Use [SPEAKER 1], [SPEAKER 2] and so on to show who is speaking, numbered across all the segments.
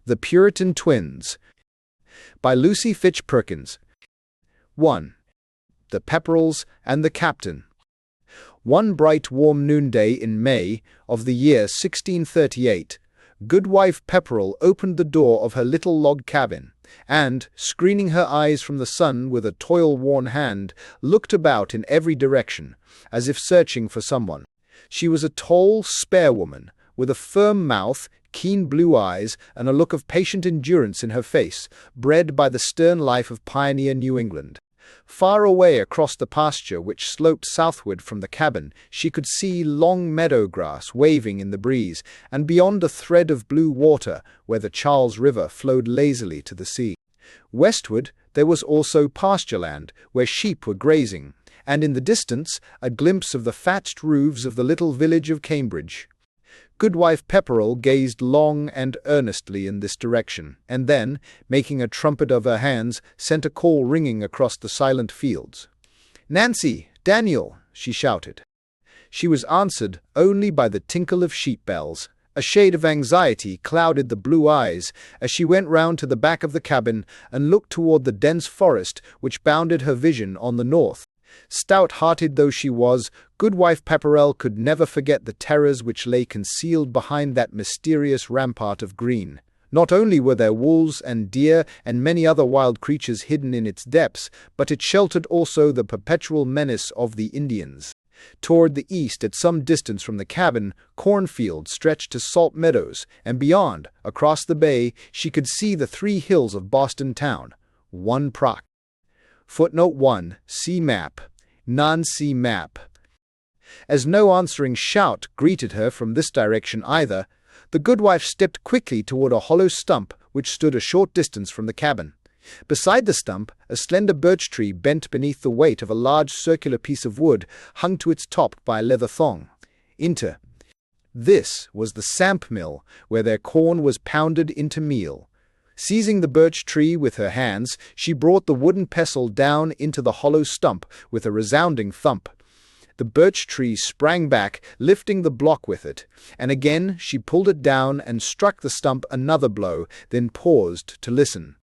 [SPEAKER 1] The Puritan Twins, by Fitch Perkins. 1. The Pepperells and the Captain. One bright warm noonday in May of the year 1638, Goodwife Pepperell opened the door of her little log cabin, and, screening her eyes from the sun with a toil-worn hand, looked about in every direction, as if searching for someone. She was a tall, spare woman, with a firm mouth, keen blue eyes, and a look of patient endurance in her face, bred by the stern life of pioneer New England. Far away across the pasture which sloped southward from the cabin, she could see long meadow grass waving in the breeze, and beyond a thread of blue water where the Charles River flowed lazily to the sea. Westward there was also pasture land where sheep were grazing, and in the distance a glimpse of the thatched roofs of the little village of Cambridge. Goodwife Pepperell gazed long and earnestly in this direction, and then, making a trumpet of her hands, sent a call ringing across the silent fields. "Nancy! Daniel!" she shouted. She was answered only by the tinkle of sheep bells. A shade of anxiety clouded the blue eyes as she went round to the back of the cabin and looked toward the dense forest which bounded her vision on the north. Stout-hearted though she was, Goodwife Pepperell could never forget the terrors which lay concealed behind that mysterious rampart of green. Not only were there wolves and deer and many other wild creatures hidden in its depths, but it sheltered also the perpetual menace of the Indians. Toward the east, at some distance from the cabin, cornfields stretched to salt meadows, and beyond, across the bay, she could see the 3 hills of Boston town. 1 Proc. Footnote 1. See map. Non-see map. As no answering shout greeted her from this direction either, the goodwife stepped quickly toward a hollow stump which stood a short distance from the cabin. Beside the stump, a slender birch tree bent beneath the weight of a large circular piece of wood hung to its top by a leather thong. Enter. This was the samp mill, where their corn was pounded into meal. Seizing the birch tree with her hands, she brought the wooden pestle down into the hollow stump with a resounding thump. The birch tree sprang back, lifting the block with it, and again she pulled it down and struck the stump another blow, then paused to listen.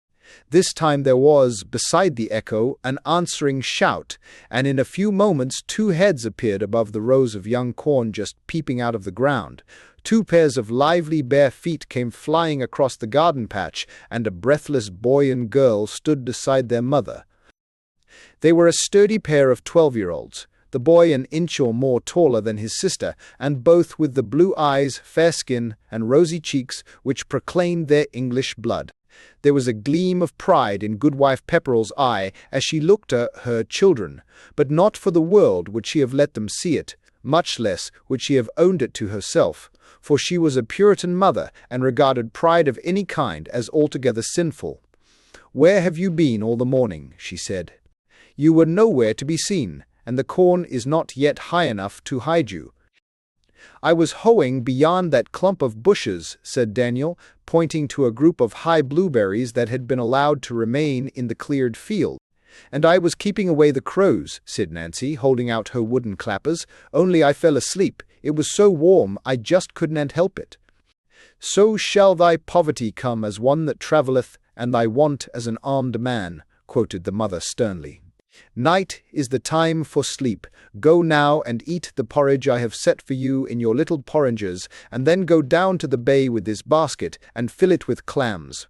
[SPEAKER 1] This time there was, beside the echo, an answering shout, and in a few moments 2 heads appeared above the rows of young corn just peeping out of the ground. 2 pairs of lively bare feet came flying across the garden patch, and a breathless boy and girl stood beside their mother. They were a sturdy pair of 12-year-olds, the boy an inch or more taller than his sister, and both with the blue eyes, fair skin, and rosy cheeks which proclaimed their English blood. There was a gleam of pride in Goodwife Pepperell's eye as she looked at her children, but not for the world would she have let them see it, much less would she have owned it to herself, for she was a Puritan mother and regarded pride of any kind as altogether sinful. "Where have you been all the morning?" she said. "You were nowhere to be seen, and the corn is not yet high enough to hide you." "I was hoeing beyond that clump of bushes," said Daniel, pointing to a group of high blueberries that had been allowed to remain in the cleared field. "And I was keeping away the crows," said Nancy, holding out her wooden clappers, "only I fell asleep. It was so warm I just couldn't help it." "So shall thy poverty come as one that travelleth, and thy want as an armed man," quoted the mother sternly. "Night is the time for sleep. Go now and eat the porridge I have set for you in your little porringers, and then go down to the bay with this basket and fill it with clams.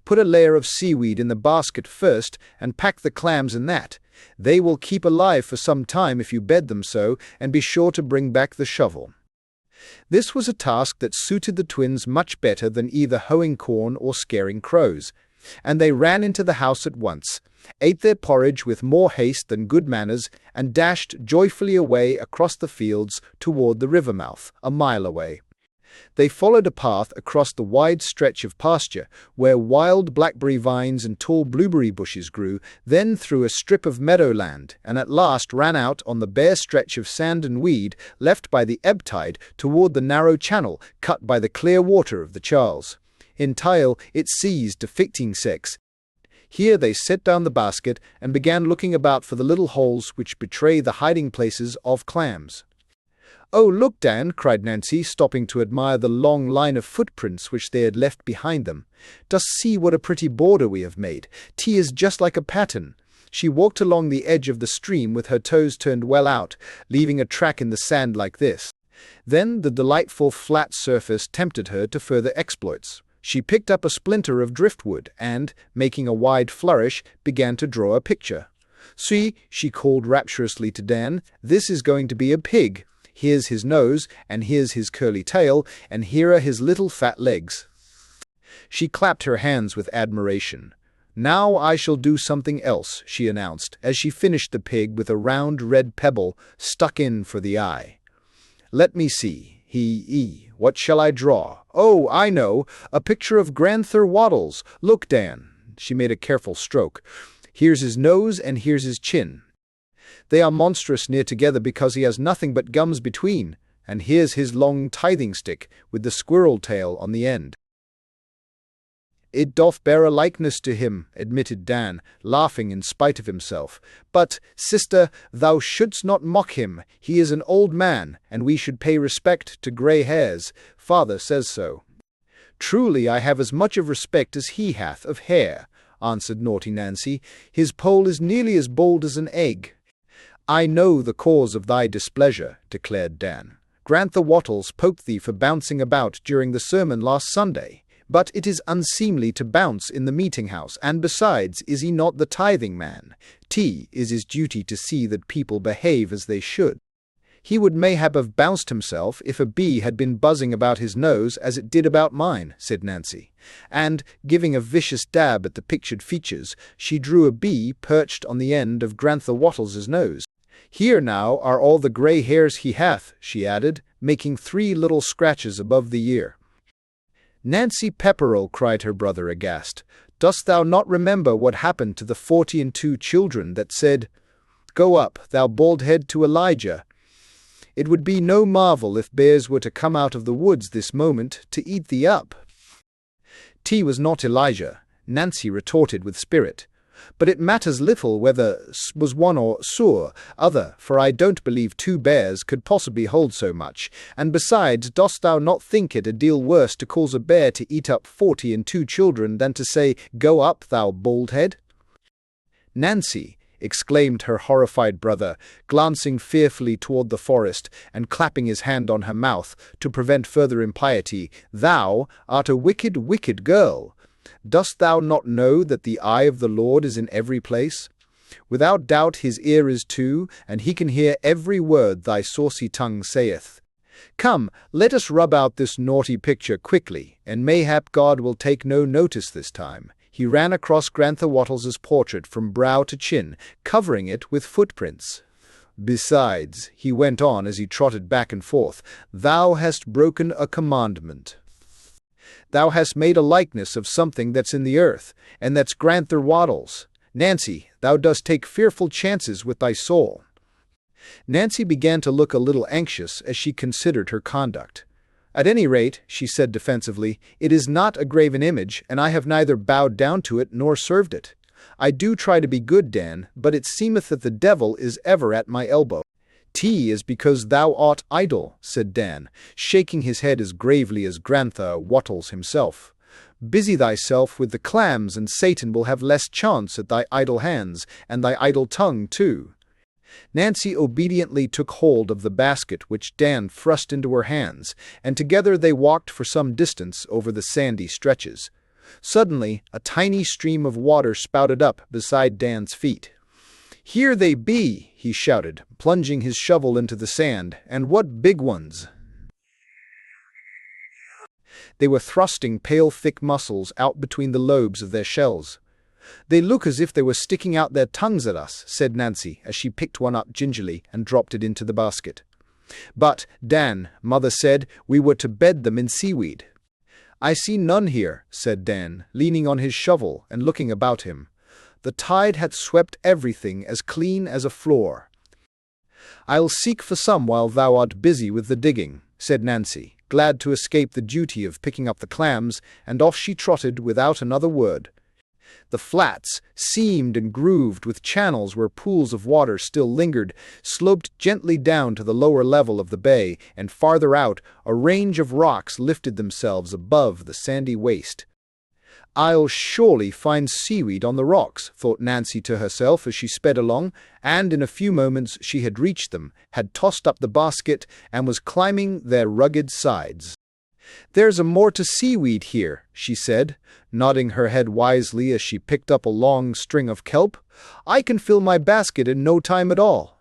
[SPEAKER 1] Put a layer of seaweed in the basket first, and pack the clams in that. They will keep alive for some time if you bed them so, and be sure to bring back the shovel." This was a task that suited the twins much better than either hoeing corn or scaring crows, and they ran into the house at once, ate their porridge with more haste than good manners, and dashed joyfully away across the fields toward the river mouth, a mile away. They followed a path across the wide stretch of pasture, where wild blackberry vines and tall blueberry bushes grew, then through a strip of meadowland, and at last ran out on the bare stretch of sand and weed left by the ebb tide toward the narrow channel cut by the clear water of the Charles. Entire it ceased to 15 Here they set down the basket and began looking about for the little holes which betray the hiding places of clams. "Oh, look, Dan," cried Nancy, stopping to admire the long line of footprints which they had left behind them. "Dost see what a pretty border we have made? 'Tis just like a pattern." She walked along the edge of the stream with her toes turned well out, leaving a track in the sand like this. Then the delightful flat surface tempted her to further exploits. She picked up a splinter of driftwood and, making a wide flourish, began to draw a picture. "See," she called rapturously to Dan, "this is going to be a pig. Here's his nose, and here's his curly tail, and here are his little fat legs." She clapped her hands with admiration. "Now I shall do something else," she announced, as she finished the pig with a round red pebble stuck in for the eye. "Let me see. What shall I draw? Oh, I know, a picture of Grand'ther Wattles. Look, Dan." She made a careful stroke. "Here's his nose and here's his chin. They are monstrous near together because he has nothing but gums between, and here's his long tithing stick with the squirrel tail on the end." "It doth bear a likeness to him," admitted Dan, laughing in spite of himself. "But, sister, thou shouldst not mock him. He is an old man, and we should pay respect to grey hairs. Father says so." "Truly I have as much of respect as he hath of hair," answered naughty Nancy. "His poll is nearly as bold as an egg." "I know the cause of thy displeasure," declared Dan. "Grand'ther Wattles poked thee for bouncing about during the sermon last Sunday. But it is unseemly to bounce in the meeting-house, and besides, is he not the tithing man? Is his duty to see that people behave as they should. He would mayhap have bounced himself if a bee had been buzzing about his nose as it did about mine," said Nancy. And, giving a vicious dab at the pictured features, she drew a bee perched on the end of Grand'ther Wattles's nose. "Here now are all the grey hairs he hath," she added, making 3 little scratches above the ear. "Nancy Pepperell," cried her brother aghast, "dost thou not remember what happened to the 42 children that said, 'Go up, thou bald head, to Elijah'? It would be no marvel if bears were to come out of the woods this moment to eat thee up." "T was not Elijah," Nancy retorted with spirit. "But it matters little whether was one or other, for I don't believe 2 bears could possibly hold so much. And besides, dost thou not think it a deal worse to cause a bear to eat up 42 children than to say, 'Go up, thou bald head'?" "Nancy," exclaimed her horrified brother, glancing fearfully toward the forest and clapping his hand on her mouth to prevent further impiety, "thou art a wicked, wicked girl. Dost thou not know that the eye of the Lord is in every place? Without doubt his ear is too, and he can hear every word thy saucy tongue saith. Come, let us rub out this naughty picture quickly, and mayhap God will take no notice this time." He ran across Grand'ther Wattles's portrait from brow to chin, covering it with footprints. "Besides," he went on as he trotted back and forth, "thou hast broken a commandment. Thou hast made a likeness of something that's in the earth, and that's Grand'ther Wattles. Nancy, thou dost take fearful chances with thy soul." Nancy began to look a little anxious as she considered her conduct. "At any rate," she said defensively, "it is not a graven image, and I have neither bowed down to it nor served it. I do try to be good, Dan, but it seemeth that the devil is ever at my elbow." "T is because thou art idle," said Dan, shaking his head as gravely as Grand'ther Wattles himself. "Busy thyself with the clams, and Satan will have less chance at thy idle hands, and thy idle tongue too." Nancy obediently took hold of the basket which Dan thrust into her hands, and together they walked for some distance over the sandy stretches. Suddenly, a tiny stream of water spouted up beside Dan's feet. "Here they be," he shouted, plunging his shovel into the sand, "and what big ones!" They were thrusting pale thick muscles out between the lobes of their shells. "They look as if they were sticking out their tongues at us," said Nancy, as she picked one up gingerly and dropped it into the basket. "But, Dan, Mother said we were to bed them in seaweed." "I see none here," said Dan, leaning on his shovel and looking about him. "The tide hath swept everything as clean as a floor." "I'll seek for some while thou art busy with the digging," said Nancy, glad to escape the duty of picking up the clams, and off she trotted without another word. The flats, seamed and grooved with channels where pools of water still lingered, sloped gently down to the lower level of the bay, and farther out, a range of rocks lifted themselves above the sandy waste. "I'll surely find seaweed on the rocks," thought Nancy to herself as she sped along, and in a few moments she had reached them, had tossed up the basket, and was climbing their rugged sides. "There's a more to seaweed here," she said, nodding her head wisely as she picked up a long string of kelp. "I can fill my basket in no time at all."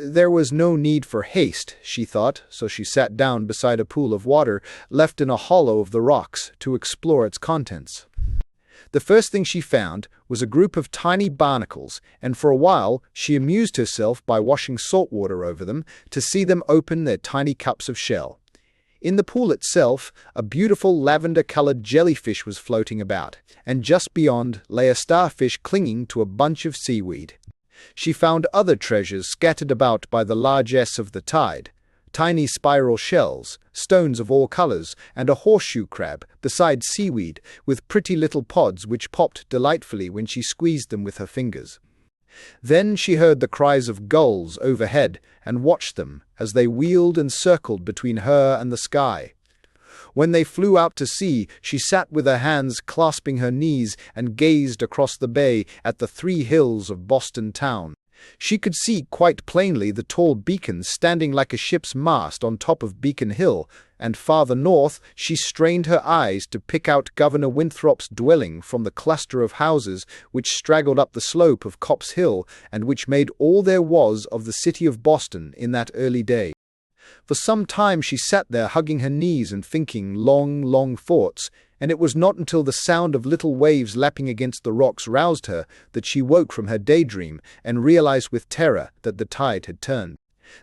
[SPEAKER 1] There was no need for haste, she thought, so she sat down beside a pool of water left in a hollow of the rocks to explore its contents. The first thing she found was a group of tiny barnacles, and for a while she amused herself by washing salt water over them to see them open their tiny cups of shell. In the pool itself, a beautiful lavender-colored jellyfish was floating about, and just beyond lay a starfish clinging to a bunch of seaweed. She found other treasures scattered about by the largesse of the tide, tiny spiral shells, stones of all colors, and a horseshoe crab, besides seaweed, with pretty little pods which popped delightfully when she squeezed them with her fingers. Then she heard the cries of gulls overhead and watched them as they wheeled and circled between her and the sky. When they flew out to sea, she sat with her hands clasping her knees and gazed across the bay at the 3 hills of Boston town. She could see quite plainly the tall beacon standing like a ship's mast on top of Beacon Hill, and farther north she strained her eyes to pick out Governor Winthrop's dwelling from the cluster of houses which straggled up the slope of Copp's Hill and which made all there was of the city of Boston in that early day. For some time she sat there hugging her knees and thinking long, long thoughts, and it was not until the sound of little waves lapping against the rocks roused her that she woke from her daydream and realized with terror that the tide had turned.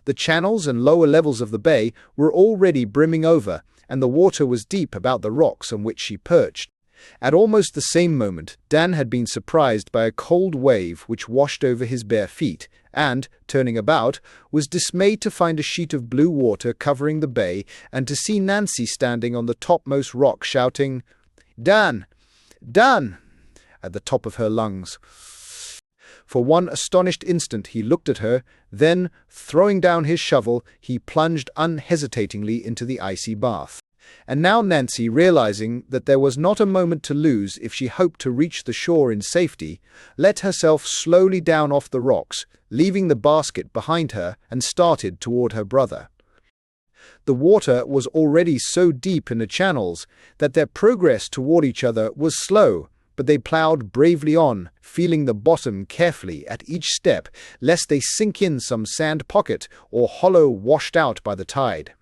[SPEAKER 1] The channels and lower levels of the bay were already brimming over, and the water was deep about the rocks on which she perched. At almost the same moment, Dan had been surprised by a cold wave which washed over his bare feet, and, turning about, was dismayed to find a sheet of blue water covering the bay and to see Nancy standing on the topmost rock shouting, "Dan! Dan!" at the top of her lungs. For one astonished instant he looked at her, then, throwing down his shovel, he plunged unhesitatingly into the icy bath. And now Nancy, realizing that there was not a moment to lose if she hoped to reach the shore in safety, let herself slowly down off the rocks, leaving the basket behind her, and started toward her brother. The water was already so deep in the channels that their progress toward each other was slow, but they ploughed bravely on, feeling the bottom carefully at each step, lest they sink in some sand pocket or hollow washed out by the tide.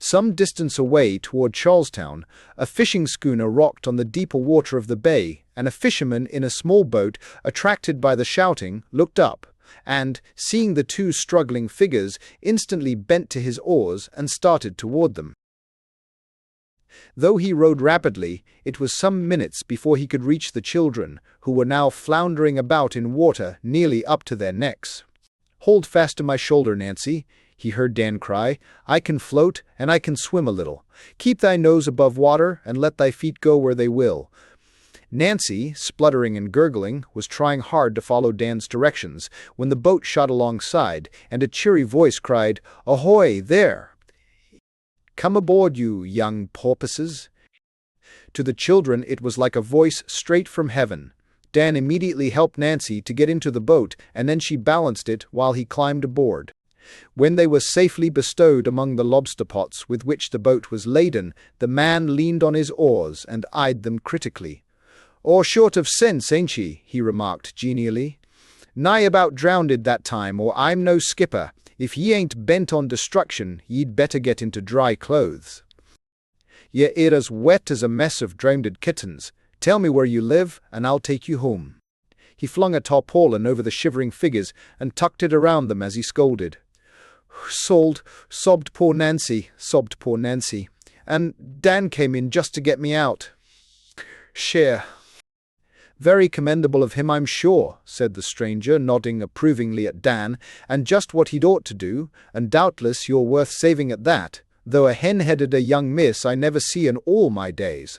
[SPEAKER 1] Some distance away toward Charlestown, a fishing schooner rocked on the deeper water of the bay, and a fisherman in a small boat, attracted by the shouting, looked up, and, seeing the 2 struggling figures, instantly bent to his oars and started toward them. Though he rowed rapidly, it was some minutes before he could reach the children, who were now floundering about in water nearly up to their necks. "Hold fast to my shoulder, Nancy," he heard Dan cry. "I can float, and I can swim a little. Keep thy nose above water, and let thy feet go where they will." Nancy, spluttering and gurgling, was trying hard to follow Dan's directions, when the boat shot alongside, and a cheery voice cried, "Ahoy, there! Come aboard, you young porpoises." To the children it was like a voice straight from heaven. Dan immediately helped Nancy to get into the boat, and then she balanced it while he climbed aboard. When they were safely bestowed among the lobster pots with which the boat was laden, the man leaned on his oars and eyed them critically. "Or short of sense, ain't ye?" he remarked genially. "Nigh about drownded that time, or I'm no skipper. If ye ain't bent on destruction, ye'd better get into dry clothes. Ye are as wet as a mess of drownded kittens. Tell me where you live, and I'll take you home." He flung a tarpaulin over the shivering figures and tucked it around them as he scolded. Sobbed poor Nancy, and Dan came in just to get me out. Share. "Very commendable of him, I'm sure," said the stranger, nodding approvingly at Dan, "and just what he'd ought to do, and doubtless you're worth saving at that, though a hen-headed young miss I never see in all my days."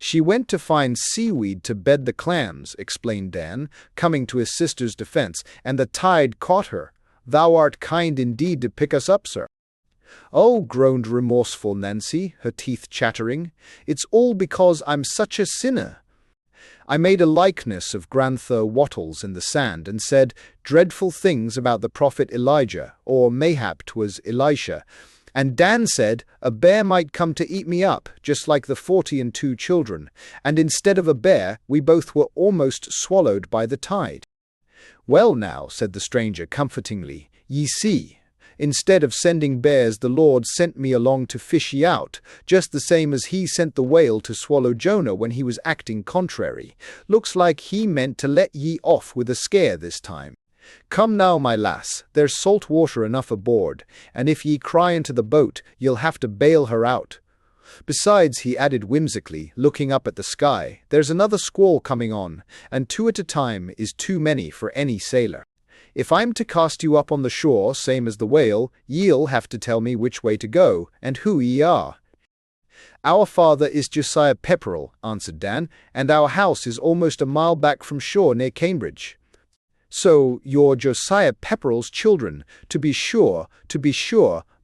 [SPEAKER 1] "She went to find seaweed to bed the clams," explained Dan, coming to his sister's defense, "and the tide caught her. Thou art kind indeed to pick us up, sir." "Oh," groaned remorseful Nancy, her teeth chattering, "it's all because I'm such a sinner. I made a likeness of Grand'ther Wattles in the sand and said dreadful things about the prophet Elijah, or mayhap 'twas Elisha, and Dan said a bear might come to eat me up, just like the 42 children, and instead of a bear, we both were almost swallowed by the tide." "Well now," said the stranger comfortingly, "ye see, instead of sending bears, the Lord sent me along to fish ye out, just the same as he sent the whale to swallow Jonah when he was acting contrary. Looks like he meant to let ye off with a scare this time. Come now, my lass, there's salt water enough aboard, and if ye cry into the boat, you'll have to bail her out. Besides," he added whimsically, looking up at the sky, "there's another squall coming on, and 2 at a time is too many for any sailor. If I'm to cast you up on the shore, same as the whale, ye'll have to tell me which way to go, and who ye are." "Our father is Josiah Pepperell," answered Dan, "and our house is almost a mile back from shore near Cambridge." "So you're Josiah Pepperell's children, to be sure,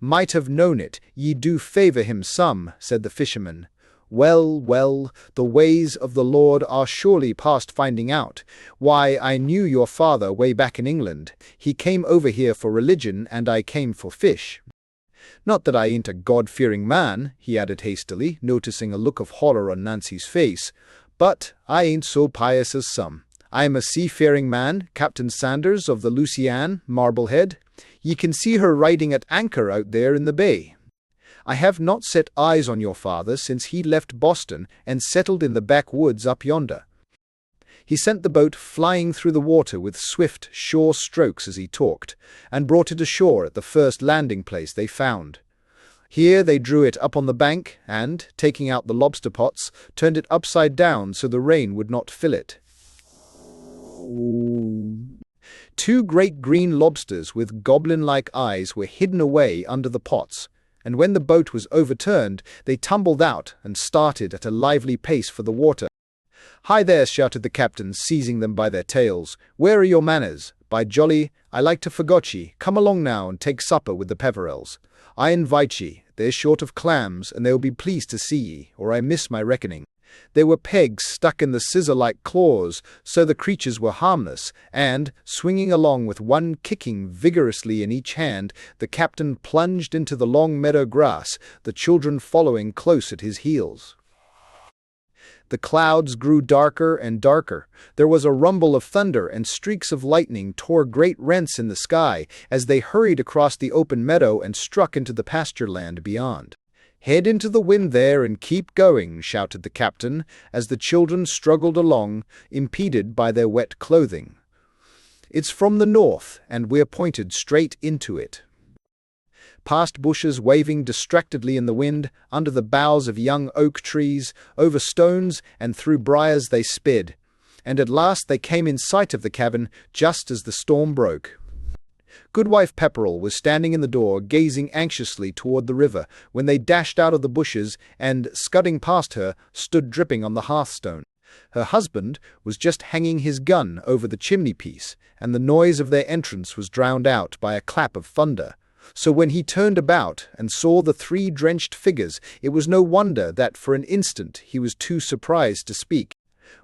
[SPEAKER 1] might have known it, ye do favour him some," said the fisherman. "Well, well, the ways of the Lord are surely past finding out. Why, I knew your father way back in England. He came over here for religion, and I came for fish. Not that I ain't a God-fearing man," he added hastily, noticing a look of horror on Nancy's face, "but I ain't so pious as some. I'm a seafaring man, Captain Sanders of the Luciane, Marblehead. Ye can see her riding at anchor out there in the bay. I have not set eyes on your father since he left Boston and settled in the backwoods up yonder." He sent the boat flying through the water with swift, sure strokes as he talked, and brought it ashore at the first landing place they found. Here they drew it up on the bank and, taking out the lobster pots, turned it upside down so the rain would not fill it. 2 great green lobsters with goblin-like eyes were hidden away under the pots, and when the boat was overturned, they tumbled out and started at a lively pace for the water. "Hi there," shouted the captain, seizing them by their tails. "Where are your manners? By jolly, I like to forgot ye. Come along now and take supper with the Peverells. I invite ye. They're short of clams, and they'll be pleased to see ye, or I miss my reckoning." There were pegs stuck in the scissor-like claws, so the creatures were harmless, and, swinging along with one kicking vigorously in each hand, the captain plunged into the long meadow grass, the children following close at his heels. The clouds grew darker and darker. There was a rumble of thunder, and streaks of lightning tore great rents in the sky as they hurried across the open meadow and struck into the pasture land beyond. "Head into the wind there and keep going," shouted the captain, as the children struggled along, impeded by their wet clothing. "It's from the north, and we're pointed straight into it." Past bushes waving distractedly in the wind, under the boughs of young oak trees, over stones and through briars they sped, and at last they came in sight of the cabin just as the storm broke. Goodwife Pepperell was standing in the door, gazing anxiously toward the river, when they dashed out of the bushes and, scudding past her, stood dripping on the hearthstone. Her husband was just hanging his gun over the chimney-piece, and the noise of their entrance was drowned out by a clap of thunder. So when he turned about and saw the 3 drenched figures, it was no wonder that for an instant he was too surprised to speak.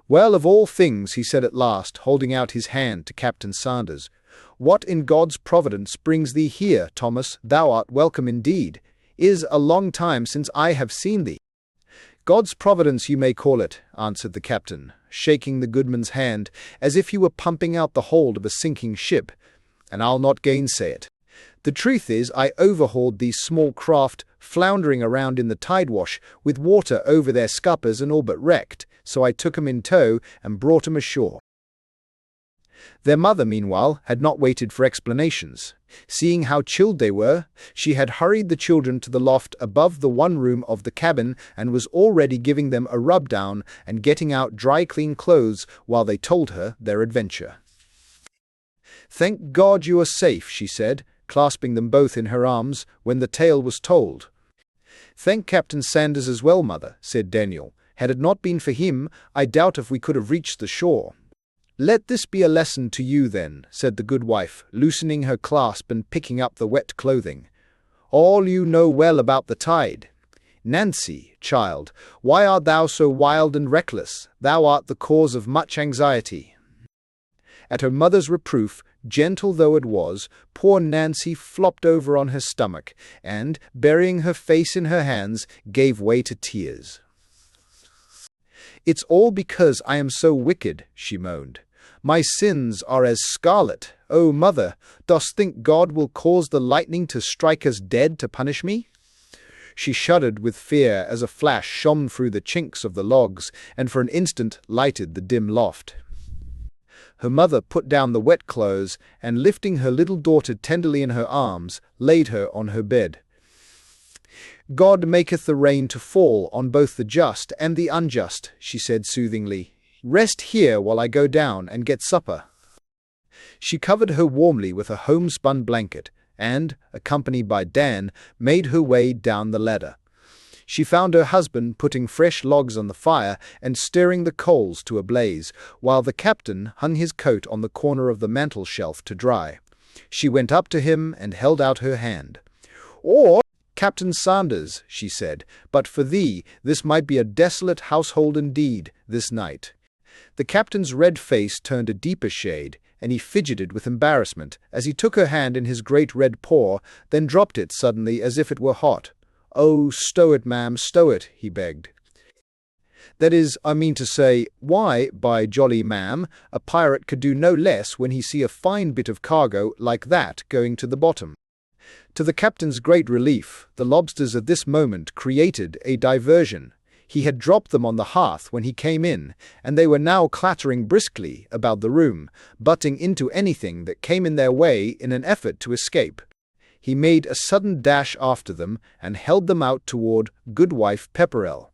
[SPEAKER 1] "Well, of all things," he said at last, holding out his hand to Captain Sanders, "what in God's providence brings thee here, Thomas? Thou art welcome indeed. Is a long time since I have seen thee." "God's providence you may call it," answered the captain, shaking the goodman's hand, as if he were pumping out the hold of a sinking ship, "and I'll not gainsay it. The truth is, I overhauled these small craft, floundering around in the tidewash, with water over their scuppers and all but wrecked, so I took 'em in tow and brought 'em ashore." Their mother, meanwhile, had not waited for explanations. Seeing how chilled they were, she had hurried the children to the loft above the one room of the cabin and was already giving them a rub-down and getting out dry clean clothes while they told her their adventure. "Thank God you are safe," she said, clasping them both in her arms when the tale was told. "Thank Captain Sanders as well, mother," said Daniel, Had it not been for him, I doubt if we could have reached the shore." "Let this be a lesson to you, then," said the good wife, loosening her clasp and picking up the wet clothing. "All you know well about the tide. Nancy, child, why art thou so wild and reckless? Thou art the cause of much anxiety." At her mother's reproof, gentle though it was, poor Nancy flopped over on her stomach, and, burying her face in her hands, gave way to tears. "It's all because I am so wicked," she moaned. "My sins are as scarlet. Oh, mother, dost think God will cause the lightning to strike us dead to punish me?" She shuddered with fear as a flash shone through the chinks of the logs, and for an instant lighted the dim loft. Her mother put down the wet clothes, and lifting her little daughter tenderly in her arms, laid her on her bed. "God maketh the rain to fall on both the just and the unjust," she said soothingly. "Rest here while I go down and get supper." She covered her warmly with a homespun blanket, and, accompanied by Dan, made her way down the ladder. She found her husband putting fresh logs on the fire and stirring the coals to a blaze, while the captain hung his coat on the corner of the mantel shelf to dry. She went up to him and held out her hand. "Or, Captain Sanders," she said, "but for thee this might be a desolate household indeed, this night." The captain's red face turned a deeper shade, and he fidgeted with embarrassment as he took her hand in his great red paw, then dropped it suddenly as if it were hot. "Oh, stow it, ma'am, stow it," he begged. "That is, I mean to say, why, by jolly ma'am, a pirate could do no less when he see a fine bit of cargo like that going to the bottom." To the captain's great relief, the lobsters at this moment created a diversion. He had dropped them on the hearth when he came in, and they were now clattering briskly about the room, butting into anything that came in their way in an effort to escape. He made a sudden dash after them, and held them out toward Goodwife Pepperell.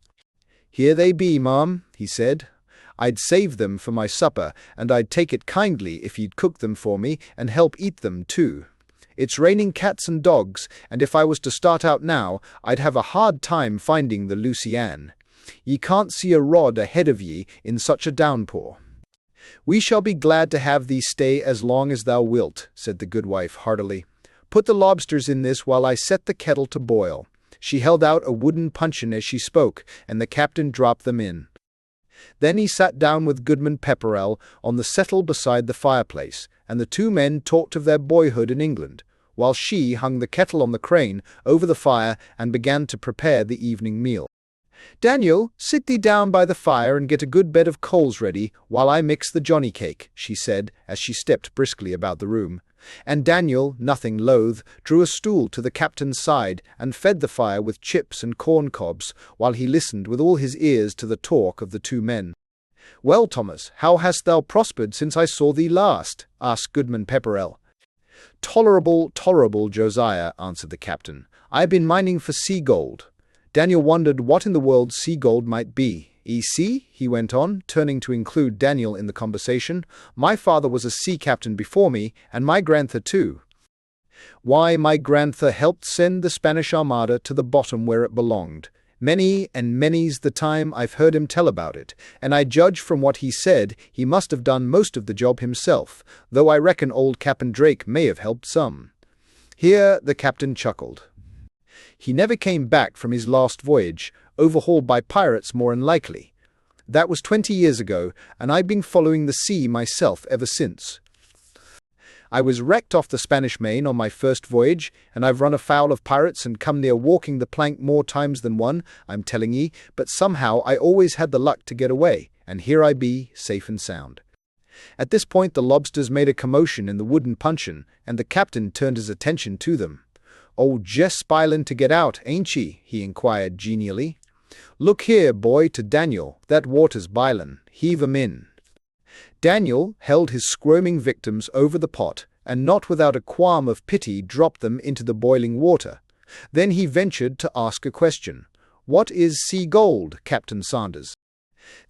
[SPEAKER 1] "Here they be, ma'am," he said. "I'd save them for my supper, and I'd take it kindly if you'd cook them for me, and help eat them too. It's raining cats and dogs, and if I was to start out now, I'd have a hard time finding the Lucy Ann. Ye can't see a rod ahead of ye in such a downpour." "We shall be glad to have thee stay as long as thou wilt," said the goodwife heartily. "Put the lobsters in this while I set the kettle to boil." She held out a wooden puncheon as she spoke, and the captain dropped them in. Then he sat down with Goodman Pepperell on the settle beside the fireplace, and the two men talked of their boyhood in England, while she hung the kettle on the crane over the fire and began to prepare the evening meal. "Daniel, sit thee down by the fire and get a good bed of coals ready while I mix the johnny cake," she said, as she stepped briskly about the room. And Daniel, nothing loath, drew a stool to the captain's side and fed the fire with chips and corn cobs, while he listened with all his ears to the talk of the two men. "Well, Thomas, how hast thou prospered since I saw thee last?" asked Goodman Pepperell. "Tolerable, Josiah," answered the captain. "I have been mining for sea gold." Daniel wondered what in the world sea gold might be. "Ye see," he went on, turning to include Daniel in the conversation, "my father was a sea captain before me, and my grandfather too. Why, my grandfather helped send the Spanish Armada to the bottom where it belonged. Many and many's the time I've heard him tell about it, and I judge from what he said he must have done most of the job himself, though I reckon old Captain Drake may have helped some." Here the captain chuckled. "He never came back from his last voyage, overhauled by pirates more than likely. That was 20 years ago, and I've been following the sea myself ever since. I was wrecked off the Spanish Main on my first voyage, and I've run afoul of pirates and come near walking the plank more times than one, I'm telling ye, but somehow I always had the luck to get away, and here I be, safe and sound." At this point the lobsters made a commotion in the wooden puncheon, and the captain turned his attention to them. "Oh, jest spilin' to get out, ain't ye?" he inquired genially. "Look here, boy," to Daniel, "that water's bilin'. Heave 'em in." Daniel held his squirming victims over the pot, and not without a qualm of pity dropped them into the boiling water. Then he ventured to ask a question. "What is sea gold, Captain Sanders?"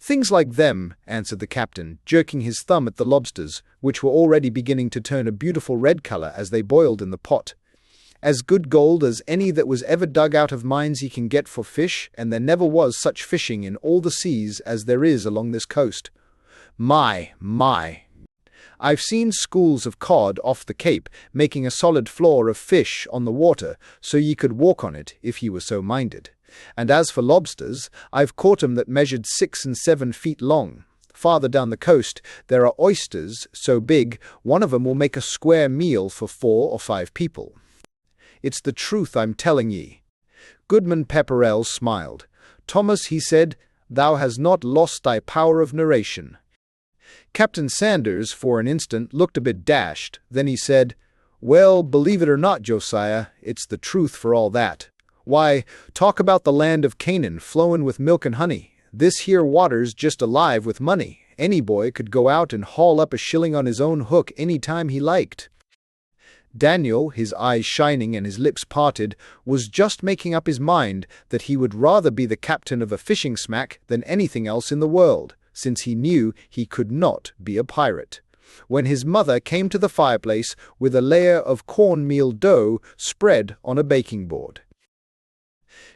[SPEAKER 1] "Things like them," answered the captain, jerking his thumb at the lobsters, which were already beginning to turn a beautiful red color as they boiled in the pot. As good gold as any that was ever dug out of mines ye can get for fish, and there never was such fishing in all the seas as there is along this coast. My! I've seen schools of cod off the Cape, making a solid floor of fish on the water, so ye could walk on it if ye were so minded. And as for lobsters, I've caught 'em that measured 6 and 7 feet long. Farther down the coast, there are oysters so big, one of 'em will make a square meal for 4 or 5 people. It's the truth I'm telling ye. Goodman Pepperell smiled. Thomas, he said, thou hast not lost thy power of narration. Captain Sanders, for an instant, looked a bit dashed. Then he said, Well, believe it or not, Josiah, it's the truth for all that. Why, talk about the land of Canaan flowin' with milk and honey. This here water's just alive with money. Any boy could go out and haul up a shilling on his own hook any time he liked. Daniel, his eyes shining and his lips parted, was just making up his mind that he would rather be the captain of a fishing smack than anything else in the world, since he knew he could not be a pirate, when his mother came to the fireplace with a layer of cornmeal dough spread on a baking board.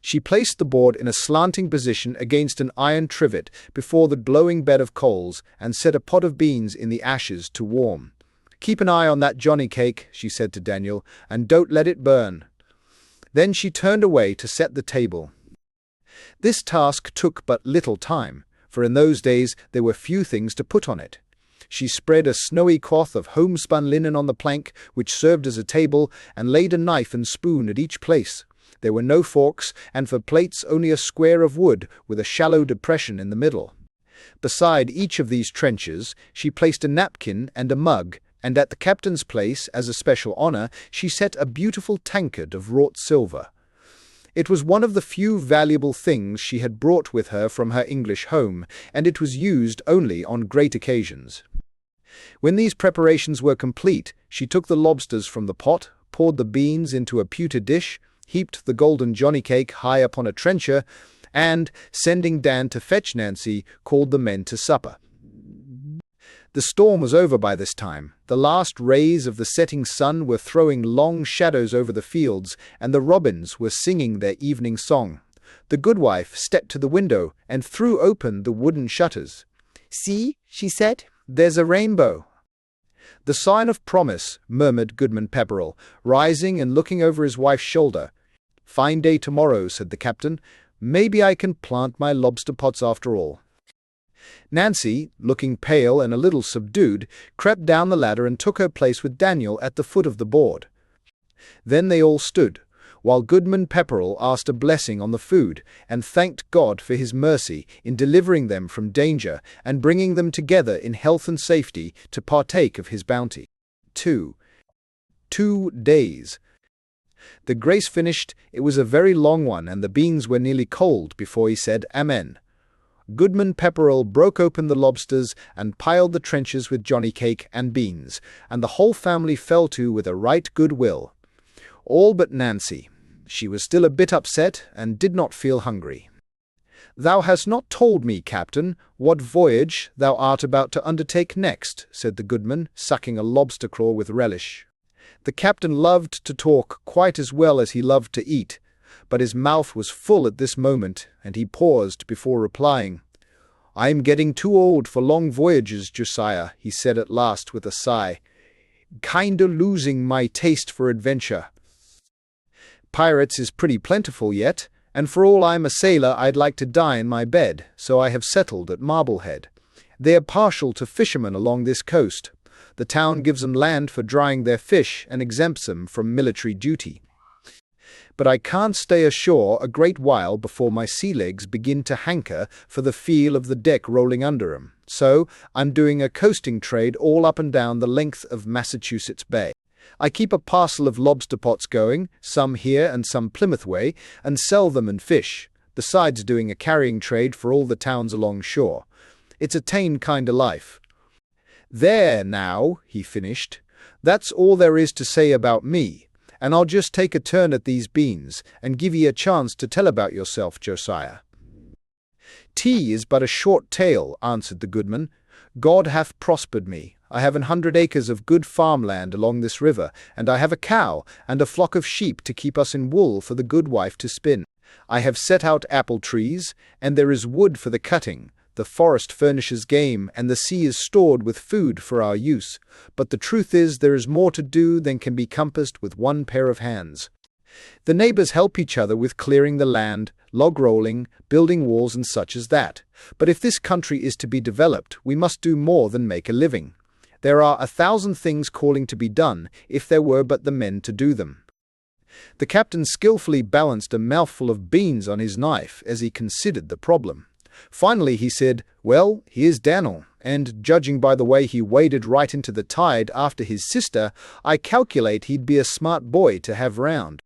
[SPEAKER 1] She placed the board in a slanting position against an iron trivet before the glowing bed of coals and set a pot of beans in the ashes to warm. Keep an eye on that Johnny cake, she said to Daniel, and don't let it burn. Then she turned away to set the table. This task took but little time, for in those days there were few things to put on it. She spread a snowy cloth of homespun linen on the plank, which served as a table, and laid a knife and spoon at each place. There were no forks, and for plates only a square of wood with a shallow depression in the middle. Beside each of these trenches she placed a napkin and a mug, and at the captain's place, as a special honour, she set a beautiful tankard of wrought silver. It was one of the few valuable things she had brought with her from her English home, and it was used only on great occasions. When these preparations were complete, she took the lobsters from the pot, poured the beans into a pewter dish, heaped the golden Johnny cake high upon a trencher, and, sending Dan to fetch Nancy, called the men to supper. The storm was over by this time. The last rays of the setting sun were throwing long shadows over the fields, and the robins were singing their evening song. The goodwife stepped to the window and threw open the wooden shutters. "See," she said, "there's a rainbow." "The sign of promise," murmured Goodman Pepperell, rising and looking over his wife's shoulder. "Fine day tomorrow," said the captain. "Maybe I can plant my lobster pots after all." Nancy, looking pale and a little subdued, crept down the ladder and took her place with Daniel at the foot of the board. Then they all stood, while Goodman Pepperell asked a blessing on the food, and thanked God for his mercy in delivering them from danger and bringing them together in health and safety to partake of his bounty. 2 days. The grace finished, it was a very long one, and the beans were nearly cold before he said Amen. Goodman Pepperell broke open the lobsters and piled the trenchers with Johnny cake and beans, and the whole family fell to with a right good will. All but Nancy. She was still a bit upset and did not feel hungry. "Thou hast not told me, Captain, what voyage thou art about to undertake next," said the goodman, sucking a lobster claw with relish. The captain loved to talk quite as well as he loved to eat, but his mouth was full at this moment, and he paused before replying. "I am getting too old for long voyages, Josiah," he said at last with a sigh. "Kinda losing my taste for adventure. Pirates is pretty plentiful yet, and for all I'm a sailor I'd like to die in my bed, so I have settled at Marblehead. They are partial to fishermen along this coast. The town gives 'em land for drying their fish and exempts 'em from military duty. But I can't stay ashore a great while before my sea legs begin to hanker for the feel of the deck rolling under 'em. So I'm doing a coasting trade all up and down the length of Massachusetts Bay. I keep a parcel of lobster pots going, some here and some Plymouth way, and sell them and fish, besides doing a carrying trade for all the towns along shore. It's a tame kind of life. There now," he finished, "that's all there is to say about me. And I'll just take a turn at these beans, and give ye a chance to tell about yourself, Josiah." "Tea is but a short tale," answered the goodman. "God hath prospered me. I have 100 acres of good farmland along this river, and I have a cow and a flock of sheep to keep us in wool for the goodwife to spin. I have set out apple trees, and there is wood for the cutting. The forest furnishes game, and the sea is stored with food for our use. But the truth is there is more to do than can be compassed with one pair of hands. The neighbors help each other with clearing the land, log rolling, building walls and such as that. But if this country is to be developed, we must do more than make a living. There are 1,000 things calling to be done, if there were but the men to do them. The captain skillfully balanced a mouthful of beans on his knife as he considered the problem. Finally he said, "Well, here's Daniel, and judging by the way he waded right into the tide after his sister, I calculate he'd be a smart boy to have round."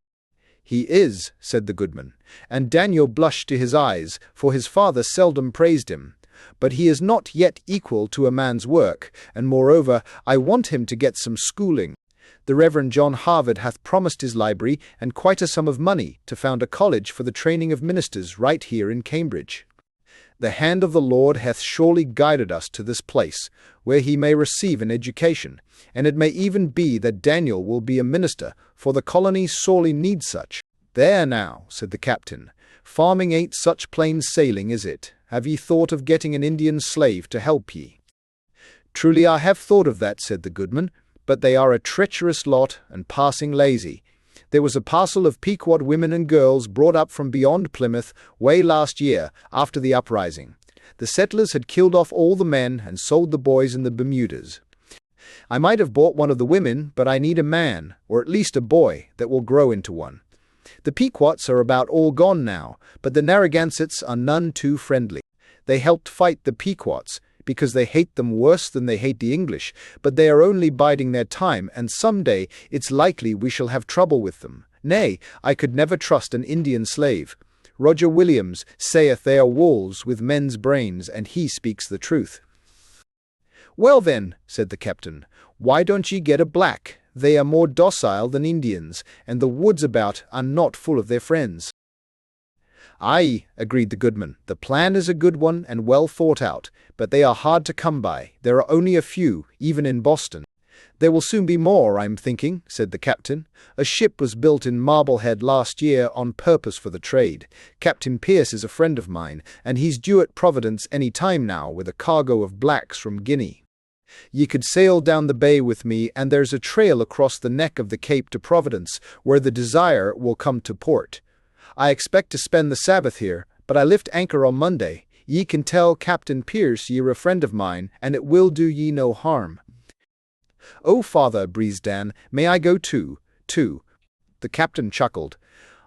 [SPEAKER 1] "He is," said the goodman, and Daniel blushed to his eyes, for his father seldom praised him. "But he is not yet equal to a man's work, and moreover I want him to get some schooling. The Reverend John Harvard hath promised his library and quite a sum of money to found a college for the training of ministers right here in Cambridge. The hand of the Lord hath surely guided us to this place, where he may receive an education, and it may even be that Daniel will be a minister, for the colony sorely needs such." "There now," said the captain, "farming ain't such plain sailing, is it? Have ye thought of getting an Indian slave to help ye?" "Truly I have thought of that," said the goodman, "but they are a treacherous lot and passing lazy. There was a parcel of Pequot women and girls brought up from beyond Plymouth way last year, after the uprising. The settlers had killed off all the men and sold the boys in the Bermudas. I might have bought one of the women, but I need a man, or at least a boy, that will grow into one. The Pequots are about all gone now, but the Narragansetts are none too friendly. They helped fight the Pequots, because they hate them worse than they hate the English, but they are only biding their time, and some day it's likely we shall have trouble with them. Nay, I could never trust an Indian slave. Roger Williams saith they are wolves with men's brains, and he speaks the truth." "Well then," said the captain, "why don't ye get a black? They are more docile than Indians, and the woods about are not full of their friends." "Aye," agreed the goodman, "the plan is a good one and well thought out, but they are hard to come by. There are only a few, even in Boston." "There will soon be more, I'm thinking," said the captain. "A ship was built in Marblehead last year on purpose for the trade. Captain Pierce is a friend of mine, and he's due at Providence any time now with a cargo of blacks from Guinea. Ye could sail down the bay with me, and there's a trail across the neck of the Cape to Providence, where the Desire will come to port. I expect to spend the Sabbath here, but I lift anchor on Monday. Ye can tell Captain Pierce ye're a friend of mine, and it will do ye no harm." "Oh, father," breathed Dan, "may I go too?" The captain chuckled.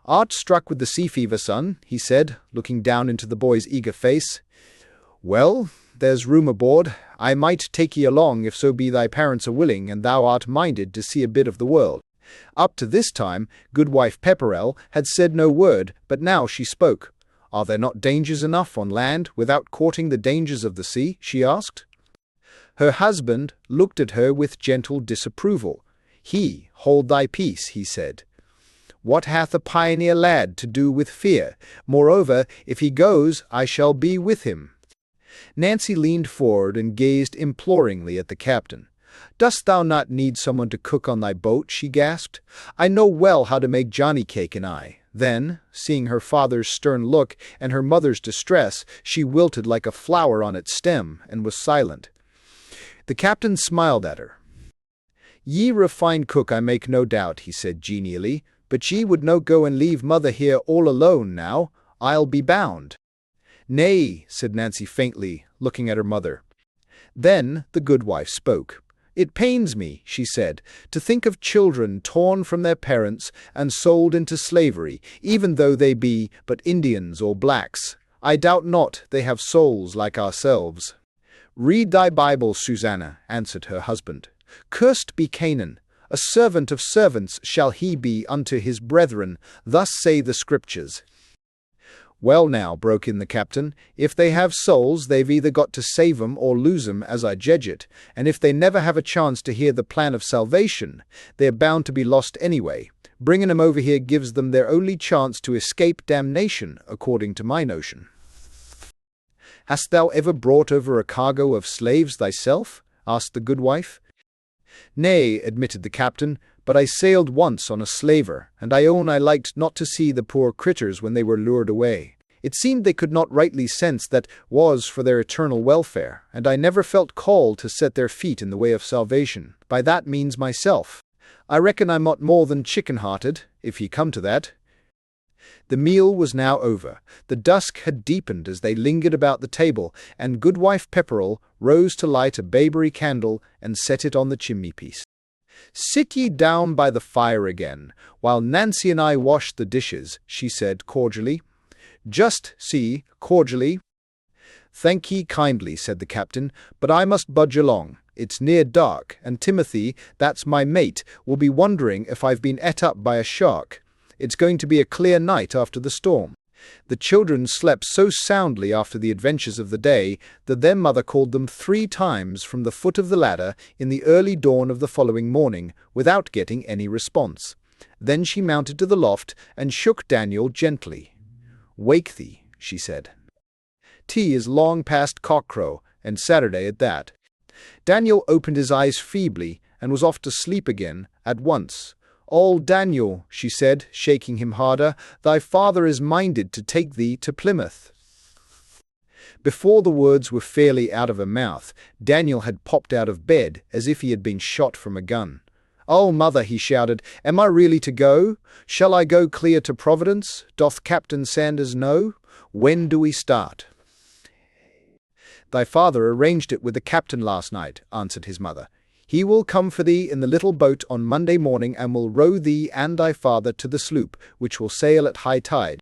[SPEAKER 1] "Art struck with the sea fever, son?" he said, looking down into the boy's eager face. "Well, there's room aboard. I might take ye along if so be thy parents are willing, and thou art minded to see a bit of the world." Up to this time, Goodwife Pepperell had said no word, but now she spoke. "Are there not dangers enough on land without courting the dangers of the sea?" she asked. Her husband looked at her with gentle disapproval. "Hold thy peace," he said. "What hath a pioneer lad to do with fear? Moreover, if he goes, I shall be with him." Nancy leaned forward and gazed imploringly at the captain. "Dost thou not need someone to cook on thy boat?" she gasped. "I know well how to make johnny cake, and I—" Then, seeing her father's stern look and her mother's distress, she wilted like a flower on its stem, and was silent. The captain smiled at her. "Ye're a fine cook, I make no doubt," he said genially, "but ye would no go and leave mother here all alone now, I'll be bound." "Nay," said Nancy faintly, looking at her mother. Then the goodwife spoke. "It pains me," she said, "to think of children torn from their parents and sold into slavery, even though they be but Indians or blacks. I doubt not they have souls like ourselves." "Read thy Bible, Susanna," answered her husband. "Cursed be Canaan. A servant of servants shall he be unto his brethren. Thus say the Scriptures." "Well now," broke in the captain, "if they have souls, they've either got to save 'em or lose 'em, as I judge it, and if they never have a chance to hear the plan of salvation, they're bound to be lost anyway. Bringing 'em over here gives them their only chance to escape damnation, according to my notion." "Hast thou ever brought over a cargo of slaves thyself?" asked the goodwife. "Nay," admitted the captain, "but I sailed once on a slaver, and I own I liked not to see the poor critters when they were lured away. It seemed they could not rightly sense that was for their eternal welfare, and I never felt called to set their feet in the way of salvation, by that means myself. I reckon I'm not more than chicken-hearted, if ye come to that." The meal was now over. The dusk had deepened as they lingered about the table, and Goodwife Pepperell rose to light a bayberry candle and set it on the chimney-piece. "Sit ye down by the fire again, while Nancy and I wash the dishes," she said cordially. "Just see, cordially." "Thank ye kindly," said the captain, "but I must budge along. It's near dark, and Timothy, that's my mate, will be wondering if I've been et up by a shark. It's going to be a clear night after the storm." The children slept so soundly after the adventures of the day that their mother called them 3 times from the foot of the ladder in the early dawn of the following morning, without getting any response. Then she mounted to the loft and shook Daniel gently. "Wake thee," she said. "Tea is long past cockcrow, and Saturday at that." Daniel opened his eyes feebly and was off to sleep again at once. "Old Daniel," she said, shaking him harder, "thy father is minded to take thee to Plymouth." Before the words were fairly out of her mouth, Daniel had popped out of bed as if he had been shot from a gun. "Oh, mother," he shouted, "am I really to go? Shall I go clear to Providence? Doth Captain Sanders know? When do we start?" "Thy father arranged it with the captain last night," answered his mother. "He will come for thee in the little boat on Monday morning and will row thee and thy father to the sloop, which will sail at high tide.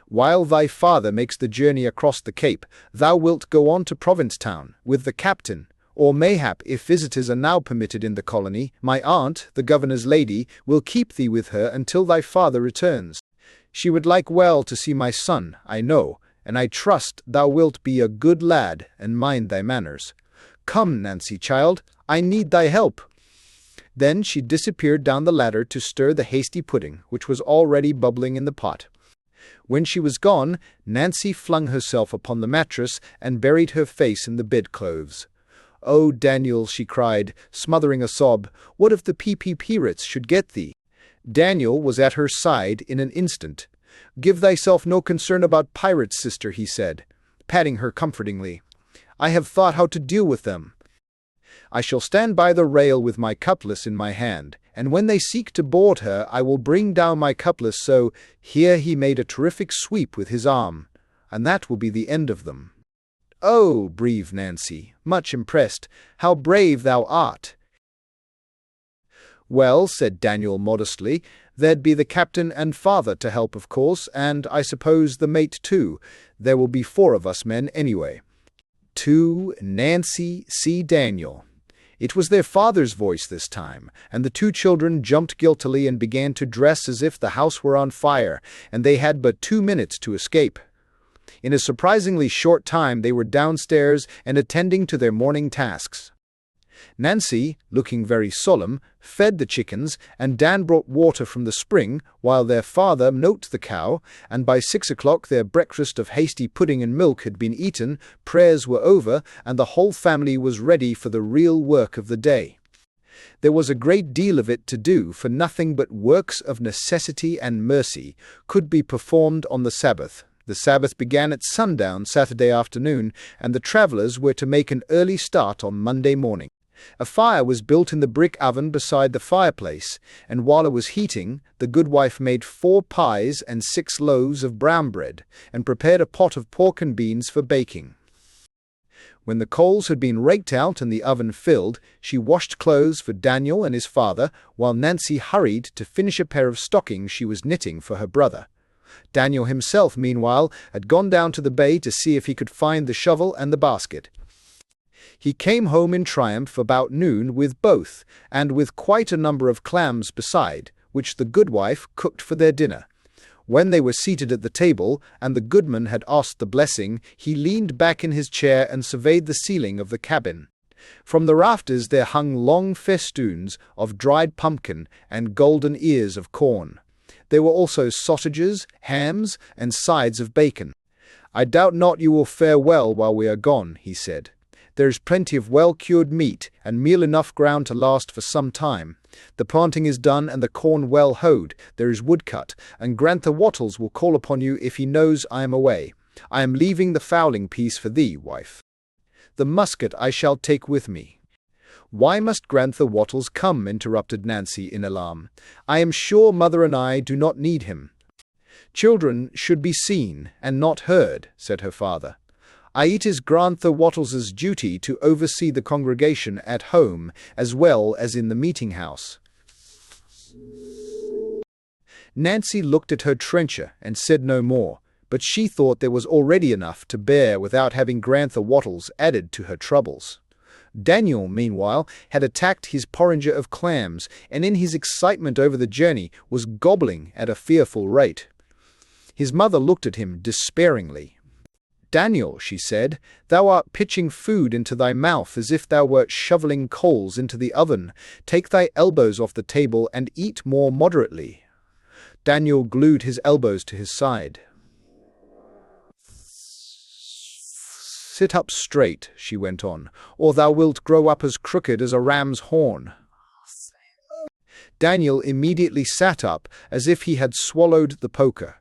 [SPEAKER 1] While thy father makes the journey across the Cape, thou wilt go on to Provincetown with the captain, or mayhap, if visitors are now permitted in the colony, my aunt, the governor's lady, will keep thee with her until thy father returns. She would like well to see my son, I know, and I trust thou wilt be a good lad and mind thy manners. Come, Nancy, child, I need thy help." Then she disappeared down the ladder to stir the hasty pudding, which was already bubbling in the pot. When she was gone, Nancy flung herself upon the mattress and buried her face in the bedclothes. "Oh, Daniel," she cried, smothering a sob, "what if the pirates should get thee?" Daniel was at her side in an instant. "Give thyself no concern about pirates, sister," he said, patting her comfortingly. "I have thought how to deal with them. I shall stand by the rail with my cutlass in my hand, and when they seek to board her I will bring down my cutlass so—" Here he made a terrific sweep with his arm, "and that will be the end of them." "Oh," breathed Nancy, much impressed, "how brave thou art!" "Well," said Daniel modestly, "there'd be the captain and father to help, of course, and I suppose the mate too. There will be 4 of us men anyway." To Nancy C. Daniel. It was their father's voice this time, and the 2 children jumped guiltily and began to dress as if the house were on fire, and they had but 2 minutes to escape. In a surprisingly short time they were downstairs and attending to their morning tasks. Nancy, looking very solemn, fed the chickens, and Dan brought water from the spring, while their father milked the cow, and by 6 o'clock their breakfast of hasty pudding and milk had been eaten, prayers were over, and the whole family was ready for the real work of the day. There was a great deal of it to do, for nothing but works of necessity and mercy could be performed on the Sabbath. The Sabbath began at sundown Saturday afternoon, and the travellers were to make an early start on Monday morning. A fire was built in the brick oven beside the fireplace, and while it was heating, the goodwife made 4 pies and 6 loaves of brown bread, and prepared a pot of pork and beans for baking. When the coals had been raked out and the oven filled, she washed clothes for Daniel and his father, while Nancy hurried to finish a pair of stockings she was knitting for her brother. Daniel himself, meanwhile, had gone down to the bay to see if he could find the shovel and the basket. He came home in triumph about noon with both, and with quite a number of clams beside, which the goodwife cooked for their dinner. When they were seated at the table, and the goodman had asked the blessing, he leaned back in his chair and surveyed the ceiling of the cabin. From the rafters there hung long festoons of dried pumpkin and golden ears of corn. There were also sausages, hams, and sides of bacon. "I doubt not you will fare well while we are gone," he said. There is plenty of well-cured meat, and meal enough ground to last for some time. The planting is done and the corn well hoed. There is wood cut, and Grantha Wattles will call upon you if he knows I am away. I am leaving the fowling piece for thee, wife. The musket I shall take with me. Why must Grantha Wattles come? Interrupted Nancy in alarm. I am sure mother and I do not need him. Children should be seen and not heard, said her father. It is Grantha Wattles's duty to oversee the congregation at home as well as in the meeting house. Nancy looked at her trencher and said no more, but she thought there was already enough to bear without having Grantha Wattles added to her troubles. Daniel, meanwhile, had attacked his porringer of clams, and in his excitement over the journey was gobbling at a fearful rate. His mother looked at him despairingly. Daniel, she said, thou art pitching food into thy mouth as if thou wert shoveling coals into the oven. Take thy elbows off the table and eat more moderately. Daniel glued his elbows to his side. Sit up straight, she went on, or thou wilt grow up as crooked as a ram's horn. Daniel immediately sat up as if he had swallowed the poker.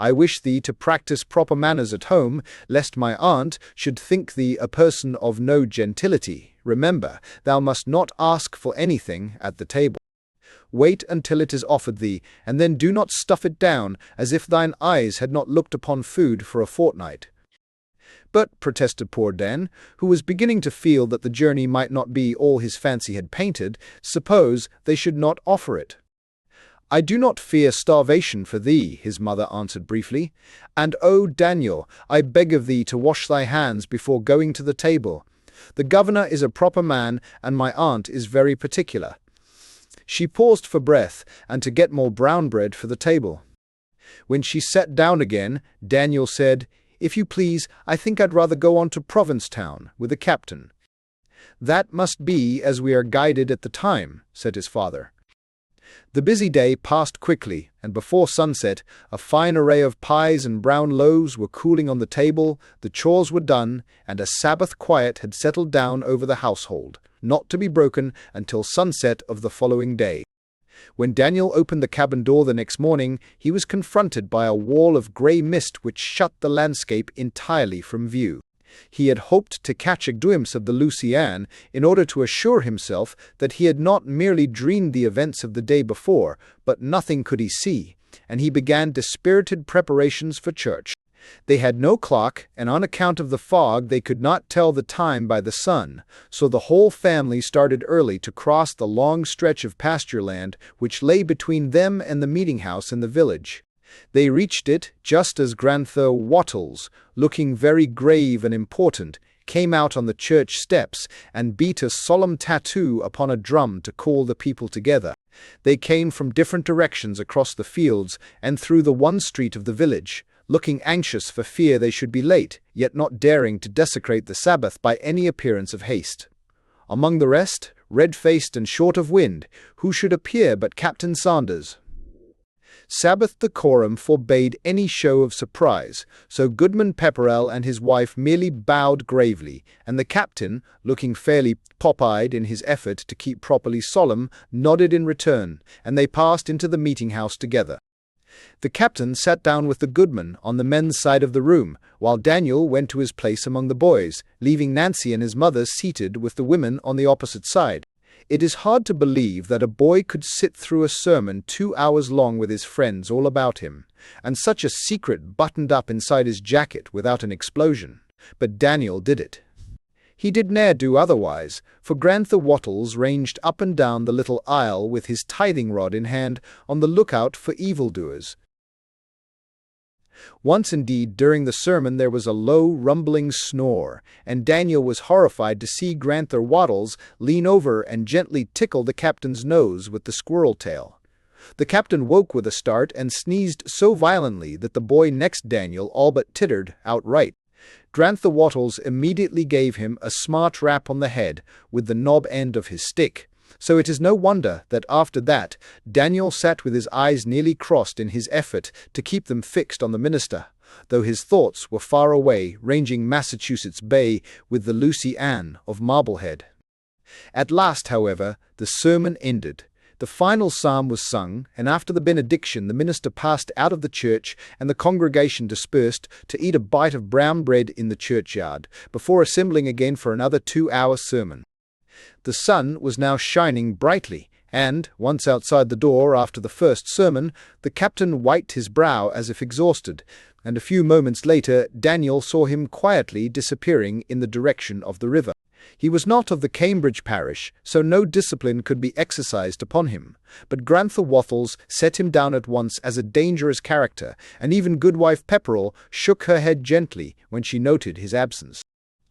[SPEAKER 1] I wish thee to practice proper manners at home, lest my aunt should think thee a person of no gentility. Remember, thou must not ask for anything at the table. Wait until it is offered thee, and then do not stuff it down, as if thine eyes had not looked upon food for a fortnight. But, protested poor Dan, who was beginning to feel that the journey might not be all his fancy had painted, suppose they should not offer it. I do not fear starvation for thee, his mother answered briefly. And, O Daniel, I beg of thee to wash thy hands before going to the table. The governor is a proper man, and my aunt is very particular. She paused for breath, and to get more brown bread for the table. When she sat down again, Daniel said, If you please, I think I'd rather go on to Provincetown with the captain. That must be as we are guided at the time, said his father. The busy day passed quickly, and before sunset, a fine array of pies and brown loaves were cooling on the table, the chores were done, and a Sabbath quiet had settled down over the household, not to be broken until sunset of the following day. When Daniel opened the cabin door the next morning, he was confronted by a wall of grey mist which shut the landscape entirely from view. He had hoped to catch a glimpse of the Louisiane in order to assure himself that he had not merely dreamed the events of the day before, but nothing could he see, and he began dispirited preparations for church. They had no clock, and on account of the fog they could not tell the time by the sun, so the whole family started early to cross the long stretch of pasture land which lay between them and the meeting-house in the village. They reached it just as Grantha Wattles, looking very grave and important, came out on the church steps and beat a solemn tattoo upon a drum to call the people together. They came from different directions across the fields and through the one street of the village, looking anxious for fear they should be late, yet not daring to desecrate the Sabbath by any appearance of haste. Among the rest, red-faced and short of wind, who should appear but Captain Sanders. Sabbath decorum forbade any show of surprise, so Goodman Pepperell and his wife merely bowed gravely, and the captain, looking fairly pop-eyed in his effort to keep properly solemn, nodded in return, and they passed into the meeting-house together. The captain sat down with the goodman on the men's side of the room, while Daniel went to his place among the boys, leaving Nancy and his mother seated with the women on the opposite side. It is hard to believe that a boy could sit through a sermon 2 hours long with his friends all about him, and such a secret buttoned up inside his jacket without an explosion. But Daniel did it. He did ne'er do otherwise, for Grantha Wattles ranged up and down the little aisle with his tithing rod in hand, on the lookout for evildoers. Once indeed during the sermon there was a low, rumbling snore, and Daniel was horrified to see Grantha Wattles lean over and gently tickle the captain's nose with the squirrel tail. The captain woke with a start and sneezed so violently that the boy next Daniel all but tittered outright. Grantha Wattles immediately gave him a smart rap on the head with the knob end of his stick, so it is no wonder that after that Daniel sat with his eyes nearly crossed in his effort to keep them fixed on the minister, though his thoughts were far away, ranging Massachusetts Bay with the Lucy Ann of Marblehead. At last, however, the sermon ended. The final psalm was sung, and after the benediction the minister passed out of the church, and the congregation dispersed to eat a bite of brown bread in the churchyard, before assembling again for another 2-hour sermon. The sun was now shining brightly, and, once outside the door after the first sermon, the captain wiped his brow as if exhausted, and a few moments later Daniel saw him quietly disappearing in the direction of the river. He was not of the Cambridge parish, so no discipline could be exercised upon him, but Grantha Wattles set him down at once as a dangerous character, and even Goodwife Pepperell shook her head gently when she noted his absence.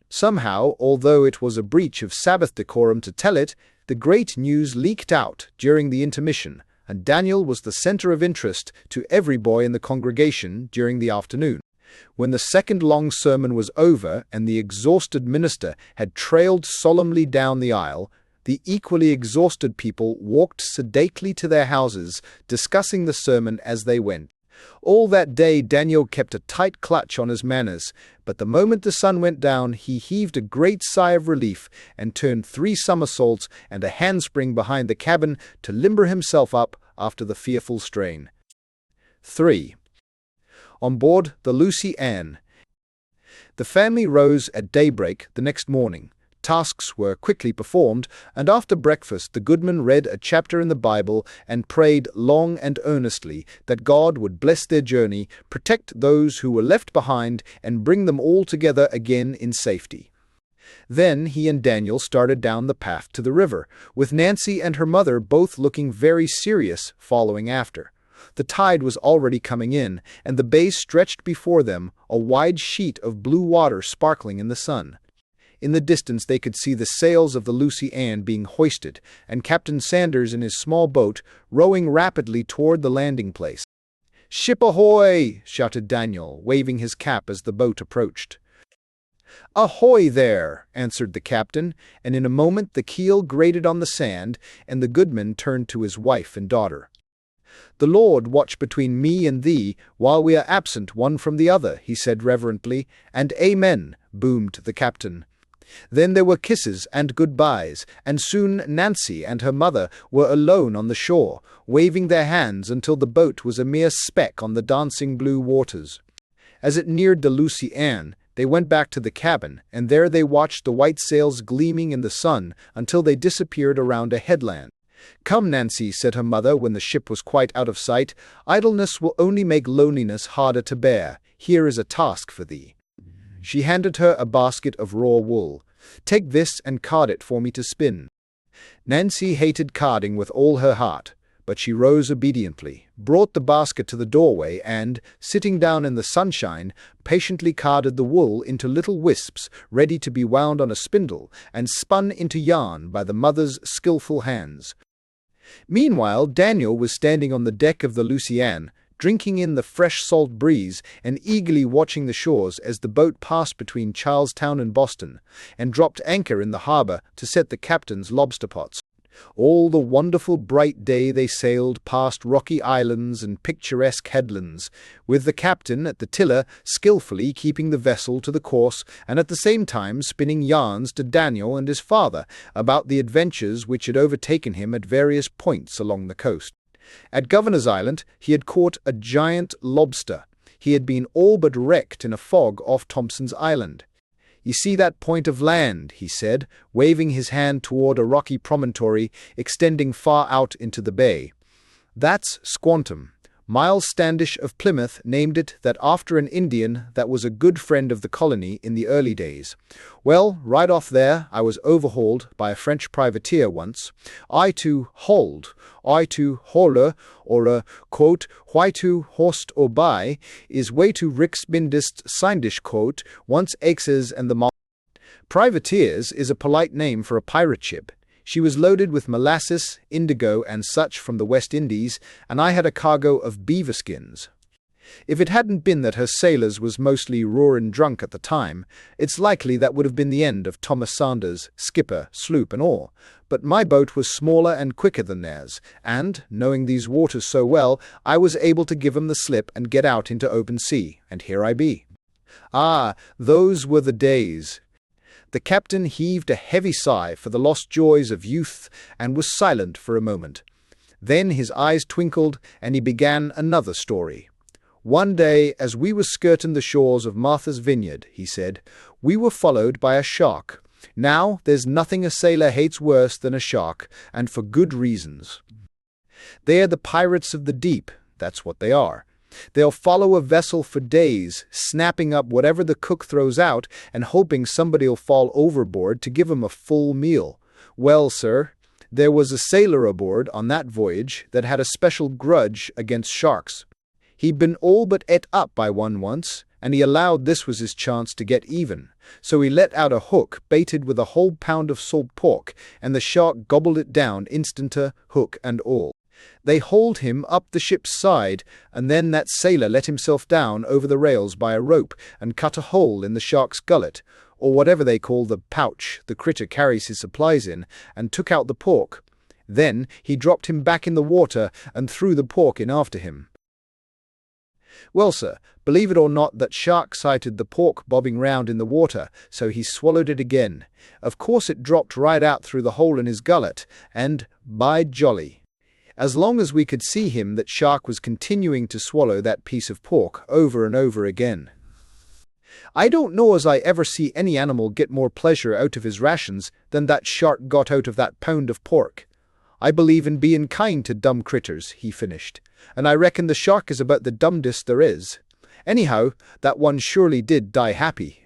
[SPEAKER 1] Somehow, although it was a breach of Sabbath decorum to tell it, the great news leaked out during the intermission, and Daniel was the center of interest to every boy in the congregation during the afternoon. When the second long sermon was over and the exhausted minister had trailed solemnly down the aisle, the equally exhausted people walked sedately to their houses, discussing the sermon as they went. All that day Daniel kept a tight clutch on his manners, but the moment the sun went down he heaved a great sigh of relief and turned 3 somersaults and a handspring behind the cabin to limber himself up after the fearful strain. 3. On board the Lucy Ann. The family rose at daybreak the next morning. Tasks were quickly performed, and after breakfast the goodman read a chapter in the Bible and prayed long and earnestly that God would bless their journey, protect those who were left behind, and bring them all together again in safety. Then he and Daniel started down the path to the river, with Nancy and her mother both looking very serious following after. The tide was already coming in, and the bay stretched before them, a wide sheet of blue water sparkling in the sun. In the distance they could see the sails of the Lucy Ann being hoisted, and Captain Sanders in his small boat rowing rapidly toward the landing place. "Ship ahoy!" shouted Daniel, waving his cap as the boat approached. "Ahoy there!" answered the captain, and in a moment the keel grated on the sand, and the goodman turned to his wife and daughter. "The Lord watch between me and thee, while we are absent one from the other," he said reverently, and "Amen," boomed the captain. Then there were kisses and goodbyes, and soon Nancy and her mother were alone on the shore, waving their hands until the boat was a mere speck on the dancing blue waters. As it neared the Lucy Ann, they went back to the cabin, and there they watched the white sails gleaming in the sun until they disappeared around a headland. "Come, Nancy," said her mother when the ship was quite out of sight, "idleness will only make loneliness harder to bear. Here is a task for thee." She handed her a basket of raw wool. "Take this and card it for me to spin." Nancy hated carding with all her heart, but she rose obediently, brought the basket to the doorway, and, sitting down in the sunshine, patiently carded the wool into little wisps ready to be wound on a spindle and spun into yarn by the mother's skillful hands. Meanwhile Daniel was standing on the deck of the Lucy Ann, drinking in the fresh salt breeze and eagerly watching the shores as the boat passed between Charlestown and Boston, and dropped anchor in the harbor to set the captain's lobster pots. All the wonderful bright day they sailed past rocky islands and picturesque headlands, with the captain at the tiller skillfully keeping the vessel to the course, and at the same time spinning yarns to Daniel and his father about the adventures which had overtaken him at various points along the coast. At Governor's Island he had caught a giant lobster. He had been all but wrecked in a fog off Thompson's Island. "You see that point of land," he said, waving his hand toward a rocky promontory extending far out into the bay. "That's Squantum. Miles Standish of Plymouth named it that after an Indian that was a good friend of the colony in the early days. Well, right off there I was overhauled by a French privateer once. I to hold, I to hole, or quote, why to host or buy, is way to riksbindist sindish quote, once axes and the mal. Privateers is a polite name for a pirate ship. She was loaded with molasses, indigo, and such from the West Indies, and I had a cargo of beaver skins. If it hadn't been that her sailors was mostly roarin' drunk at the time, it's likely that would have been the end of Thomas Sanders, skipper, sloop and all. But my boat was smaller and quicker than theirs, and, knowing these waters so well, I was able to give 'em the slip and get out into open sea, and here I be. Ah, those were the days. The captain heaved a heavy sigh for the lost joys of youth and was silent for a moment. Then his eyes twinkled, and he began another story. One day, as we were skirting the shores of Martha's Vineyard, he said, we were followed by a shark. Now, there's nothing a sailor hates worse than a shark, and for good reasons. They are the pirates of the deep, that's what they are. They'll follow a vessel for days, snapping up whatever the cook throws out and hoping somebody'll fall overboard to give 'em a full meal. Well, sir, there was a sailor aboard on that voyage that had a special grudge against sharks. He'd been all but et up by one once, and he allowed this was his chance to get even. So he let out a hook baited with a whole pound of salt pork, and the shark gobbled it down instanter, hook and all. They hauled him up the ship's side, and then that sailor let himself down over the rails by a rope and cut a hole in the shark's gullet, or whatever they call the pouch the critter carries his supplies in, and took out the pork. Then he dropped him back in the water and threw the pork in after him. Well, sir, believe it or not, that shark sighted the pork bobbing round in the water, so he swallowed it again. Of course it dropped right out through the hole in his gullet, and, by jolly, as long as we could see him, that shark was continuing to swallow that piece of pork over and over again. I don't know as I ever see any animal get more pleasure out of his rations than that shark got out of that pound of pork. I believe in being kind to dumb critters, he finished, and I reckon the shark is about the dumbest there is. Anyhow, that one surely did die happy.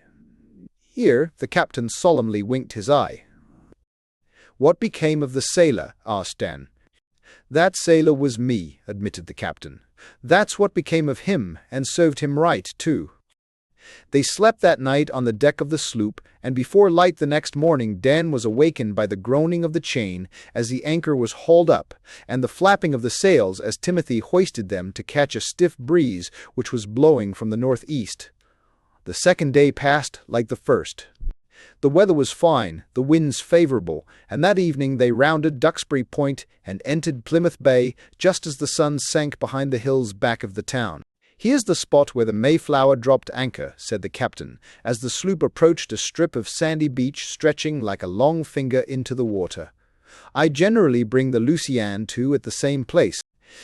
[SPEAKER 1] Here the captain solemnly winked his eye. What became of the sailor? Asked Dan. That sailor was me, admitted the captain. That's what became of him, and served him right, too. They slept that night on the deck of the sloop, and before light the next morning Dan was awakened by the groaning of the chain as the anchor was hauled up, and the flapping of the sails as Timothy hoisted them to catch a stiff breeze which was blowing from the northeast. The second day passed like the first. The weather was fine, the winds favorable, and that evening they rounded Duxbury Point and entered Plymouth Bay just as the sun sank behind the hills back of the town. Here's the spot where the Mayflower dropped anchor, said the captain, as the sloop approached a strip of sandy beach stretching like a long finger into the water. I generally bring the Lucy Ann to at the same place.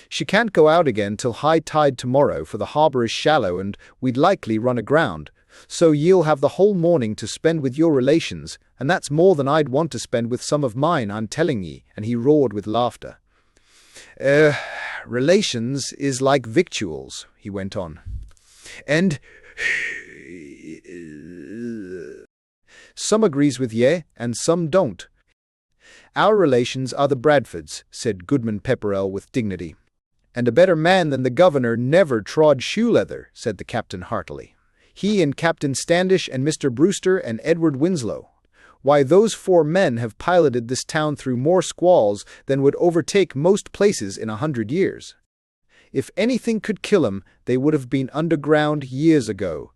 [SPEAKER 1] She can't go out again till high tide tomorrow, for the harbour is shallow and we'd likely run aground. So ye'll have the whole morning to spend with your relations, and that's more than I'd want to spend with some of mine, I'm telling ye, and he roared with laughter. Relations is like victuals, he went on. And some agrees with ye, and some don't. Our relations are the Bradfords, said Goodman Pepperell with dignity. And a better man than the governor never trod shoe leather, said the captain heartily. He and Captain Standish and Mr. Brewster and Edward Winslow. Why, those 4 men have piloted this town through more squalls than would overtake most places in 100 years. If anything could kill 'em, they would have been underground years ago.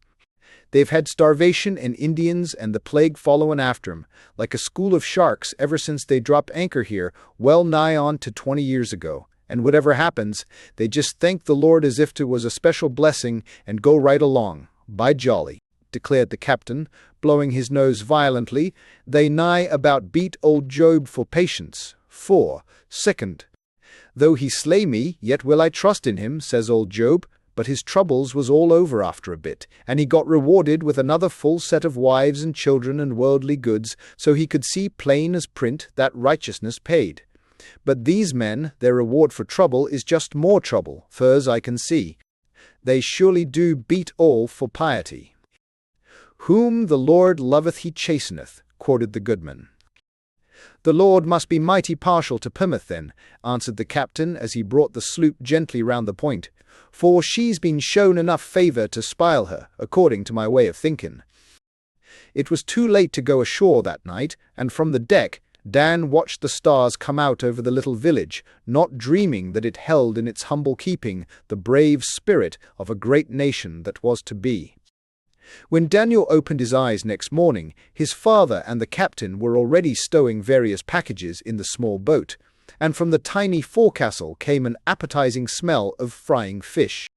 [SPEAKER 1] They've had starvation and Indians and the plague following after 'em, like a school of sharks ever since they dropped anchor here, well nigh on to 20 years ago. And whatever happens, they just thank the Lord as if 't was a special blessing and go right along. By jolly, declared the captain, blowing his nose violently, they nigh about beat old Job for patience. For, second, though he slay me, yet will I trust in him, says old Job, but his troubles was all over after a bit, and he got rewarded with another full set of wives and children and worldly goods, so he could see plain as print that righteousness paid. But these men, their reward for trouble is just more trouble, fur's I can see. They surely do beat all for piety. Whom the Lord loveth he chasteneth, quoted the goodman. The Lord must be mighty partial to Plymouth then, answered the captain as he brought the sloop gently round the point, for she's been shown enough favour to spile her, according to my way of thinking. It was too late to go ashore that night, and from the deck, Dan watched the stars come out over the little village, not dreaming that it held in its humble keeping the brave spirit of a great nation that was to be. When Daniel opened his eyes next morning, his father and the captain were already stowing various packages in the small boat, and from the tiny forecastle came an appetizing smell of frying fish.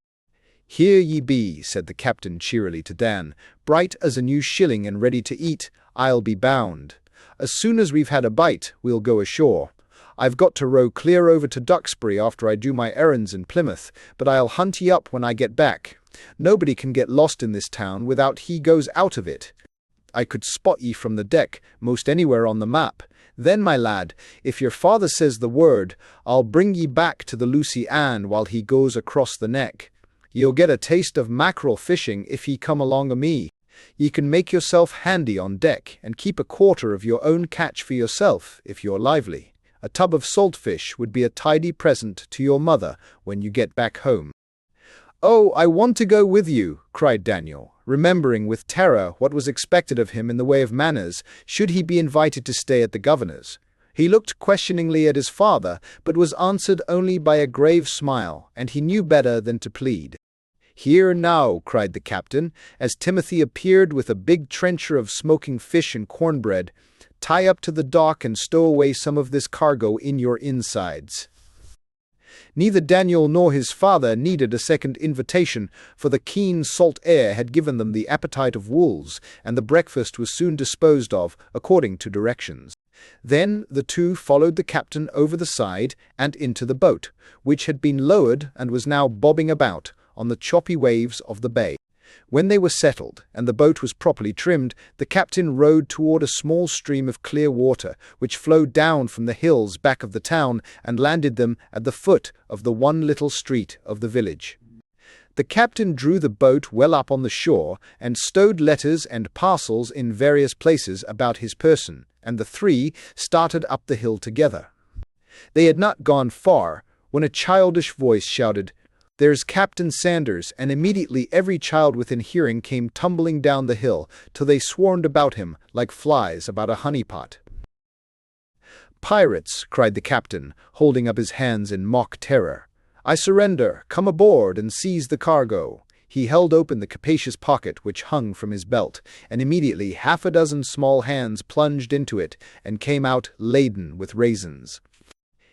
[SPEAKER 1] "Here ye be," said the captain cheerily to Dan, "bright as a new shilling and ready to eat, I'll be bound. As soon as we've had a bite, we'll go ashore. I've got to row clear over to Duxbury after I do my errands in Plymouth, but I'll hunt ye up when I get back. Nobody can get lost in this town without he goes out of it. I could spot ye from the deck, most anywhere on the map. Then, my lad, if your father says the word, I'll bring ye back to the Lucy Ann while he goes across the neck. Ye'll get a taste of mackerel fishing if ye come along o' me. Ye can make yourself handy on deck, and keep a quarter of your own catch for yourself, if you're lively. A tub of saltfish would be a tidy present to your mother when you get back home." "Oh, I want to go with you," cried Daniel, remembering with terror what was expected of him in the way of manners should he be invited to stay at the governor's. He looked questioningly at his father, but was answered only by a grave smile, and he knew better than to plead. "Here now," cried the captain, as Timothy appeared with a big trencher of smoking fish and cornbread, "tie up to the dock and stow away some of this cargo in your insides." Neither Daniel nor his father needed a second invitation, for the keen salt air had given them the appetite of wolves, and the breakfast was soon disposed of, according to directions. Then the two followed the captain over the side and into the boat, which had been lowered and was now bobbing about on the choppy waves of the bay. When they were settled, and the boat was properly trimmed, the captain rowed toward a small stream of clear water, which flowed down from the hills back of the town and landed them at the foot of the one little street of the village. The captain drew the boat well up on the shore, and stowed letters and parcels in various places about his person, and the three started up the hill together. They had not gone far, when a childish voice shouted, "There's Captain Sanders," and immediately every child within hearing came tumbling down the hill, till they swarmed about him like flies about a honey-pot. "Pirates!" cried the captain, holding up his hands in mock terror. "I surrender! Come aboard and seize the cargo!" He held open the capacious pocket which hung from his belt, and immediately 6 small hands plunged into it and came out laden with raisins.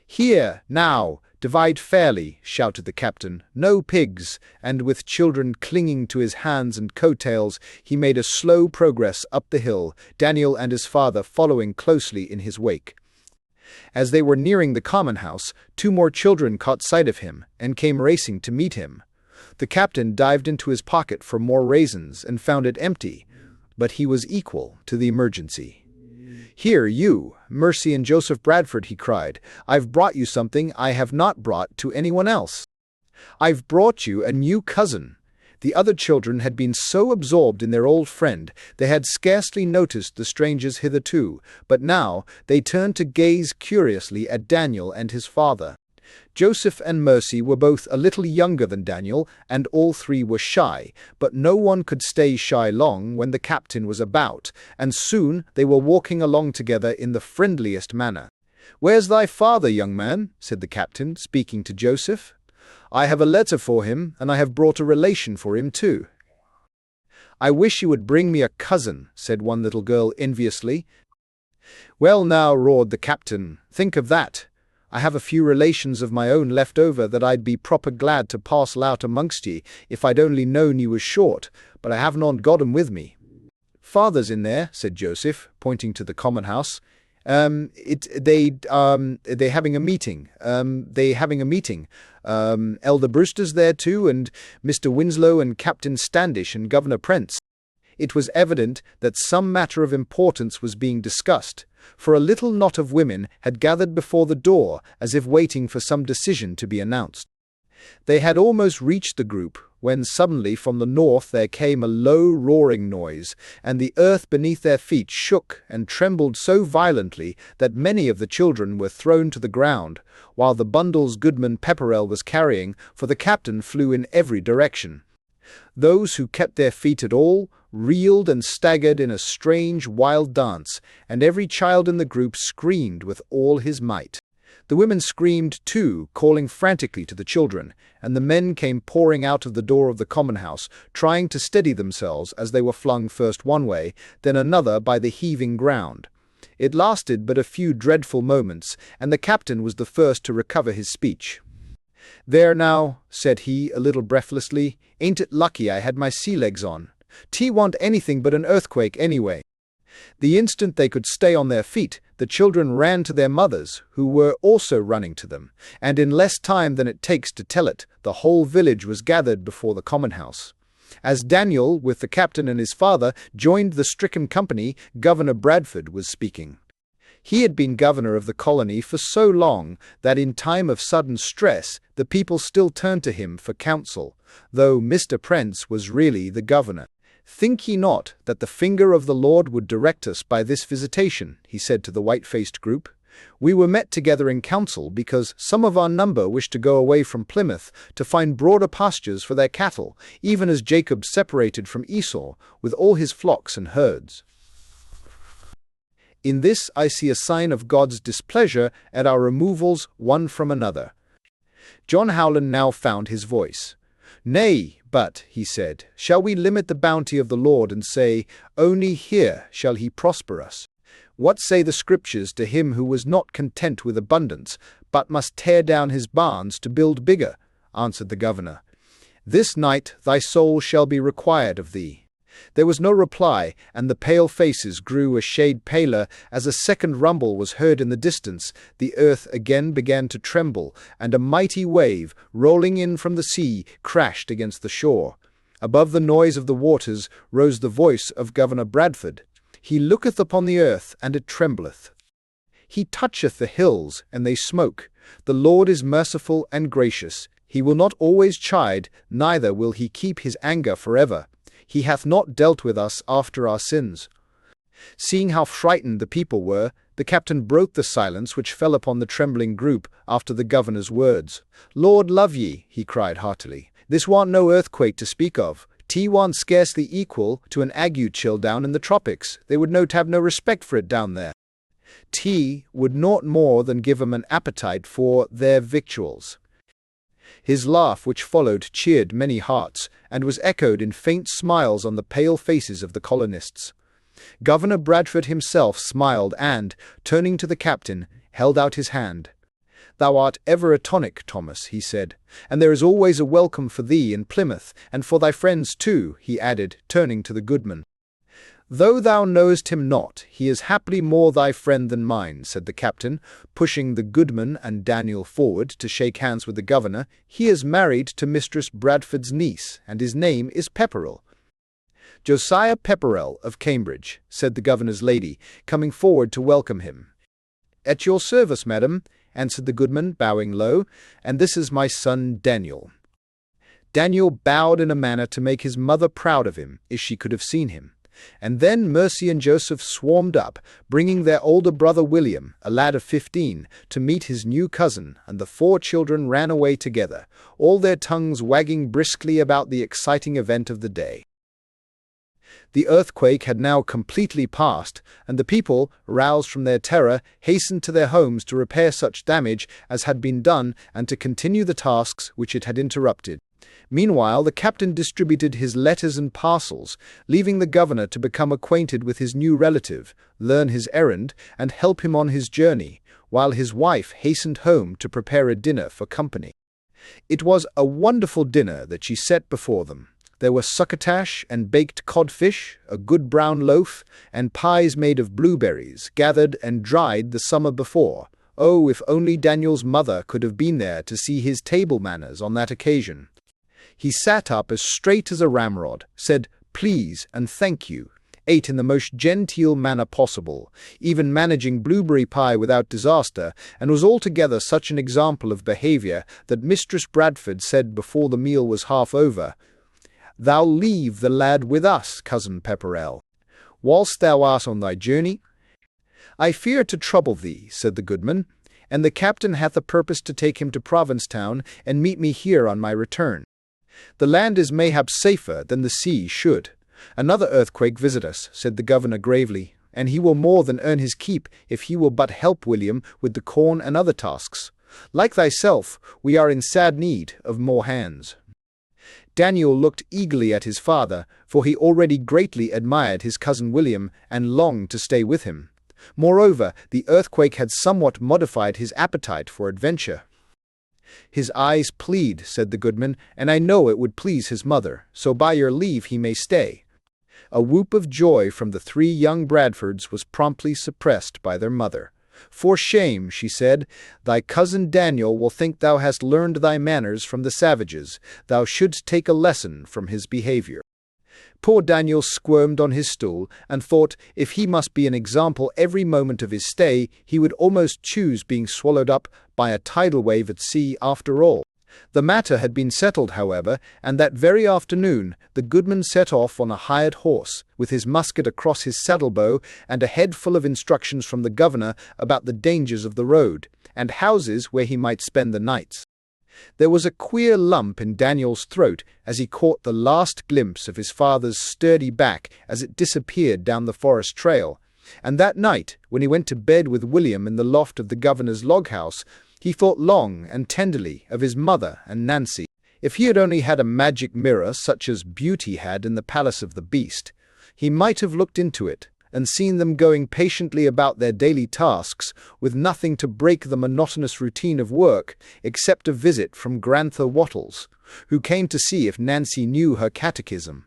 [SPEAKER 1] "Here, now! Divide fairly," shouted the captain. "No pigs!" And with children clinging to his hands and coattails, he made a slow progress up the hill, Daniel and his father following closely in his wake. As they were nearing the common house, 2 more children caught sight of him and came racing to meet him. The captain dived into his pocket for more raisins and found it empty, but he was equal to the emergency. "Here, you, Mercy and Joseph Bradford," he cried. "I've brought you something I have not brought to anyone else. I've brought you a new cousin." The other children had been so absorbed in their old friend they had scarcely noticed the strangers hitherto, but now they turned to gaze curiously at Daniel and his father. Joseph and Mercy were both a little younger than Daniel, and all 3 were shy, but no one could stay shy long when the captain was about, and soon they were walking along together in the friendliest manner. "Where's thy father, young man?" said the captain, speaking to Joseph. "I have a letter for him, and I have brought a relation for him too." "I wish you would bring me a cousin," said one little girl enviously. "Well now," roared the captain, "think of that. I have a few relations of my own left over that I'd be proper glad to parcel out amongst ye if I'd only known ye was short, but I have not got 'em with me." "Father's in there," said Joseph, pointing to the common house. They having a meeting. Elder Brewster's there too, and Mr. Winslow and Captain Standish and Governor Prentz." It was evident that some matter of importance was being discussed, for a little knot of women had gathered before the door as if waiting for some decision to be announced. They had almost reached the group when suddenly from the north there came a low roaring noise, and the earth beneath their feet shook and trembled so violently that many of the children were thrown to the ground, while the bundles Goodman Pepperell was carrying, for the captain, flew in every direction. Those who kept their feet at all reeled and staggered in a strange, wild dance, and every child in the group screamed with all his might. The women screamed too, calling frantically to the children, and the men came pouring out of the door of the common house, trying to steady themselves as they were flung first one way, then another by the heaving ground. It lasted but a few dreadful moments, and the captain was the first to recover his speech. "There now," said he, a little breathlessly, "ain't it lucky I had my sea legs on? 'T want anything but an earthquake anyway." The instant they could stay on their feet, the children ran to their mothers, who were also running to them, and in less time than it takes to tell it, the whole village was gathered before the common house. As Daniel, with the captain and his father, joined the stricken company, Governor Bradford was speaking. He had been governor of the colony for so long that in time of sudden stress the people still turned to him for counsel, though Mr. Prince was really the governor. "Think ye not that the finger of the Lord would direct us by this visitation?" he said to the white-faced group. "We were met together in council because some of our number wished to go away from Plymouth to find broader pastures for their cattle, even as Jacob separated from Esau with all his flocks and herds. In this I see a sign of God's displeasure at our removals one from another." John Howland now found his voice. "Nay, but," he said, "shall we limit the bounty of the Lord and say, 'Only here shall he prosper us'? What say the Scriptures to him who was not content with abundance, but must tear down his barns to build bigger?" answered the governor. "This night thy soul shall be required of thee." There was no reply, and the pale faces grew a shade paler as a second rumble was heard in the distance. The earth again began to tremble, and a mighty wave, rolling in from the sea, crashed against the shore. Above the noise of the waters rose the voice of Governor Bradford. "He looketh upon the earth, and it trembleth. He toucheth the hills, and they smoke. The Lord is merciful and gracious. He will not always chide, neither will he keep his anger forever. He hath not dealt with us after our sins." Seeing how frightened the people were, the captain broke the silence which fell upon the trembling group after the governor's words. "Lord love ye," he cried heartily, "this warn't no earthquake to speak of. 'T warn't scarcely equal to an ague chill down in the tropics. They would have no respect for it down there. 'T would naught more than give 'em an appetite for their victuals." His laugh, which followed, cheered many hearts, and was echoed in faint smiles on the pale faces of the colonists. Governor Bradford himself smiled and, turning to the captain, held out his hand. "Thou art ever a tonic, Thomas," he said, "and there is always a welcome for thee in Plymouth, and for thy friends too," he added, turning to the goodman. "Though thou knowest him not, he is happily more thy friend than mine," said the captain, pushing the goodman and Daniel forward to shake hands with the governor. "He is married to Mistress Bradford's niece, and his name is Pepperell." "Josiah Pepperell of Cambridge," said the governor's lady, coming forward to welcome him. "At your service, madam," answered the goodman, bowing low, "and this is my son Daniel." Daniel bowed in a manner to make his mother proud of him, if she could have seen him. And then Mercy and Joseph swarmed up, bringing their older brother William, a lad of 15, to meet his new cousin, and the 4 children ran away together, all their tongues wagging briskly about the exciting event of the day. The earthquake had now completely passed, and the people, roused from their terror, hastened to their homes to repair such damage as had been done and to continue the tasks which it had interrupted. Meanwhile, the captain distributed his letters and parcels, leaving the governor to become acquainted with his new relative, learn his errand, and help him on his journey, while his wife hastened home to prepare a dinner for company. It was a wonderful dinner that she set before them. There were succotash and baked codfish, a good brown loaf, and pies made of blueberries, gathered and dried the summer before. Oh, if only Daniel's mother could have been there to see his table manners on that occasion! He sat up as straight as a ramrod, said "please" and "thank you," ate in the most genteel manner possible, even managing blueberry pie without disaster, and was altogether such an example of behaviour that Mistress Bradford said before the meal was half over, "Thou leave the lad with us, cousin Pepperell, whilst thou art on thy journey." "I fear to trouble thee," said the goodman, "and the captain hath a purpose to take him to Provincetown and meet me here on my return." The land is mayhap safer than the sea should. Another earthquake visit us, said the governor gravely, and he will more than earn his keep if he will but help William with the corn and other tasks. Like thyself, we are in sad need of more hands. Daniel looked eagerly at his father, for he already greatly admired his cousin William and longed to stay with him. Moreover, the earthquake had somewhat modified his appetite for adventure. His eyes plead, said the goodman, and I know it would please his mother, so by your leave he may stay. A whoop of joy from the 3 young Bradfords was promptly suppressed by their mother. For shame, she said, thy cousin Daniel will think thou hast learned thy manners from the savages. Thou shouldst take a lesson from his behavior. Poor Daniel squirmed on his stool, and thought if he must be an example every moment of his stay, he would almost choose being swallowed up by a tidal wave at sea after all. The matter had been settled, however, and that very afternoon the goodman set off on a hired horse, with his musket across his saddle-bow and a head full of instructions from the governor about the dangers of the road, and houses where he might spend the nights. There was a queer lump in Daniel's throat as he caught the last glimpse of his father's sturdy back as it disappeared down the forest trail, and that night, when he went to bed with William in the loft of the governor's log-house, he thought long and tenderly of his mother and Nancy. If he had only had a magic mirror such as Beauty had in the palace of the Beast, he might have looked into it and seen them going patiently about their daily tasks with nothing to break the monotonous routine of work except a visit from Grand'ther Wattles, who came to see if Nancy knew her catechism.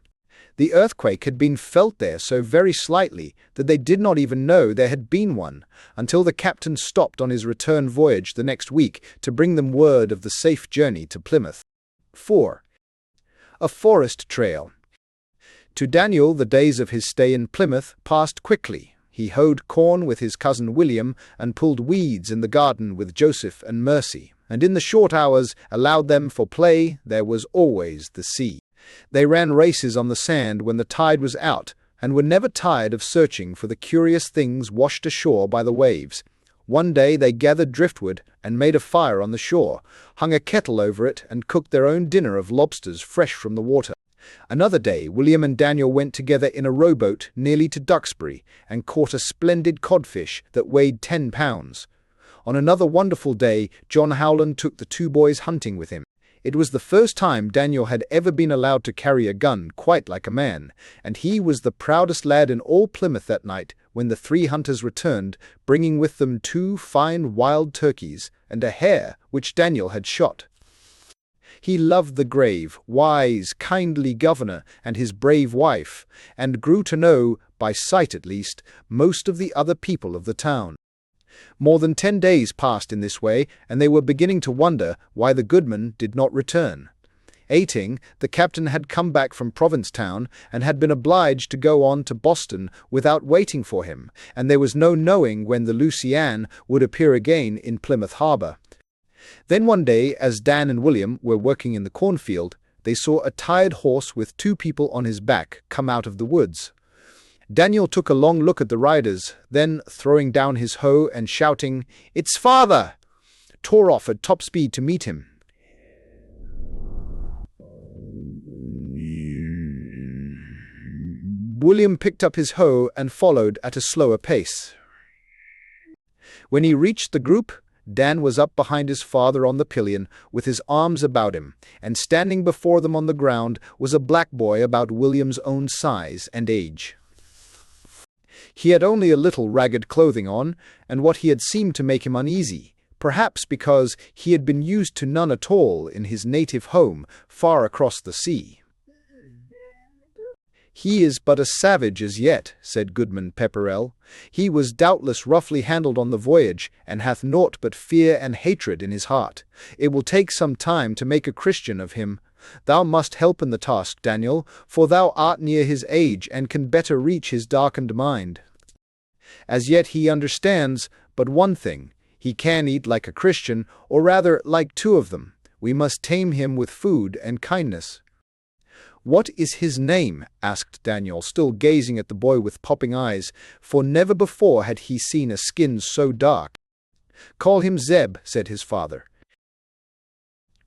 [SPEAKER 1] The earthquake had been felt there so very slightly that they did not even know there had been one, until the captain stopped on his return voyage the next week to bring them word of the safe journey to Plymouth. 4. A forest trail. To Daniel the days of his stay in Plymouth passed quickly. He hoed corn with his cousin William and pulled weeds in the garden with Joseph and Mercy, and in the short hours allowed them for play there was always the sea. They ran races on the sand when the tide was out, and were never tired of searching for the curious things washed ashore by the waves. One day they gathered driftwood and made a fire on the shore, hung a kettle over it, and cooked their own dinner of lobsters fresh from the water. Another day William and Daniel went together in a rowboat nearly to Duxbury, and caught a splendid codfish that weighed 10 pounds. On another wonderful day John Howland took the 2 boys hunting with him. It was the first time Daniel had ever been allowed to carry a gun quite like a man, and he was the proudest lad in all Plymouth that night when the 3 hunters returned, bringing with them 2 fine wild turkeys and a hare which Daniel had shot. He loved the grave, wise, kindly governor and his brave wife, and grew to know, by sight at least, most of the other people of the town. More than 10 days passed in this way, and they were beginning to wonder why the goodman did not return. Aiting, the captain had come back from Provincetown, and had been obliged to go on to Boston without waiting for him, and there was no knowing when the Lucy Ann would appear again in Plymouth harbour. Then one day, as Dan and William were working in the cornfield, they saw a tired horse with 2 people on his back come out of the woods. Daniel took a long look at the riders, then, throwing down his hoe and shouting, "It's father!" tore off at top speed to meet him. William picked up his hoe and followed at a slower pace. When he reached the group, Dan was up behind his father on the pillion, with his arms about him, and standing before them on the ground was a black boy about William's own size and age. He had only a little ragged clothing on, and what he had seemed to make him uneasy, perhaps because he had been used to none at all in his native home far across the sea. "He is but a savage as yet," said Goodman Pepperell. "He was doubtless roughly handled on the voyage, and hath naught but fear and hatred in his heart. It will take some time to make a Christian of him. Thou must help in the task, Daniel, for thou art near his age, and can better reach his darkened mind. As yet he understands but one thing. He can eat like a Christian, or rather like 2 of them. We must tame him with food and kindness." "What is his name?" asked Daniel, still gazing at the boy with popping eyes, for never before had he seen a skin so dark. "Call him Zeb," said his father.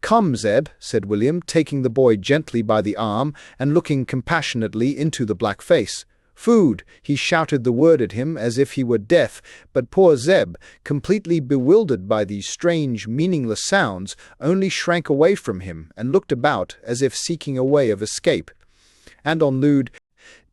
[SPEAKER 1] "Come, Zeb," said William, taking the boy gently by the arm and looking compassionately into the black face. "Food!" He shouted the word at him as if he were deaf, but poor Zeb, completely bewildered by these strange, meaningless sounds, only shrank away from him and looked about as if seeking a way of escape. And on Lude,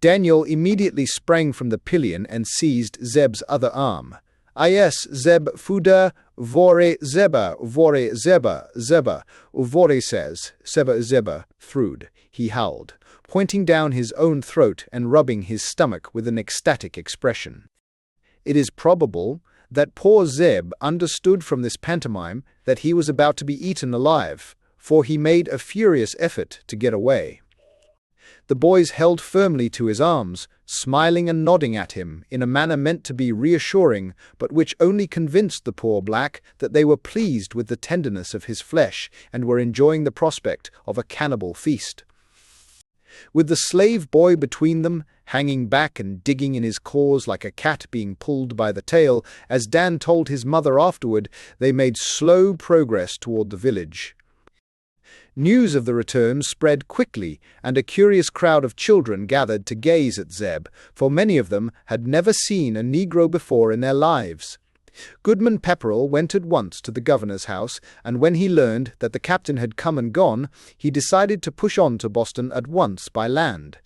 [SPEAKER 1] Daniel immediately sprang from the pillion and seized Zeb's other arm. "Ah yes, Zeb, fuda, vore zeba, zeba, vore says, zeba, thrud," he howled, pointing down his own throat and rubbing his stomach with an ecstatic expression. It is probable that poor Zeb understood from this pantomime that he was about to be eaten alive, for he made a furious effort to get away. The boys held firmly to his arms, smiling and nodding at him in a manner meant to be reassuring, but which only convinced the poor black that they were pleased with the tenderness of his flesh and were enjoying the prospect of a cannibal feast. With the slave boy between them, hanging back and digging in his claws like a cat being pulled by the tail, as Dan told his mother afterward, they made slow progress toward the village. News of the return spread quickly, and a curious crowd of children gathered to gaze at Zeb, for many of them had never seen a Negro before in their lives. Goodman Pepperell went at once to the governor's house, and when he learned that the captain had come and gone, he decided to push on to Boston at once by land.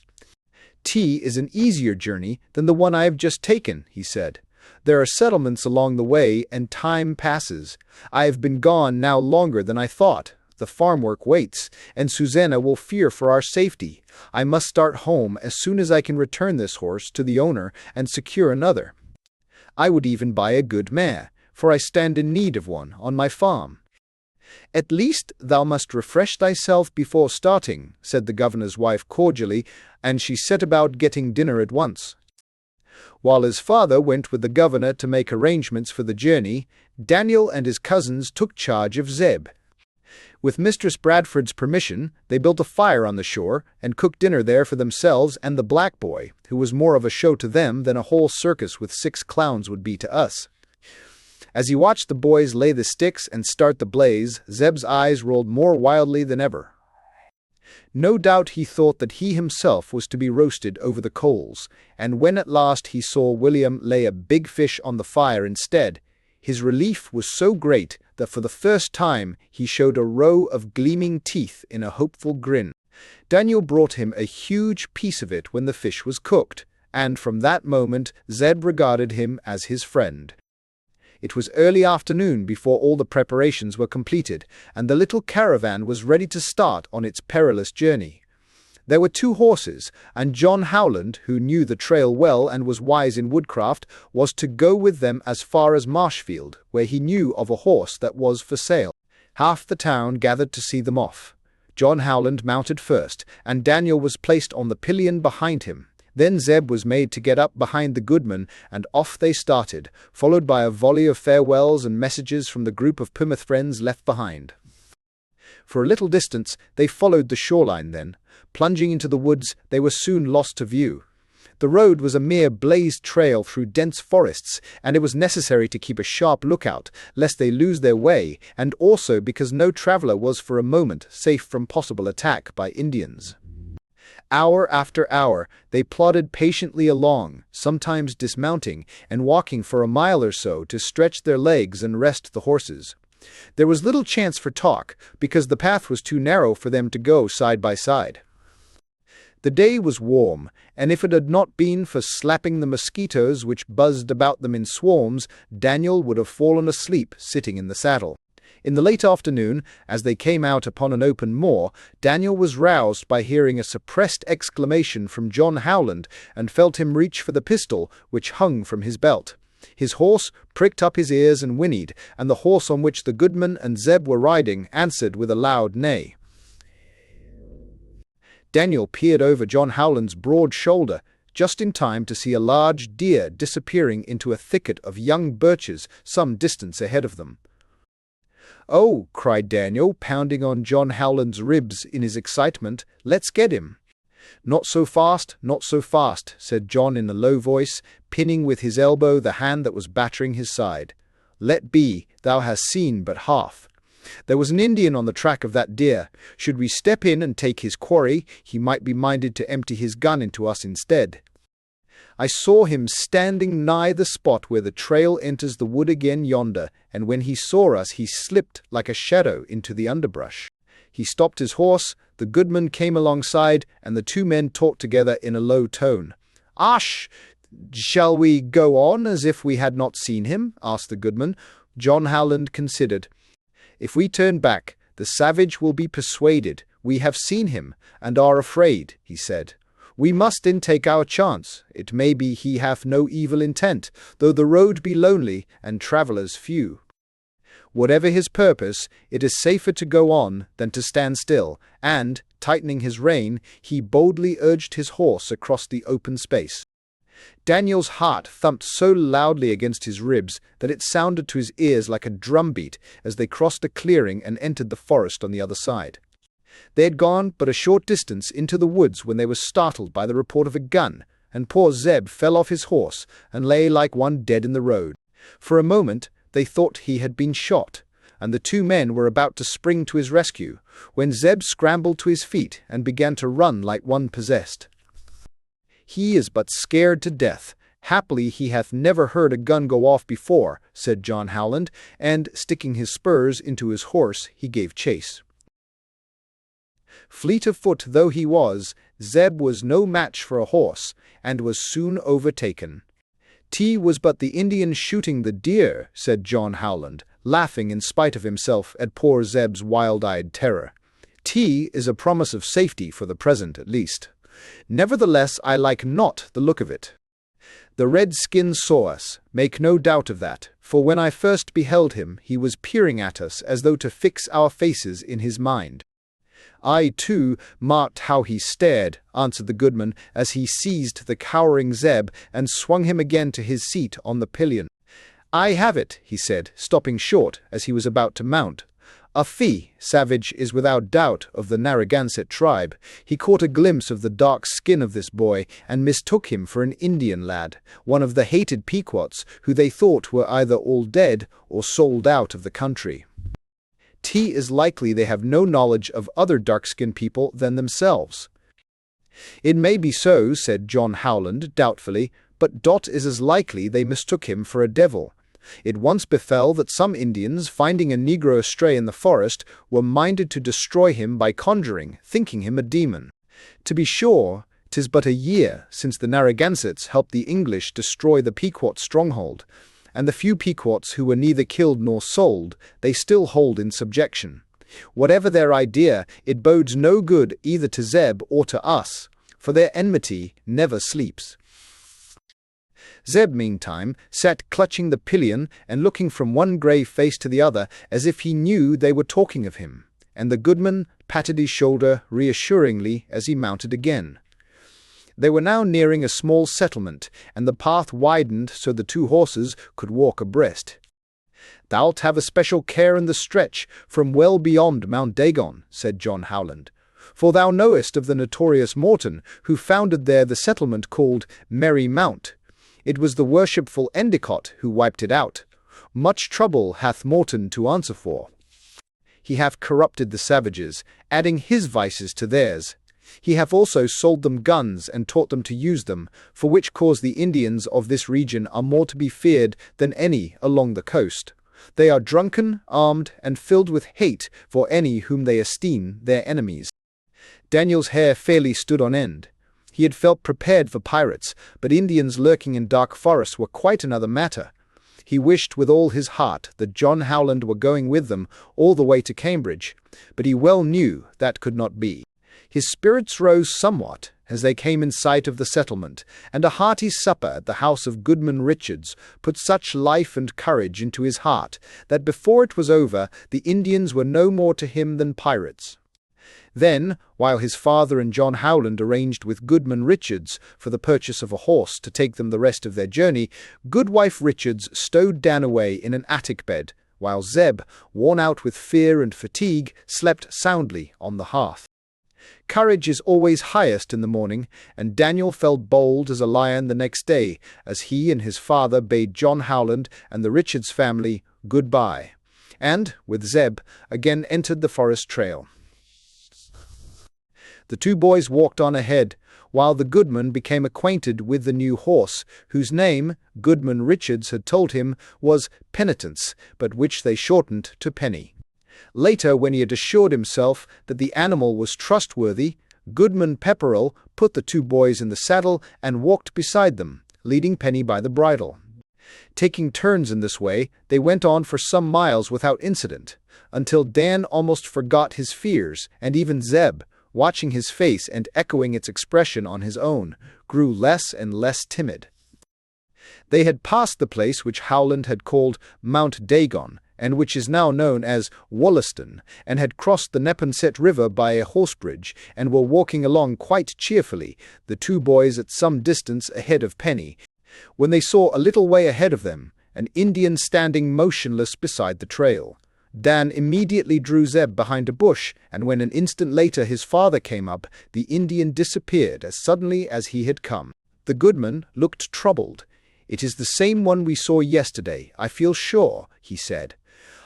[SPEAKER 1] "Tea is an easier journey than the one I have just taken," he said. "There are settlements along the way, and time passes. I have been gone now longer than I thought. The farm work waits, and Susanna will fear for our safety. I must start home as soon as I can return this horse to the owner and secure another. I would even buy a good mare, for I stand in need of one on my farm." "At least thou must refresh thyself before starting," said the governor's wife cordially, and she set about getting dinner at once. While his father went with the governor to make arrangements for the journey, Daniel and his cousins took charge of Zeb. With Mistress Bradford's permission, they built a fire on the shore and cooked dinner there for themselves and the black boy, who was more of a show to them than a whole circus with 6 clowns would be to us. As he watched the boys lay the sticks and start the blaze, Zeb's eyes rolled more wildly than ever. No doubt he thought that he himself was to be roasted over the coals, and when at last he saw William lay a big fish on the fire instead, his relief was so great that for the first time he showed a row of gleaming teeth in a hopeful grin. Daniel brought him a huge piece of it when the fish was cooked, and from that moment Zeb regarded him as his friend. It was early afternoon before all the preparations were completed, and the little caravan was ready to start on its perilous journey. There were 2 horses, and John Howland, who knew the trail well and was wise in woodcraft, was to go with them as far as Marshfield, where he knew of a horse that was for sale. Half the town gathered to see them off. John Howland mounted first, and Daniel was placed on the pillion behind him. Then Zeb was made to get up behind the goodman, and off they started, followed by a volley of farewells and messages from the group of Plymouth friends left behind. For a little distance they followed the shoreline then. Plunging into the woods, they were soon lost to view. The road was a mere blazed trail through dense forests, and it was necessary to keep a sharp lookout, lest they lose their way, and also because no traveller was for a moment safe from possible attack by Indians. Hour after hour they plodded patiently along, sometimes dismounting and walking for a mile or so to stretch their legs and rest the horses. There was little chance for talk, because the path was too narrow for them to go side by side. The day was warm, and if it had not been for slapping the mosquitoes which buzzed about them in swarms, Daniel would have fallen asleep sitting in the saddle. In the late afternoon, as they came out upon an open moor, Daniel was roused by hearing a suppressed exclamation from John Howland, and felt him reach for the pistol which hung from his belt. His horse pricked up his ears and whinnied, and the horse on which the goodman and Zeb were riding answered with a loud neigh. Daniel peered over John Howland's broad shoulder, just in time to see a large deer disappearing into a thicket of young birches some distance ahead of them. "Oh," cried Daniel, pounding on John Howland's ribs in his excitement, "let's get him." "Not so fast, not so fast," said John in a low voice, pinning with his elbow the hand that was battering his side. "Let be, thou hast seen but half. "There was an Indian on the track of that deer. Should we step in and take his quarry, he might be minded to empty his gun into us instead." "I saw him standing nigh the spot where the trail enters the wood again yonder, and when he saw us he slipped like a shadow into the underbrush. He stopped his horse, the goodman came alongside, and the two men talked together in a low tone. "Ash, shall we go on as if we had not seen him?" asked the goodman. John Howland considered. "If we turn back, the savage will be persuaded we have seen him, and are afraid," he said. "We must then take our chance. It may be he hath no evil intent, though the road be lonely and travellers few. Whatever his purpose, it is safer to go on than to stand still," and, tightening his rein, he boldly urged his horse across the open space. Daniel's heart thumped so loudly against his ribs that it sounded to his ears like a drumbeat as they crossed a clearing and entered the forest on the other side. They had gone but a short distance into the woods when they were startled by the report of a gun, and poor Zeb fell off his horse and lay like one dead in the road. For a moment they thought he had been shot, and the two men were about to spring to his rescue, when Zeb scrambled to his feet and began to run like one possessed. "He is but scared to death. Happily he hath never heard a gun go off before," said John Howland, and, sticking his spurs into his horse, he gave chase. Fleet of foot though he was, Zeb was no match for a horse, and was soon overtaken. "'T was but the Indian shooting the deer," said John Howland, laughing in spite of himself at poor Zeb's wild-eyed terror. "'T is a promise of safety for the present at least. Nevertheless, I like not the look of it. The red-skin saw us, make no doubt of that, for when I first beheld him he was peering at us as though to fix our faces in his mind." "I, too, marked how he stared," answered the goodman, as he seized the cowering Zeb and swung him again to his seat on the pillion. "I have it," he said, stopping short as he was about to mount. "A fee savage is without doubt of the Narragansett tribe." He caught a glimpse of the dark skin of this boy, and mistook him for an Indian lad, one of the hated Pequots, who they thought were either all dead or sold out of the country. "'T is likely they have no knowledge of other dark-skinned people than themselves." "It may be so," said John Howland doubtfully, "but Dot is as likely they mistook him for a devil. It once befell that some Indians, finding a Negro astray in the forest, were minded to destroy him by conjuring, thinking him a demon. To be sure, 'tis but a year since the Narragansetts helped the English destroy the Pequot stronghold, and the few Pequots who were neither killed nor sold, they still hold in subjection. Whatever their idea, it bodes no good either to Zeb or to us, for their enmity never sleeps." Zeb, meantime, sat clutching the pillion and looking from one grave face to the other as if he knew they were talking of him, and the goodman patted his shoulder reassuringly as he mounted again. They were now nearing a small settlement, and the path widened so the two horses could walk abreast. "Thou'lt have a special care in the stretch from well beyond Mount Dagon," said John Howland, "for thou knowest of the notorious Morton, who founded there the settlement called Merry Mount. It was the worshipful Endicott who wiped it out. Much trouble hath Morton to answer for. He hath corrupted the savages, adding his vices to theirs. He hath also sold them guns and taught them to use them, for which cause the Indians of this region are more to be feared than any along the coast. They are drunken, armed, and filled with hate for any whom they esteem their enemies." Daniel's hair fairly stood on end. He had felt prepared for pirates, but Indians lurking in dark forests were quite another matter. He wished with all his heart that John Howland were going with them all the way to Cambridge, but he well knew that could not be. His spirits rose somewhat as they came in sight of the settlement, and a hearty supper at the house of Goodman Richards put such life and courage into his heart that before it was over the Indians were no more to him than pirates. Then, while his father and John Howland arranged with Goodman Richards for the purchase of a horse to take them the rest of their journey, Goodwife Richards stowed Dan away in an attic bed, while Zeb, worn out with fear and fatigue, slept soundly on the hearth. Courage is always highest in the morning, and Daniel felt bold as a lion the next day, as he and his father bade John Howland and the Richards family good-bye. and, with Zeb, again entered the forest trail. The two boys walked on ahead, while the goodman became acquainted with the new horse, whose name, Goodman Richards had told him, was Penitence, but which they shortened to Penny. Later, when he had assured himself that the animal was trustworthy, Goodman Pepperell put the two boys in the saddle and walked beside them, leading Penny by the bridle. Taking turns in this way, they went on for some miles without incident, until Dan almost forgot his fears, and even Zeb, watching his face and echoing its expression on his own, grew less and less timid. They had passed the place which Howland had called Mount Dagon, and which is now known as Wollaston, and had crossed the Neponset River by a horse bridge, and were walking along quite cheerfully, the two boys at some distance ahead of Penny, when they saw a little way ahead of them an Indian standing motionless beside the trail. Dan immediately drew Zeb behind a bush, and when an instant later his father came up, the Indian disappeared as suddenly as he had come. The goodman looked troubled. "It is the same one we saw yesterday, I feel sure," he said.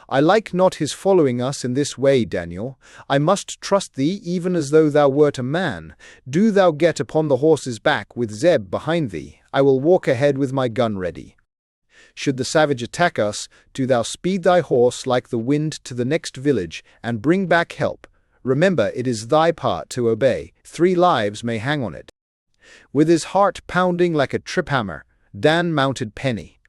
[SPEAKER 1] "I like not his following us in this way, Daniel. I must trust thee even as though thou wert a man. Do thou get upon the horse's back with Zeb behind thee. I will walk ahead with my gun ready. Should the savage attack us, do thou speed thy horse like the wind to the next village, and bring back help. Remember, it is thy part to obey. 3 lives may hang on it." With his heart pounding like a trip-hammer, Dan mounted Penny.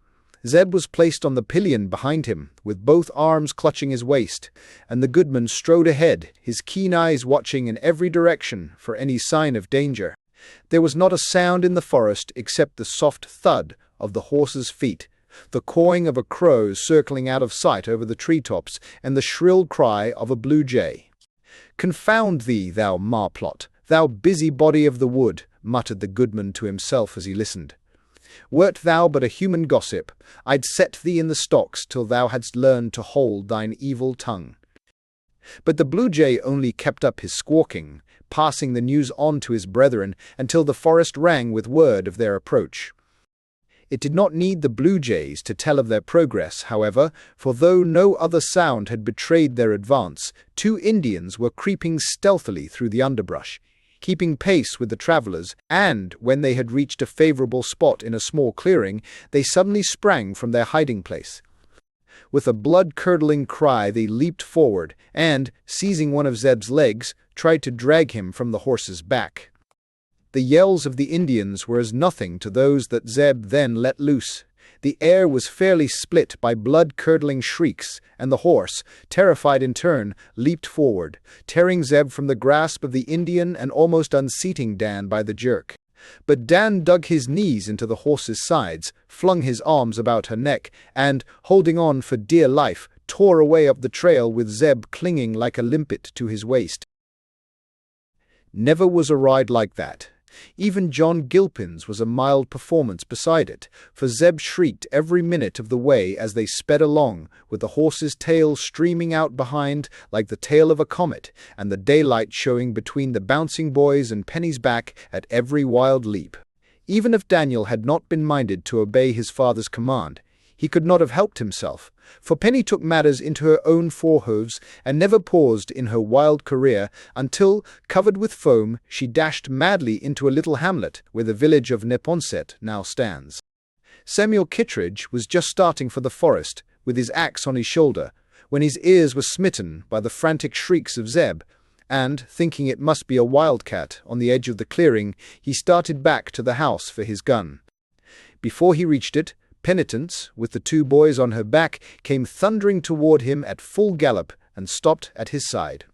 [SPEAKER 1] Zeb was placed on the pillion behind him, with both arms clutching his waist, and the goodman strode ahead, his keen eyes watching in every direction for any sign of danger. There was not a sound in the forest except the soft thud of the horse's feet, the cawing of a crow circling out of sight over the treetops, and the shrill cry of a blue jay. "Confound thee, thou marplot, thou busybody of the wood," muttered the goodman to himself as he listened. "Wert thou but a human gossip, I'd set thee in the stocks till thou hadst learned to hold thine evil tongue." But the blue jay only kept up his squawking, passing the news on to his brethren until the forest rang with word of their approach. It did not need the blue jays to tell of their progress, however, for though no other sound had betrayed their advance, 2 Indians were creeping stealthily through the underbrush, keeping pace with the travelers, and, when they had reached a favorable spot in a small clearing, they suddenly sprang from their hiding place. With a blood-curdling cry they leaped forward, and, seizing one of Zeb's legs, tried to drag him from the horse's back. The yells of the Indians were as nothing to those that Zeb then let loose. The air was fairly split by blood-curdling shrieks, and the horse, terrified in turn, leaped forward, tearing Zeb from the grasp of the Indian and almost unseating Dan by the jerk. But Dan dug his knees into the horse's sides, flung his arms about her neck, and, holding on for dear life, tore away up the trail with Zeb clinging like a limpet to his waist. Never was a ride like that. Even John Gilpin's was a mild performance beside it, for Zeb shrieked every minute of the way as they sped along, with the horse's tail streaming out behind like the tail of a comet, and the daylight showing between the bouncing boys and Penny's back at every wild leap. Even if Daniel had not been minded to obey his father's command, he could not have helped himself, for Penny took matters into her own forehoofs and never paused in her wild career until, covered with foam, she dashed madly into a little hamlet where the village of Neponset now stands. Samuel Kittredge was just starting for the forest, with his axe on his shoulder, when his ears were smitten by the frantic shrieks of Zeb, and, thinking it must be a wildcat on the edge of the clearing, he started back to the house for his gun. Before he reached it, Penitence, with the 2 boys on her back, came thundering toward him at full gallop and stopped at his side.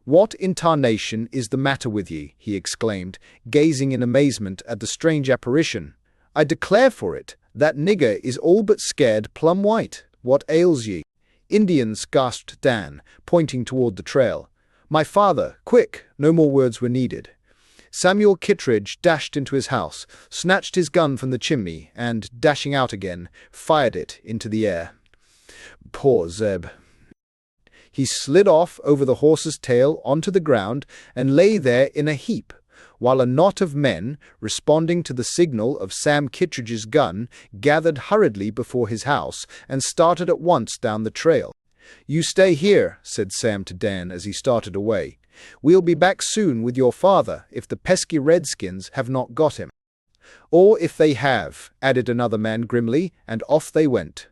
[SPEAKER 1] "What in tarnation is the matter with ye?" he exclaimed, gazing in amazement at the strange apparition. "I declare for it, that nigger is all but scared plumb white. What ails ye?" "Indians," gasped Dan, pointing toward the trail. "My father, quick!" No more words were needed. Samuel Kittredge dashed into his house, snatched his gun from the chimney, and, dashing out again, fired it into the air. Poor Zeb. He slid off over the horse's tail onto the ground and lay there in a heap, while a knot of men, responding to the signal of Sam Kittredge's gun, gathered hurriedly before his house and started at once down the trail. "You stay here," said Sam to Dan as he started away. "We'll be back soon with your father if the pesky redskins have not got him." "Or if they have," added another man grimly, and off they went.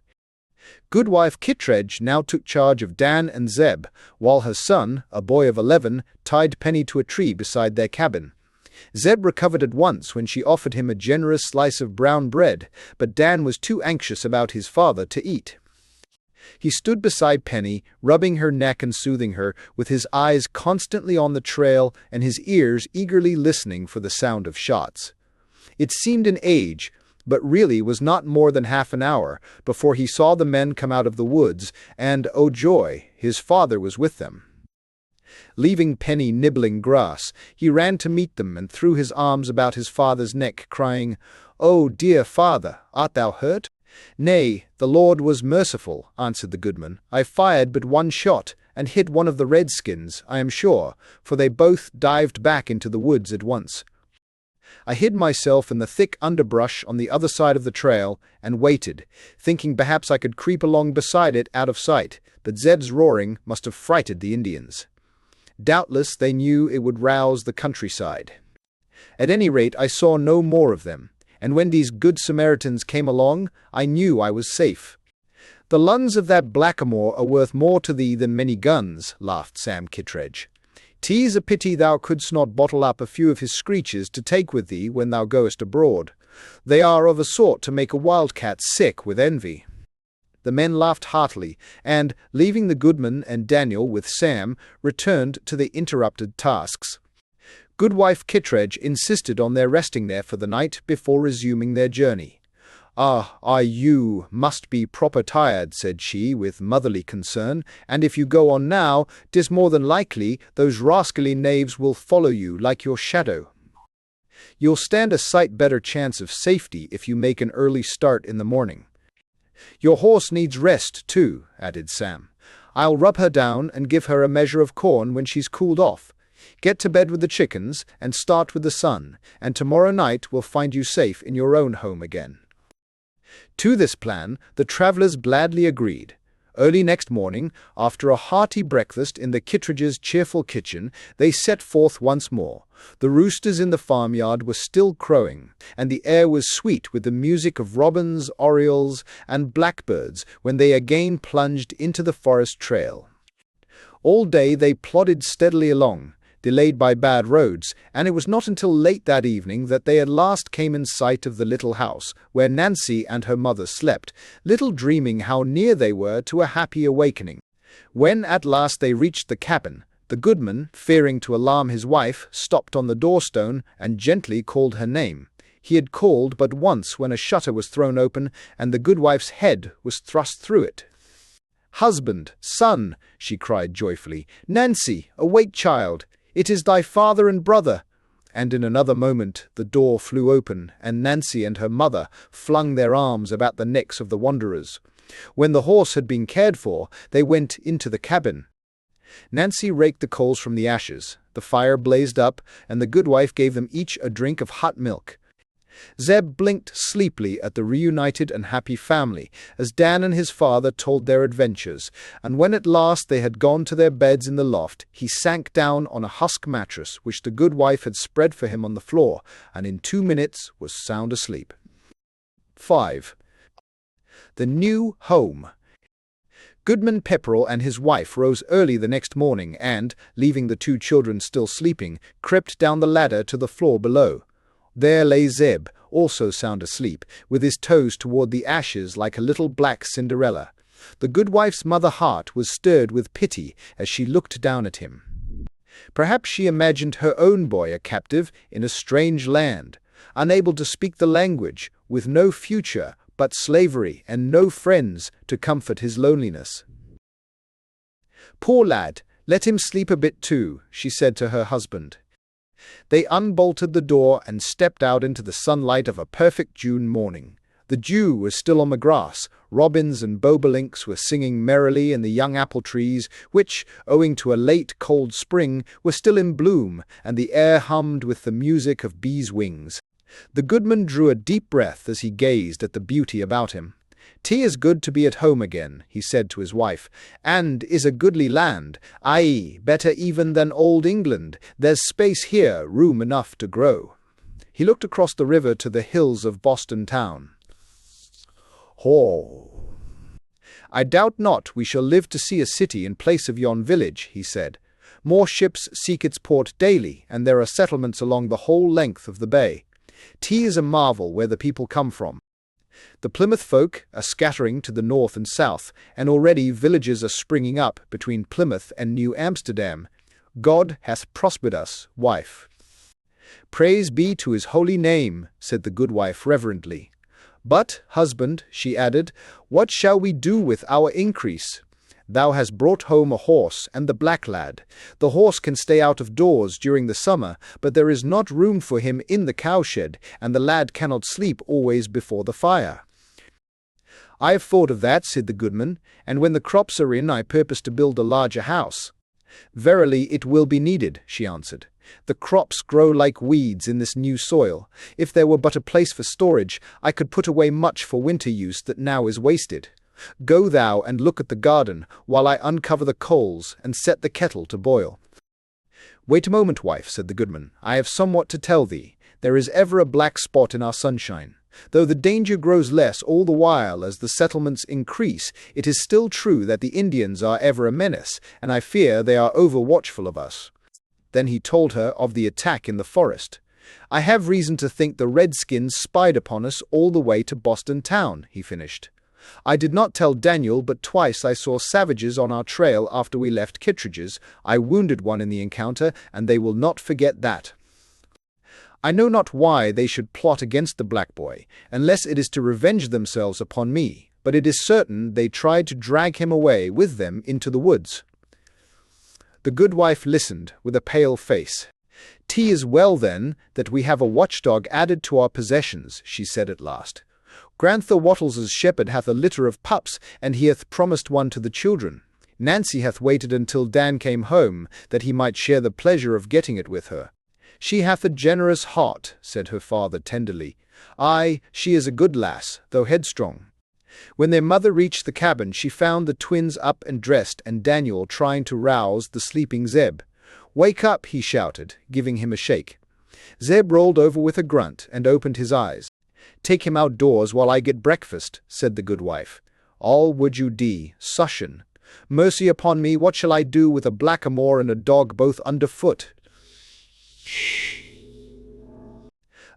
[SPEAKER 1] Goodwife Kittredge now took charge of Dan and Zeb, while her son, a boy of 11, tied Penny to a tree beside their cabin. Zeb recovered at once when she offered him a generous slice of brown bread, but Dan was too anxious about his father to eat. He stood beside Penny, rubbing her neck and soothing her, with his eyes constantly on the trail and his ears eagerly listening for the sound of shots. It seemed an age, but really was not more than half an hour, before he saw the men come out of the woods, and, oh joy, his father was with them. Leaving Penny nibbling grass, he ran to meet them and threw his arms about his father's neck, crying, "Oh, dear father, art thou hurt?" "Nay, the Lord was merciful," answered the goodman. "I fired but one shot, and hit one of the redskins, I am sure, for they both dived back into the woods at once. I hid myself in the thick underbrush on the other side of the trail and waited, thinking perhaps I could creep along beside it out of sight, but Zeb's roaring must have frightened the Indians. Doubtless they knew it would rouse the countryside. At any rate, I saw no more of them, and when these good Samaritans came along, I knew I was safe." "The luns of that blackamoor are worth more to thee than many guns," laughed Sam Kittredge. "'Tis a pity thou couldst not bottle up a few of his screeches to take with thee when thou goest abroad. They are of a sort to make a wildcat sick with envy." The men laughed heartily, and, leaving the goodman and Daniel with Sam, returned to their interrupted tasks. Goodwife Kittredge insisted on their resting there for the night before resuming their journey. You must be proper tired," said she, with motherly concern, "and if you go on now, 'tis more than likely those rascally knaves will follow you like your shadow. You'll stand a sight better chance of safety if you make an early start in the morning. Your horse needs rest, too," added Sam. "I'll rub her down and give her a measure of corn when she's cooled off. Get to bed with the chickens and start with the sun, and tomorrow night will find you safe in your own home again." To this plan the travellers gladly agreed. Early next morning, after a hearty breakfast in the Kittredges' cheerful kitchen, they set forth once more. The roosters in the farmyard were still crowing, and the air was sweet with the music of robins, orioles, and blackbirds when they again plunged into the forest trail. All day they plodded steadily along, delayed by bad roads, and it was not until late that evening that they at last came in sight of the little house, where Nancy and her mother slept, little dreaming how near they were to a happy awakening. When at last they reached the cabin, the goodman, fearing to alarm his wife, stopped on the doorstone and gently called her name. He had called but once when a shutter was thrown open and the goodwife's head was thrust through it. "Husband, son," she cried joyfully, "Nancy, awake, child! It is thy father and brother." And in another moment the door flew open, and Nancy and her mother flung their arms about the necks of the wanderers. When the horse had been cared for, they went into the cabin. Nancy raked the coals from the ashes. The fire blazed up, and the goodwife gave them each a drink of hot milk. Zeb blinked sleepily at the reunited and happy family as Dan and his father told their adventures, and when at last they had gone to their beds in the loft, he sank down on a husk mattress which the goodwife had spread for him on the floor, and in 2 minutes was sound asleep. 5. The new home. Goodman Pepperell and his wife rose early the next morning and, leaving the 2 children still sleeping, crept down the ladder to the floor below. There lay Zeb, also sound asleep, with his toes toward the ashes like a little black Cinderella. The goodwife's mother heart was stirred with pity as she looked down at him. Perhaps she imagined her own boy a captive in a strange land, unable to speak the language, with no future but slavery and no friends to comfort his loneliness. "Poor lad, let him sleep a bit too," she said to her husband. They unbolted the door and stepped out into the sunlight of a perfect June morning. The dew was still on the grass, Robins and bobolinks were singing merrily in the young apple trees, which, owing to a late cold spring, were still in bloom, and the air hummed with the music of bees' wings. The goodman drew a deep breath as he gazed at the beauty about him. "'Tis is good to be at home again," he said to his wife, "and is a goodly land, aye, better even than old England. There's space here, room enough to grow." He looked across the river to the hills of Boston town. "Ho! I doubt not we shall live to see a city in place of yon village," he said. "More ships seek its port daily, and there are settlements along the whole length of the bay. 'Tis a marvel where the people come from. The Plymouth folk are scattering to the north and south, and already villages are springing up between Plymouth and New Amsterdam. God hath prospered us, wife." "Praise be to his holy name," said the goodwife reverently. "But, husband," she added, "what shall we do with our increase? Thou hast brought home a horse and the black lad. The horse can stay out of doors during the summer, but there is not room for him in the cowshed, and the lad cannot sleep always before the fire." "I have thought of that," said the goodman, "and when the crops are in I purpose to build a larger house." "Verily it will be needed," she answered. "The crops grow like weeds in this new soil. If there were but a place for storage, I could put away much for winter use that now is wasted. Go thou and look at the garden, while I uncover the coals and set the kettle to boil." "Wait a moment, wife," said the goodman. "I have somewhat to tell thee. There is ever a black spot in our sunshine. Though the danger grows less all the while as the settlements increase, it is still true that the Indians are ever a menace, and I fear they are over-watchful of us." Then he told her of the attack in the forest. "I have reason to think the redskins spied upon us all the way to Boston town," he finished. "I did not tell Daniel, but twice I saw savages on our trail after we left Kittredge's. I wounded one in the encounter, and they will not forget that. I know not why they should plot against the black boy, unless it is to revenge themselves upon me, but it is certain they tried to drag him away with them into the woods." The goodwife listened with a pale face. "'Tis is well, then, that we have a watchdog added to our possessions," she said at last. "Granther Wattles's shepherd hath a litter of pups, and he hath promised one to the children. Nancy hath waited until Dan came home, that he might share the pleasure of getting it with her." "She hath a generous heart," said her father tenderly. "Aye, she is a good lass, though headstrong." When their mother reached the cabin, she found the twins up and dressed, and Daniel trying to rouse the sleeping Zeb. "Wake up," he shouted, giving him a shake. Zeb rolled over with a grunt and opened his eyes. "Take him outdoors while I get breakfast," said the goodwife. "All would you d, Sushan. Mercy upon me, what shall I do with a blackamoor and a dog both underfoot?"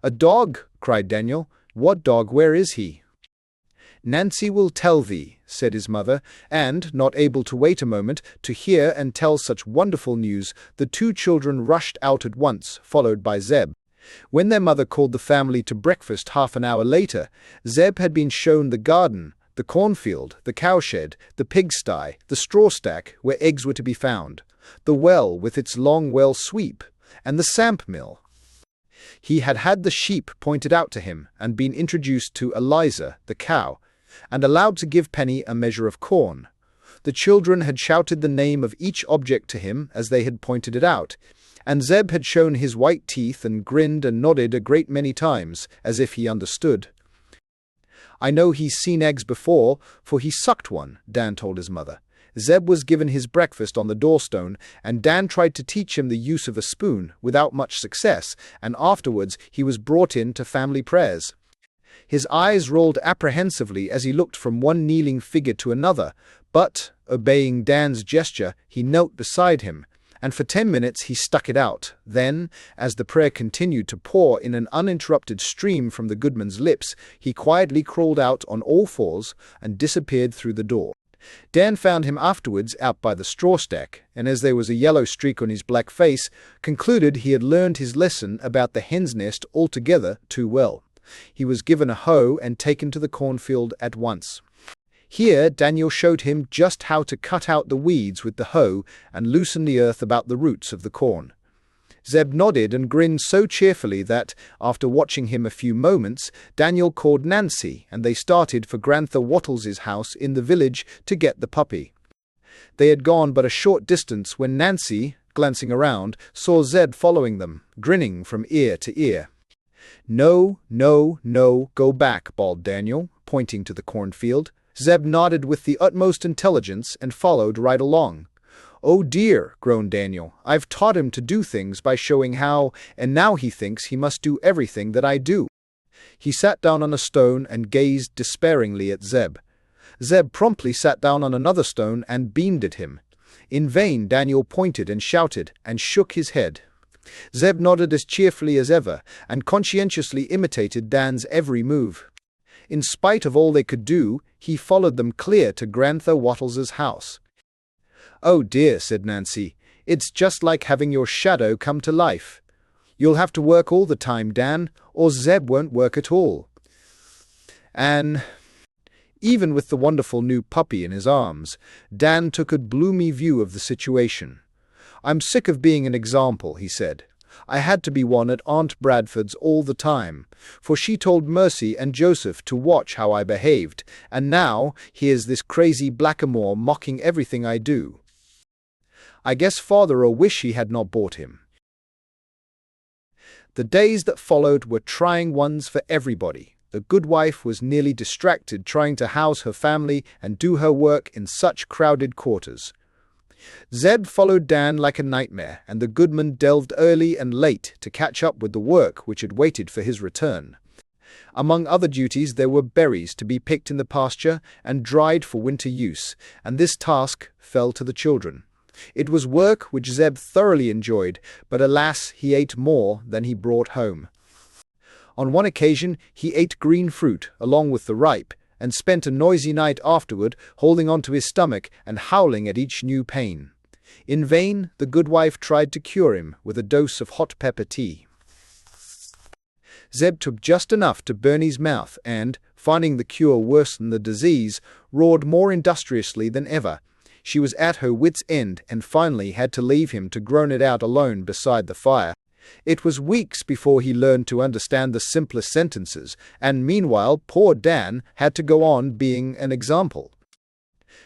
[SPEAKER 1] "A dog!" cried Daniel. "What dog? Where is he?" "Nancy will tell thee," said his mother, and, not able to wait a moment to hear and tell such wonderful news, the two children rushed out at once, followed by Zeb. When their mother called the family to breakfast half an hour later, Zeb had been shown the garden, the cornfield, the cowshed, the pigsty, the straw stack where eggs were to be found, the well with its long well sweep, and the samp mill. He had had the sheep pointed out to him, and been introduced to Eliza, the cow, and allowed to give Penny a measure of corn. The children had shouted the name of each object to him as they had pointed it out, and Zeb had shown his white teeth and grinned and nodded a great many times, as if he understood. "I know he's seen eggs before, for he sucked one," Dan told his mother. Zeb was given his breakfast on the doorstone, and Dan tried to teach him the use of a spoon, without much success, and afterwards he was brought in to family prayers. His eyes rolled apprehensively as he looked from one kneeling figure to another, but, obeying Dan's gesture, he knelt beside him, and for 10 minutes he stuck it out. Then, as the prayer continued to pour in an uninterrupted stream from the goodman's lips, he quietly crawled out on all fours and disappeared through the door. Dan found him afterwards out by the straw stack, and as there was a yellow streak on his black face, concluded he had learned his lesson about the hen's nest altogether too well. He was given a hoe and taken to the cornfield at once. Here Daniel showed him just how to cut out the weeds with the hoe and loosen the earth about the roots of the corn. Zeb nodded and grinned so cheerfully that, after watching him a few moments, Daniel called Nancy and they started for Grandpa Wattles's house in the village to get the puppy. They had gone but a short distance when Nancy, glancing around, saw Zeb following them, grinning from ear to ear. "No, no, no, go back," bawled Daniel, pointing to the cornfield. Zeb nodded with the utmost intelligence and followed right along. "Oh dear," groaned Daniel, "I've taught him to do things by showing how, and now he thinks he must do everything that I do." He sat down on a stone and gazed despairingly at Zeb. Zeb promptly sat down on another stone and beamed at him. In vain Daniel pointed and shouted and shook his head. Zeb nodded as cheerfully as ever and conscientiously imitated Dan's every move. In spite of all they could do, he followed them clear to Grandpa Wattles's house. "Oh dear," said Nancy, "it's just like having your shadow come to life. You'll have to work all the time, Dan, or Zeb won't work at all." And even with the wonderful new puppy in his arms, Dan took a gloomy view of the situation. "I'm sick of being an example," he said. "I had to be one at Aunt Bradford's all the time, for she told Mercy and Joseph to watch how I behaved, and now here's this crazy blackamoor mocking everything I do. I guess Father'll wish he had not bought him." The days that followed were trying ones for everybody. The good wife was nearly distracted trying to house her family and do her work in such crowded quarters. Zeb followed Dan like a nightmare, and the goodman delved early and late to catch up with the work which had waited for his return. Among other duties there were berries to be picked in the pasture and dried for winter use, and this task fell to the children. It was work which Zeb thoroughly enjoyed, but alas, he ate more than he brought home. On one occasion he ate green fruit along with the ripe, and spent a noisy night afterward holding on to his stomach and howling at each new pain. In vain the good wife tried to cure him with a dose of hot pepper tea. Zeb took just enough to burn his mouth and, finding the cure worse than the disease, roared more industriously than ever. She was at her wit's end and finally had to leave him to groan it out alone beside the fire. It was weeks before he learned to understand the simplest sentences, and meanwhile poor Dan had to go on being an example.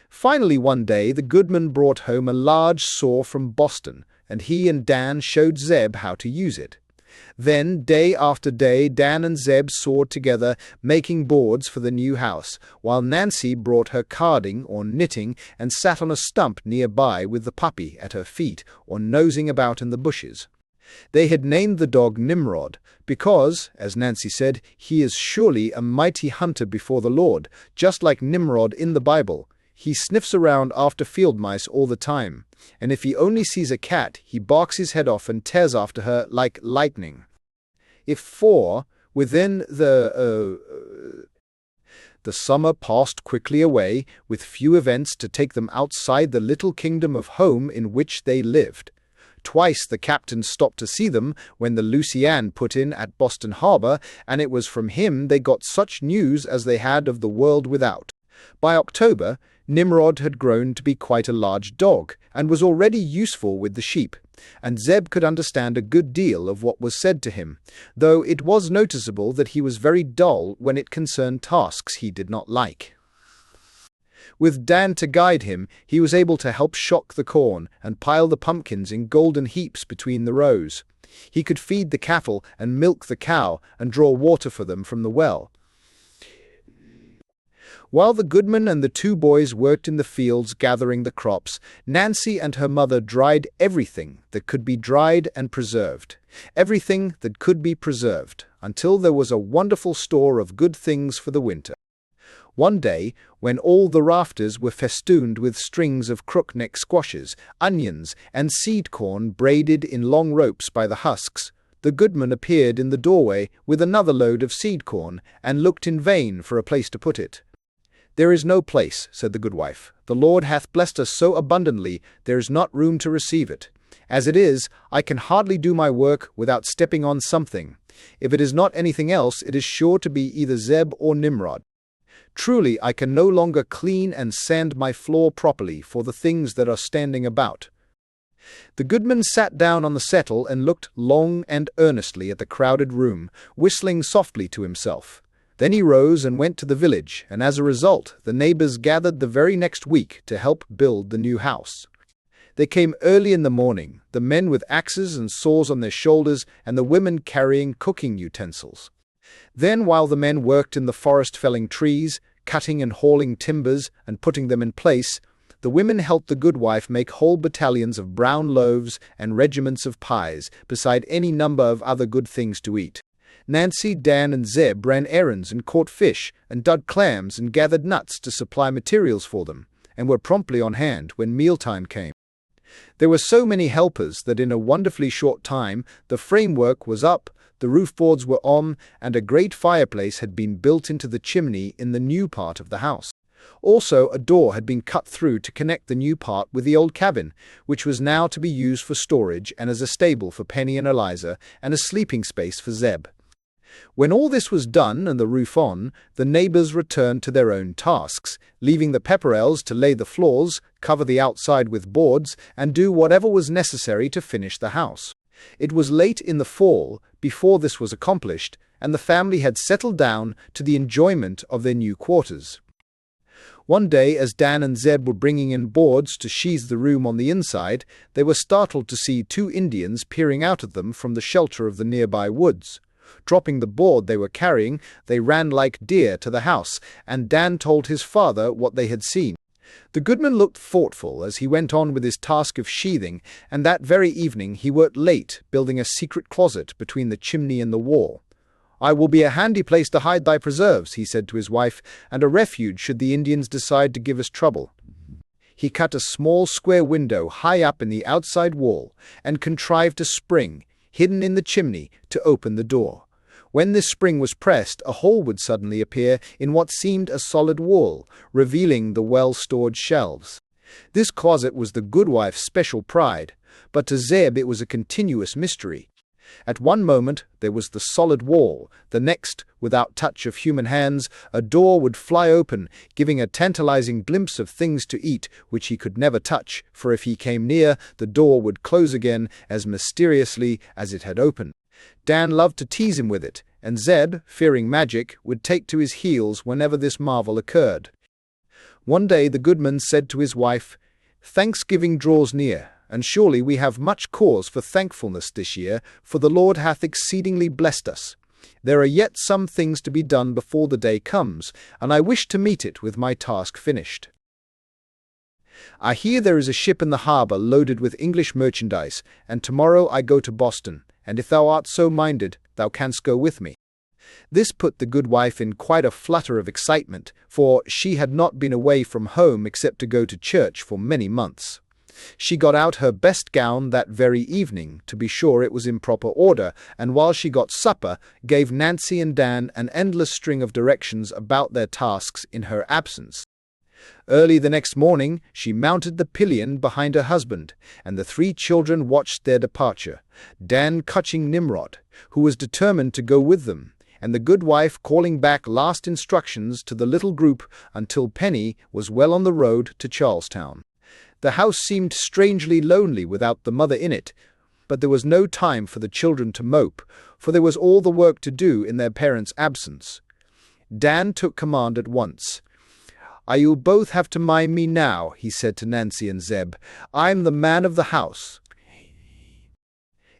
[SPEAKER 1] Finally one day the goodman brought home a large saw from Boston, and he and Dan showed Zeb how to use it. Then, day after day, Dan and Zeb sawed together, making boards for the new house, while Nancy brought her carding or knitting and sat on a stump nearby with the puppy at her feet or nosing about in the bushes. They had named the dog Nimrod, because, as Nancy said, he is surely a mighty hunter before the Lord, just like Nimrod in the Bible. He sniffs around after field mice all the time, and if he only sees a cat, he barks his head off and tears after her like lightning. Within the summer passed quickly away, with few events to take them outside the little kingdom of home in which they lived. Twice the captain stopped to see them when the Lucy Ann put in at Boston Harbor, and it was from him they got such news as they had of the world without. By October, Nimrod had grown to be quite a large dog, and was already useful with the sheep, and Zeb could understand a good deal of what was said to him, though it was noticeable that he was very dull when it concerned tasks he did not like. With Dan to guide him, he was able to help shock the corn and pile the pumpkins in golden heaps between the rows. He could feed the cattle and milk the cow and draw water for them from the well. While the goodman and the two boys worked in the fields gathering the crops, Nancy and her mother dried everything that could be dried and preserved. Everything that could be preserved, until there was a wonderful store of good things for the winter. One day, when all the rafters were festooned with strings of crookneck squashes, onions, and seed corn braided in long ropes by the husks, the goodman appeared in the doorway with another load of seed corn, and looked in vain for a place to put it. "There is no place," said the goodwife. "The Lord hath blessed us so abundantly, there is not room to receive it. As it is, I can hardly do my work without stepping on something. If it is not anything else, it is sure to be either Zeb or Nimrod. Truly, I can no longer clean and sand my floor properly for the things that are standing about." The goodman sat down on the settle and looked long and earnestly at the crowded room, whistling softly to himself. Then he rose and went to the village, and as a result, the neighbors gathered the very next week to help build the new house. They came early in the morning, the men with axes and saws on their shoulders, and the women carrying cooking utensils. Then, while the men worked in the forest felling trees, cutting and hauling timbers, and putting them in place, the women helped the goodwife make whole battalions of brown loaves and regiments of pies, beside any number of other good things to eat. Nancy, Dan, and Zeb ran errands and caught fish and dug clams and gathered nuts to supply materials for them, and were promptly on hand when mealtime came. There were so many helpers that in a wonderfully short time the framework was up, the roof boards were on, and a great fireplace had been built into the chimney in the new part of the house. Also, a door had been cut through to connect the new part with the old cabin, which was now to be used for storage and as a stable for Penny and Eliza, and a sleeping space for Zeb. When all this was done and the roof on, the neighbors returned to their own tasks, leaving the Pepperells to lay the floors, cover the outside with boards, and do whatever was necessary to finish the house. It was late in the fall before this was accomplished, and the family had settled down to the enjoyment of their new quarters. One day, as Dan and Zeb were bringing in boards to sheathe the room on the inside, they were startled to see 2 Indians peering out at them from the shelter of the nearby woods. Dropping the board they were carrying, they ran like deer to the house, and Dan told his father what they had seen. The goodman looked thoughtful as he went on with his task of sheathing, and that very evening he worked late, building a secret closet between the chimney and the wall. "I will be a handy place to hide thy preserves," he said to his wife, "and a refuge should the Indians decide to give us trouble." He cut a small square window high up in the outside wall, and contrived a spring, hidden in the chimney, to open the door. When this spring was pressed, a hole would suddenly appear in what seemed a solid wall, revealing the well-stored shelves. This closet was the goodwife's special pride, but to Zeb it was a continuous mystery. At one moment there was the solid wall, the next, without touch of human hands, a door would fly open, giving a tantalizing glimpse of things to eat which he could never touch, for if he came near, the door would close again as mysteriously as it had opened. Dan loved to tease him with it, and Zeb, fearing magic, would take to his heels whenever this marvel occurred. One day the goodman said to his wife, "Thanksgiving draws near, and surely we have much cause for thankfulness this year, for the Lord hath exceedingly blessed us. There are yet some things to be done before the day comes, and I wish to meet it with my task finished. I hear there is a ship in the harbour loaded with English merchandise, and tomorrow I go to Boston, and if thou art so minded, thou canst go with me." This put the goodwife in quite a flutter of excitement, for she had not been away from home except to go to church for many months. She got out her best gown that very evening, to be sure it was in proper order, and while she got supper, gave Nancy and Dan an endless string of directions about their tasks in her absence. Early the next morning she mounted the pillion behind her husband, and the 3 children watched their departure, Dan coaching Nimrod, who was determined to go with them, and the goodwife calling back last instructions to the little group until Penny was well on the road to Charlestown. The house seemed strangely lonely without the mother in it, but there was no time for the children to mope, for there was all the work to do in their parents' absence. Dan took command at once. "You'll both have to mind me now," he said to Nancy and Zeb. "I'm the man of the house."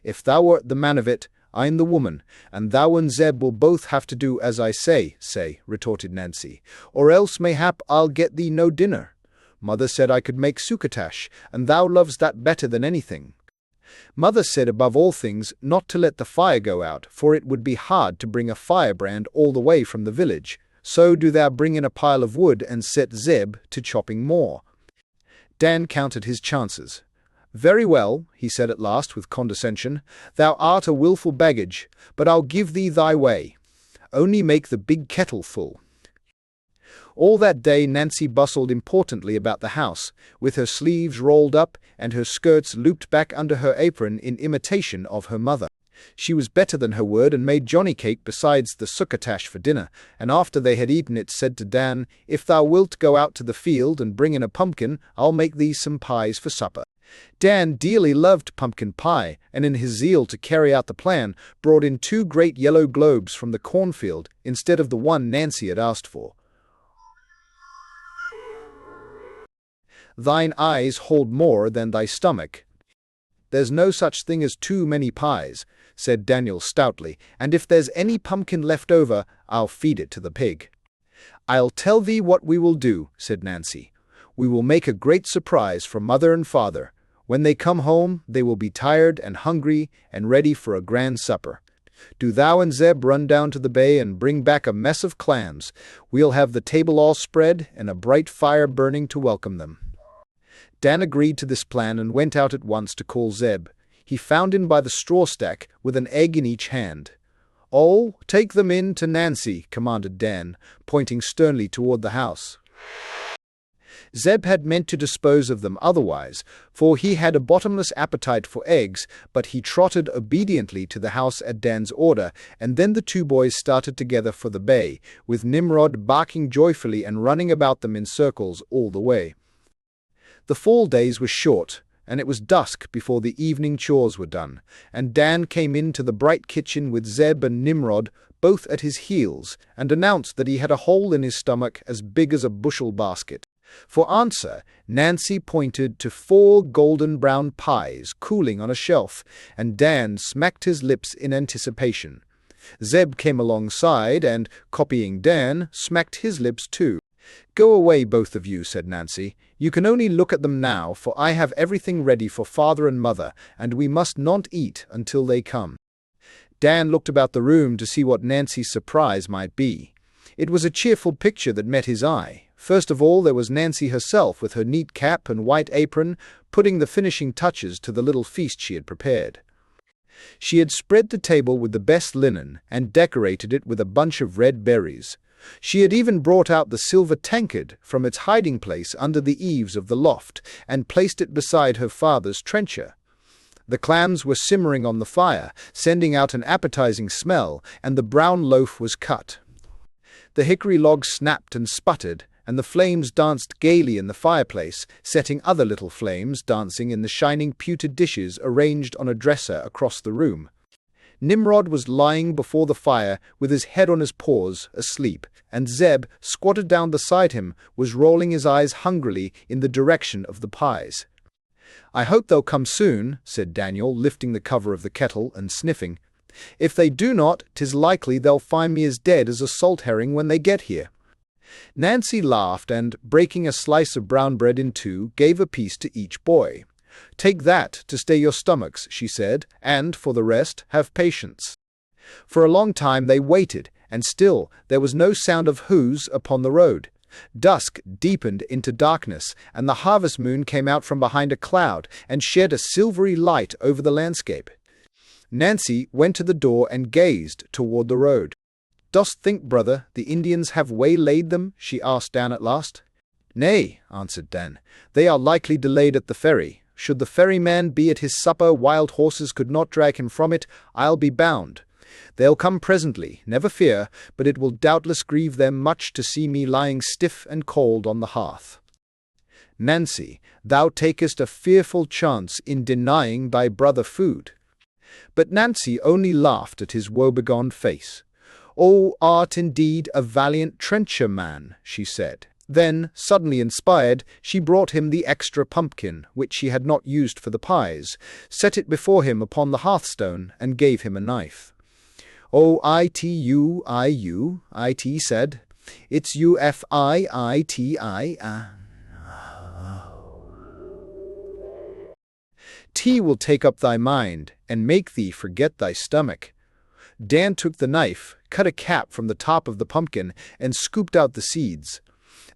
[SPEAKER 1] "If thou art the man of it, I'm the woman, and thou and Zeb will both have to do as I say," retorted Nancy, "or else mayhap I'll get thee no dinner. Mother said I could make succotash, and thou loves that better than anything." Mother said above all things not to let the fire go out, for it would be hard to bring a firebrand all the way from the village. "So do thou bring in a pile of wood and set Zeb to chopping more." Dan counted his chances. "Very well," he said at last with condescension, "thou art a wilful baggage, but I'll give thee thy way. Only make the big kettle full." All that day Nancy bustled importantly about the house, with her sleeves rolled up and her skirts looped back under her apron in imitation of her mother. She was better than her word and made Johnny cake besides the succotash for dinner, and after they had eaten it said to Dan, "If thou wilt go out to the field and bring in a pumpkin, I'll make thee some pies for supper." Dan dearly loved pumpkin pie, and in his zeal to carry out the plan, brought in 2 great yellow globes from the cornfield instead of the one Nancy had asked for. "Thine eyes hold more than thy stomach. There's no such thing as too many pies," said Daniel stoutly, "and if there's any pumpkin left over, I'll feed it to the pig." "I'll tell thee what we will do," said Nancy. "We will make a great surprise for Mother and Father. When they come home, they will be tired and hungry and ready for a grand supper. Do thou and Zeb run down to the bay and bring back a mess of clams. We'll have the table all spread and a bright fire burning to welcome them." Dan agreed to this plan and went out at once to call Zeb. He found him by the straw stack with an egg in each hand. "Oh, take them in to Nancy," commanded Dan, pointing sternly toward the house. Zeb had meant to dispose of them otherwise, for he had a bottomless appetite for eggs, but he trotted obediently to the house at Dan's order, and then the 2 boys started together for the bay, with Nimrod barking joyfully and running about them in circles all the way. The fall days were short, and it was dusk before the evening chores were done, and Dan came into the bright kitchen with Zeb and Nimrod both at his heels, and announced that he had a hole in his stomach as big as a bushel basket. For answer, Nancy pointed to 4 golden-brown pies cooling on a shelf, and Dan smacked his lips in anticipation. Zeb came alongside and, copying Dan, smacked his lips too. "Go away, both of you," said Nancy. "You can only look at them now, for I have everything ready for Father and Mother, and we must not eat until they come." Dan looked about the room to see what Nancy's surprise might be. It was a cheerful picture that met his eye. First of all, there was Nancy herself with her neat cap and white apron, putting the finishing touches to the little feast she had prepared. She had spread the table with the best linen and decorated it with a bunch of red berries. She had even brought out the silver tankard from its hiding place under the eaves of the loft and placed it beside her father's trencher. The clams were simmering on the fire, sending out an appetizing smell, and the brown loaf was cut. The hickory logs snapped and sputtered, and the flames danced gaily in the fireplace, setting other little flames dancing in the shining pewter dishes arranged on a dresser across the room. Nimrod was lying before the fire with his head on his paws, asleep, and Zeb, squatted down beside him, was rolling his eyes hungrily in the direction of the pies. "I hope they'll come soon," said Daniel, lifting the cover of the kettle and sniffing. "If they do not, 'tis likely they'll find me as dead as a salt herring when they get here." Nancy laughed and, breaking a slice of brown bread in 2, gave a piece to each boy. "Take that to stay your stomachs," she said, "and, for the rest, have patience." For a long time they waited, and still there was no sound of hoofs upon the road. Dusk deepened into darkness, and the harvest moon came out from behind a cloud and shed a silvery light over the landscape. Nancy went to the door and gazed toward the road. "Dost think, brother, the Indians have waylaid them?" she asked Dan at last. "Nay," answered Dan, "they are likely delayed at the ferry. Should the ferryman be at his supper, wild horses could not drag him from it, I'll be bound. They'll come presently, never fear, but it will doubtless grieve them much to see me lying stiff and cold on the hearth." "Nancy, thou takest a fearful chance in denying thy brother food." But Nancy only laughed at his woebegone face. "Oh, art indeed a valiant trencher man," she said. Then, suddenly inspired, she brought him the extra pumpkin, which she had not used for the pies, set it before him upon the hearthstone, and gave him a knife. "Oh, I-T-U-I-U," I-T said. "It's U-F-I-I-T-I. Tea will take up thy mind, and make thee forget thy stomach." Dan took the knife, cut a cap from the top of the pumpkin, and scooped out the seeds.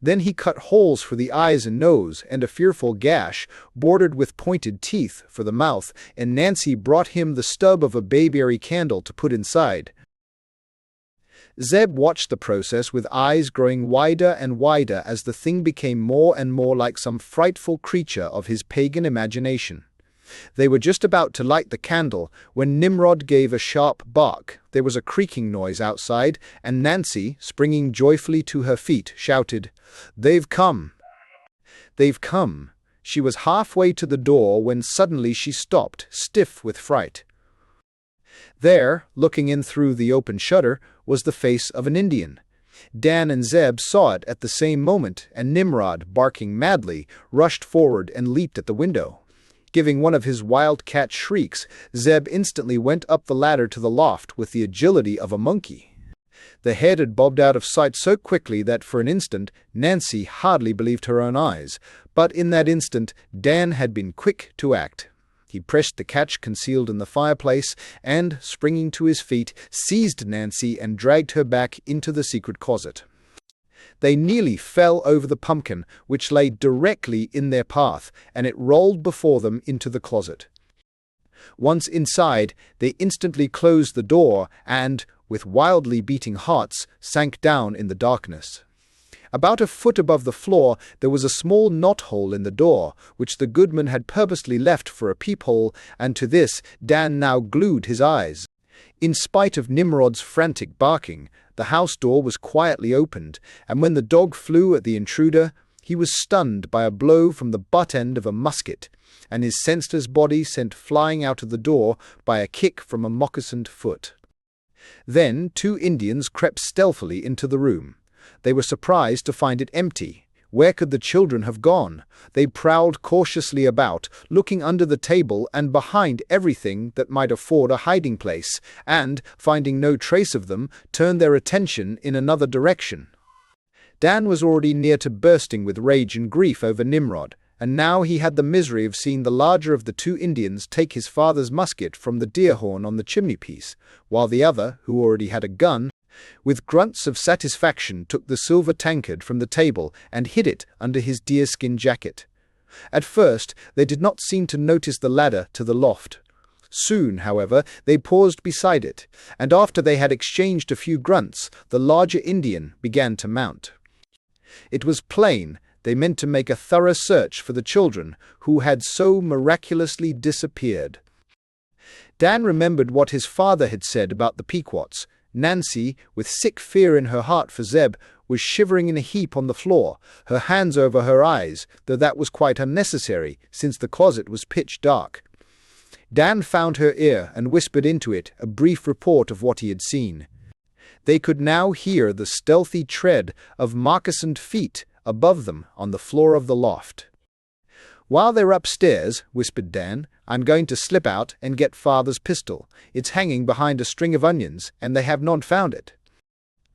[SPEAKER 1] Then he cut holes for the eyes and nose, and a fearful gash, bordered with pointed teeth, for the mouth, and Nancy brought him the stub of a bayberry candle to put inside. Zeb watched the process with eyes growing wider and wider as the thing became more and more like some frightful creature of his pagan imagination. They were just about to light the candle when Nimrod gave a sharp bark. There was a creaking noise outside, and Nancy, springing joyfully to her feet, shouted, "They've come! They've come!" She was halfway to the door when suddenly she stopped, stiff with fright. There, looking in through the open shutter, was the face of an Indian. Dan and Zeb saw it at the same moment, and Nimrod, barking madly, rushed forward and leaped at the window. Giving one of his wildcat shrieks, Zeb instantly went up the ladder to the loft with the agility of a monkey. The head had bobbed out of sight so quickly that for an instant Nancy hardly believed her own eyes, but in that instant Dan had been quick to act. He pressed the catch concealed in the fireplace and, springing to his feet, seized Nancy and dragged her back into the secret closet. They nearly fell over the pumpkin, which lay directly in their path, and it rolled before them into the closet. Once inside, they instantly closed the door and, with wildly beating hearts, sank down in the darkness. About a foot above the floor there was a small knot-hole in the door, which the goodman had purposely left for a peephole, and to this Dan now glued his eyes. In spite of Nimrod's frantic barking, the house door was quietly opened, and when the dog flew at the intruder, he was stunned by a blow from the butt end of a musket, and his senseless body sent flying out of the door by a kick from a moccasined foot. Then 2 Indians crept stealthily into the room. They were surprised to find it empty. Where could the children have gone? They prowled cautiously about, looking under the table and behind everything that might afford a hiding place, and, finding no trace of them, turned their attention in another direction. Dan was already near to bursting with rage and grief over Nimrod, and now he had the misery of seeing the larger of the 2 Indians take his father's musket from the deer horn on the chimney-piece, while the other, who already had a gun, with grunts of satisfaction took the silver tankard from the table and hid it under his deerskin jacket. At first they did not seem to notice the ladder to the loft. Soon, however, they paused beside it, and after they had exchanged a few grunts, the larger Indian began to mount. It was plain they meant to make a thorough search for the children who had so miraculously disappeared. Dan remembered what his father had said about the Pequots. Nancy, with sick fear in her heart for Zeb, was shivering in a heap on the floor, her hands over her eyes, though that was quite unnecessary, since the closet was pitch dark. Dan found her ear and whispered into it a brief report of what he had seen. They could now hear the stealthy tread of moccasined feet above them on the floor of the loft. "While they're upstairs," whispered Dan, "I'm going to slip out and get Father's pistol. It's hanging behind a string of onions, and they have not found it."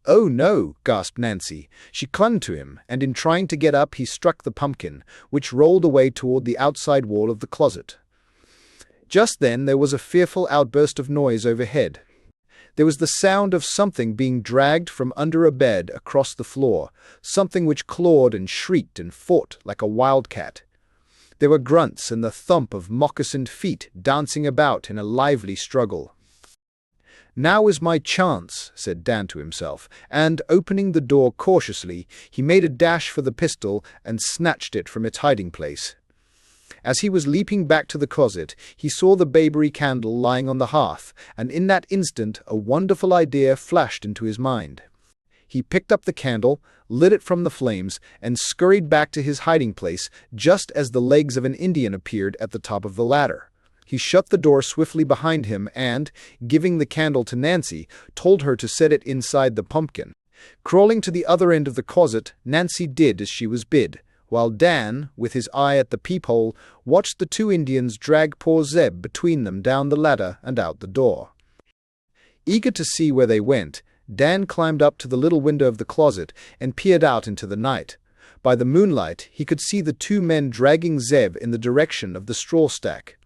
[SPEAKER 1] "Oh, no," gasped Nancy. She clung to him, and in trying to get up he struck the pumpkin, which rolled away toward the outside wall of the closet. Just then there was a fearful outburst of noise overhead. There was the sound of something being dragged from under a bed across the floor, something which clawed and shrieked and fought like a wildcat. There were grunts and the thump of moccasined feet dancing about in a lively struggle. "Now is my chance," said Dan to himself, and, opening the door cautiously, he made a dash for the pistol and snatched it from its hiding place. As he was leaping back to the closet, he saw the bayberry candle lying on the hearth, and in that instant a wonderful idea flashed into his mind. He picked up the candle, lit it from the flames, and scurried back to his hiding place just as the legs of an Indian appeared at the top of the ladder. He shut the door swiftly behind him and, giving the candle to Nancy, told her to set it inside the pumpkin. Crawling to the other end of the closet, Nancy did as she was bid, while Dan, with his eye at the peephole, watched the 2 Indians drag poor Zeb between them down the ladder and out the door. Eager to see where they went, Dan climbed up to the little window of the closet and peered out into the night. By the moonlight, he could see the 2 men dragging Zeb in the direction of the straw stack.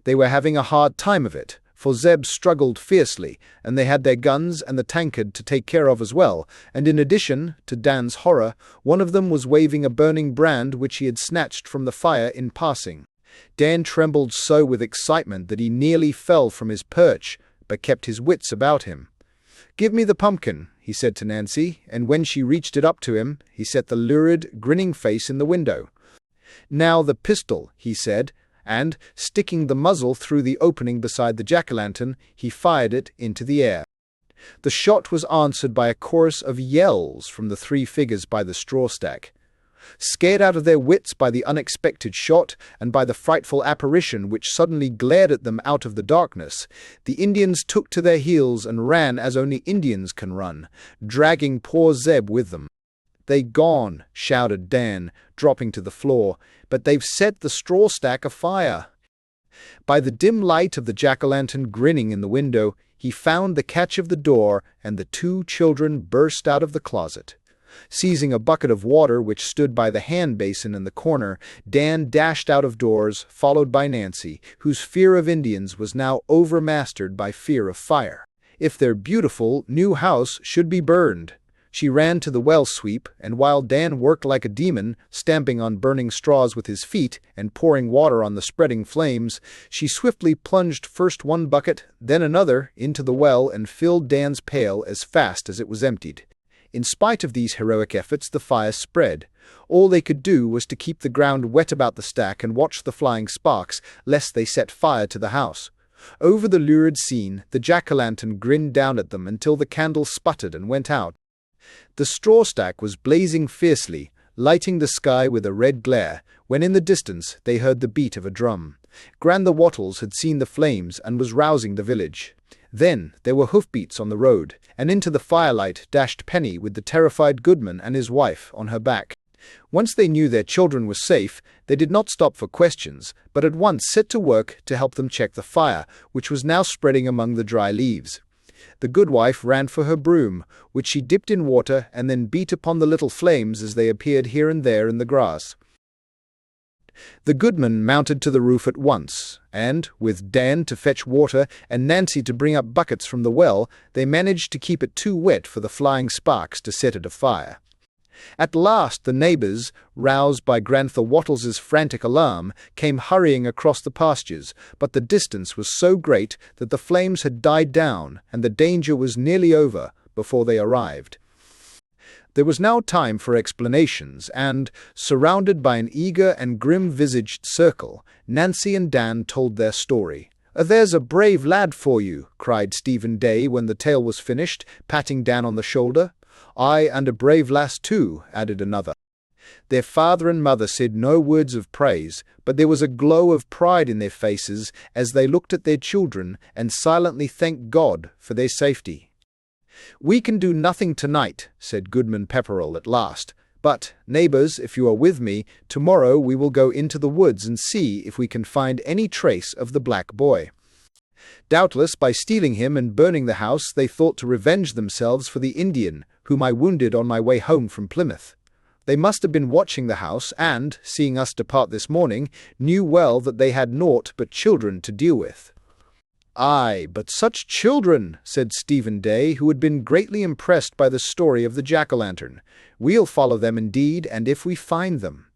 [SPEAKER 1] They were having a hard time of it, for Zeb struggled fiercely, and they had their guns and the tankard to take care of as well, and in addition, to Dan's horror, one of them was waving a burning brand which he had snatched from the fire in passing. Dan trembled so with excitement that he nearly fell from his perch, but kept his wits about him. "Give me the pumpkin," he said to Nancy, and when she reached it up to him, he set the lurid, grinning face in the window. "Now the pistol," he said, and, sticking the muzzle through the opening beside the jack-o'-lantern, he fired it into the air. The shot was answered by a chorus of yells from the 3 figures by the straw stack. Scared out of their wits by the unexpected shot and by the frightful apparition which suddenly glared at them out of the darkness, the Indians took to their heels and ran as only Indians can run, dragging poor Zeb with them. "They gone," shouted Dan, dropping to the floor, "but they've set the straw stack afire." By the dim light of the jack-o'-lantern grinning in the window, he found the catch of the door, and the two children burst out of the closet. Seizing a bucket of water which stood by the hand basin in the corner, Dan dashed out of doors, followed by Nancy, whose fear of Indians was now overmastered by fear of fire. If their beautiful new house should be burned! She ran to the well sweep, and while Dan worked like a demon, stamping on burning straws with his feet and pouring water on the spreading flames, she swiftly plunged first one bucket, then another, into the well and filled Dan's pail as fast as it was emptied. In spite of these heroic efforts, the fire spread. All they could do was to keep the ground wet about the stack and watch the flying sparks, lest they set fire to the house. Over the lurid scene, the jack-o'-lantern grinned down at them until the candle sputtered and went out. The straw stack was blazing fiercely, lighting the sky with a red glare, when in the distance they heard the beat of a drum. Grandpa Wattles had seen the flames and was rousing the village. Then there were hoofbeats on the road, and into the firelight dashed Penny with the terrified Goodman and his wife on her back. Once they knew their children were safe, they did not stop for questions, but at once set to work to help them check the fire, which was now spreading among the dry leaves. The goodwife ran for her broom, which she dipped in water and then beat upon the little flames as they appeared here and there in the grass. The goodman mounted to the roof at once, and, with Dan to fetch water and Nancy to bring up buckets from the well, they managed to keep it too wet for the flying sparks to set it afire. At last the neighbours, roused by Grandpa Wattles's frantic alarm, came hurrying across the pastures, but the distance was so great that the flames had died down, and the danger was nearly over before they arrived. There was now time for explanations, and, surrounded by an eager and grim-visaged circle, Nancy and Dan told their story. "There's a brave lad for you," cried Stephen Day when the tale was finished, patting Dan on the shoulder. "Aye, and a brave lass too," added another. Their father and mother said no words of praise, but there was a glow of pride in their faces as they looked at their children and silently thanked God for their safety. "We can do nothing tonight," said Goodman Pepperell at last, "but, neighbours, if you are with me, tomorrow we will go into the woods and see if we can find any trace of the black boy. Doubtless by stealing him and burning the house they thought to revenge themselves for the Indian, whom I wounded on my way home from Plymouth. They must have been watching the house and, seeing us depart this morning, knew well that they had naught but children to deal with." "Aye, but such children," said Stephen Day, who had been greatly impressed by the story of the jack-o'-lantern. "We'll follow them indeed, and if we find them—"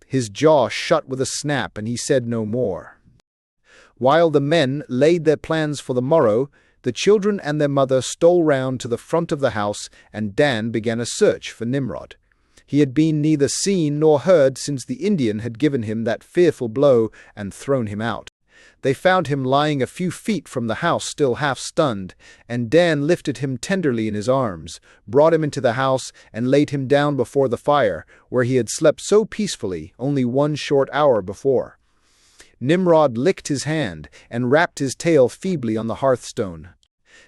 [SPEAKER 1] His jaw shut with a snap, and he said no more. While the men laid their plans for the morrow, the children and their mother stole round to the front of the house, and Dan began a search for Nimrod. He had been neither seen nor heard since the Indian had given him that fearful blow and thrown him out. They found him lying a few feet from the house, still half stunned, and Dan lifted him tenderly in his arms, brought him into the house, and laid him down before the fire, where he had slept so peacefully only 1 short hour before. Nimrod licked his hand, and rapped his tail feebly on the hearthstone.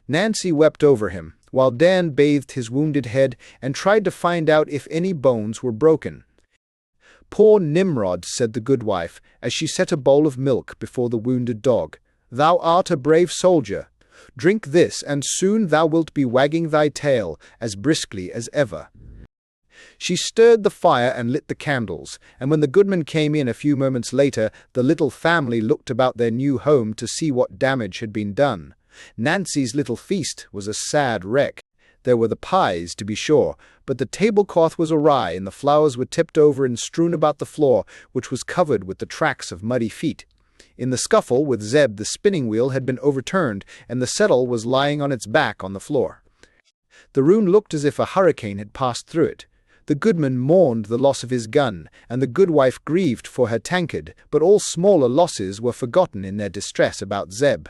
[SPEAKER 1] Nancy wept over him, while Dan bathed his wounded head and tried to find out if any bones were broken. "Poor Nimrod," said the goodwife, as she set a bowl of milk before the wounded dog. "Thou art a brave soldier. Drink this, and soon thou wilt be wagging thy tail as briskly as ever." She stirred the fire and lit the candles, and when the goodman came in a few moments later, the little family looked about their new home to see what damage had been done. Nancy's little feast was a sad wreck. There were the pies, to be sure, but the tablecloth was awry, and the flowers were tipped over and strewn about the floor, which was covered with the tracks of muddy feet. In the scuffle with Zeb, the spinning wheel had been overturned, and the settle was lying on its back on the floor. The room looked as if a hurricane had passed through it. The goodman mourned the loss of his gun, and the goodwife grieved for her tankard, but all smaller losses were forgotten in their distress about Zeb.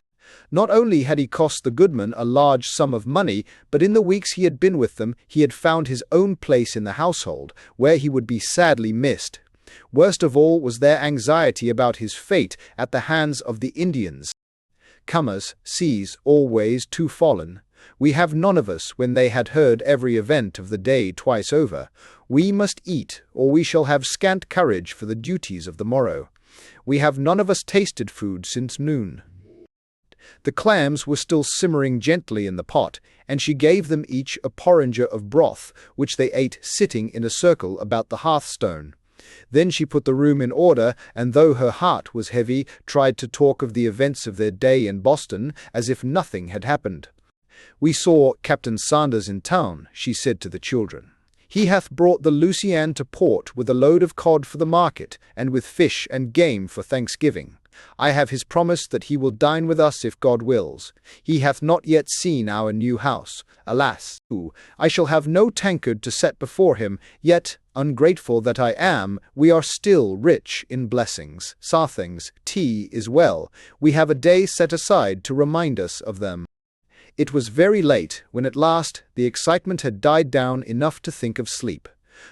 [SPEAKER 1] Not only had he cost the goodman a large sum of money, but in the weeks he had been with them, he had found his own place in the household, where he would be sadly missed. Worst of all was their anxiety about his fate at the hands of the Indians. Comers, seas, always too fallen. We have none of us, when they had heard every event of the day twice over. We must eat, or we shall have scant courage for the duties of the morrow. We have none of us tasted food since noon. The clams were still simmering gently in the pot, and she gave them each a porringer of broth, which they ate sitting in a circle about the hearthstone. Then she put the room in order, and though her heart was heavy, tried to talk of the events of their day in Boston, as if nothing had happened. "We saw Captain Sanders in town," she said to the children. "He hath brought the Louisiane to port with a load of cod for the market, and with fish and game for Thanksgiving. I have his promise that he will dine with us if God wills. He hath not yet seen our new house. Alas, I shall have no tankard to set before him, yet, ungrateful that I am, we are still rich in blessings. Sarthings, tea is well. We have a day set aside to remind us of them." It was very late when at last the excitement had died down enough to think of sleep.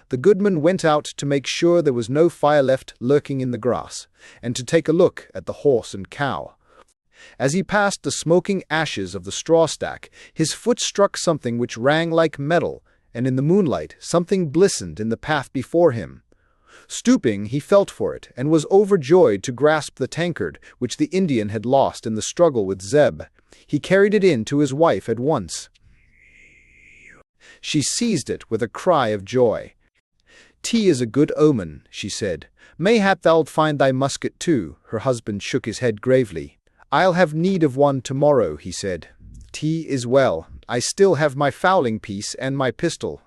[SPEAKER 1] The goodman went out to make sure there was no fire left lurking in the grass, and to take a look at the horse and cow. As he passed the smoking ashes of the straw stack, his foot struck something which rang like metal, and in the moonlight something glistened in the path before him. Stooping, he felt for it, and was overjoyed to grasp the tankard which the Indian had lost in the struggle with Zeb. He carried it in to his wife at once. She seized it with a cry of joy. "Tea is a good omen," she said. "Mayhap thou'lt find thy musket too." Her husband shook his head gravely. "I'll have need of one tomorrow," he said. "Tea is well. I still have my fowling piece and my pistol."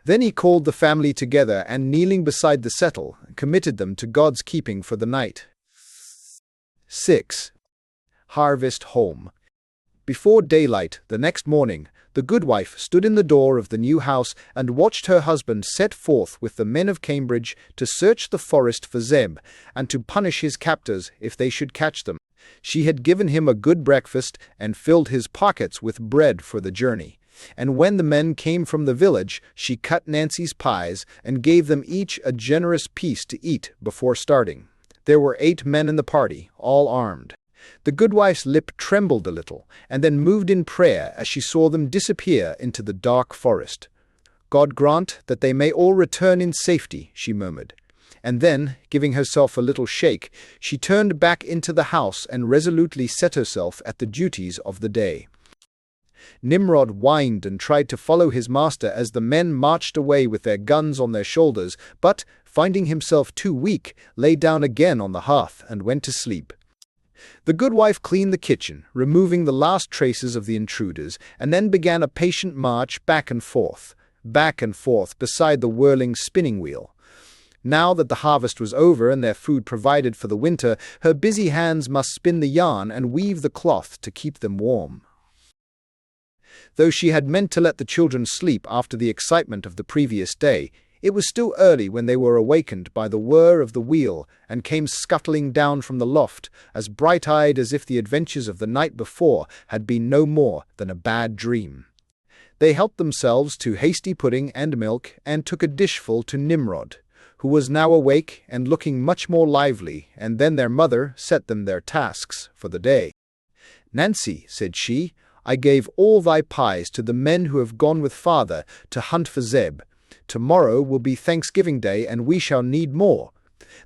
[SPEAKER 1] Then he called the family together and, kneeling beside the settle, committed them to God's keeping for the night. 6. Harvest home. Before daylight the next morning, the goodwife stood in the door of the new house and watched her husband set forth with the men of Cambridge to search the forest for Zeb, and to punish his captors if they should catch them. She had given him a good breakfast and filled his pockets with bread for the journey. And when the men came from the village, she cut Nancy's pies and gave them each a generous piece to eat before starting. There were 8 men in the party, all armed. The goodwife's lip trembled a little, and then moved in prayer as she saw them disappear into the dark forest. "God grant that they may all return in safety," she murmured. And then, giving herself a little shake, she turned back into the house and resolutely set herself at the duties of the day. Nimrod whined and tried to follow his master as the men marched away with their guns on their shoulders, but, finding himself too weak, lay down again on the hearth and went to sleep. The goodwife cleaned the kitchen, removing the last traces of the intruders, and then began a patient march back and forth beside the whirling spinning wheel. Now that the harvest was over and their food provided for the winter, her busy hands must spin the yarn and weave the cloth to keep them warm. Though she had meant to let the children sleep after the excitement of the previous day, it was still early when they were awakened by the whir of the wheel and came scuttling down from the loft, as bright-eyed as if the adventures of the night before had been no more than a bad dream. They helped themselves to hasty pudding and milk, and took a dishful to Nimrod, who was now awake and looking much more lively, and then their mother set them their tasks for the day. "Nancy," said she, "I gave all thy pies to the men who have gone with father to hunt for Zeb. Tomorrow will be Thanksgiving Day, and we shall need more.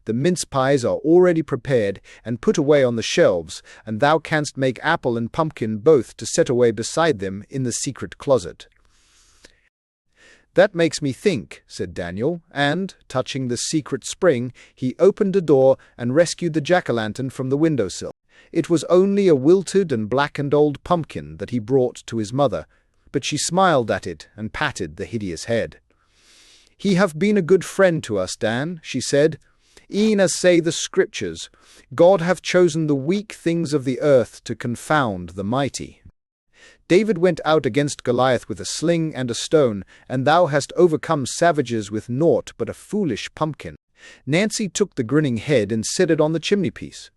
[SPEAKER 1] The mince pies are already prepared and put away on the shelves, and thou canst make apple and pumpkin both to set away beside them in the secret closet." "That makes me think," said Daniel, and, touching the secret spring, he opened a door and rescued the jack-o'-lantern from the windowsill. It was only a wilted and blackened old pumpkin that he brought to his mother, but she smiled at it and patted the hideous head. "He have been a good friend to us, Dan," she said. "E'en as say the Scriptures, God hath chosen the weak things of the earth to confound the mighty. David went out against Goliath with a sling and a stone, and thou hast overcome savages with naught but a foolish pumpkin." Nancy took the grinning head and set it on the chimney-piece.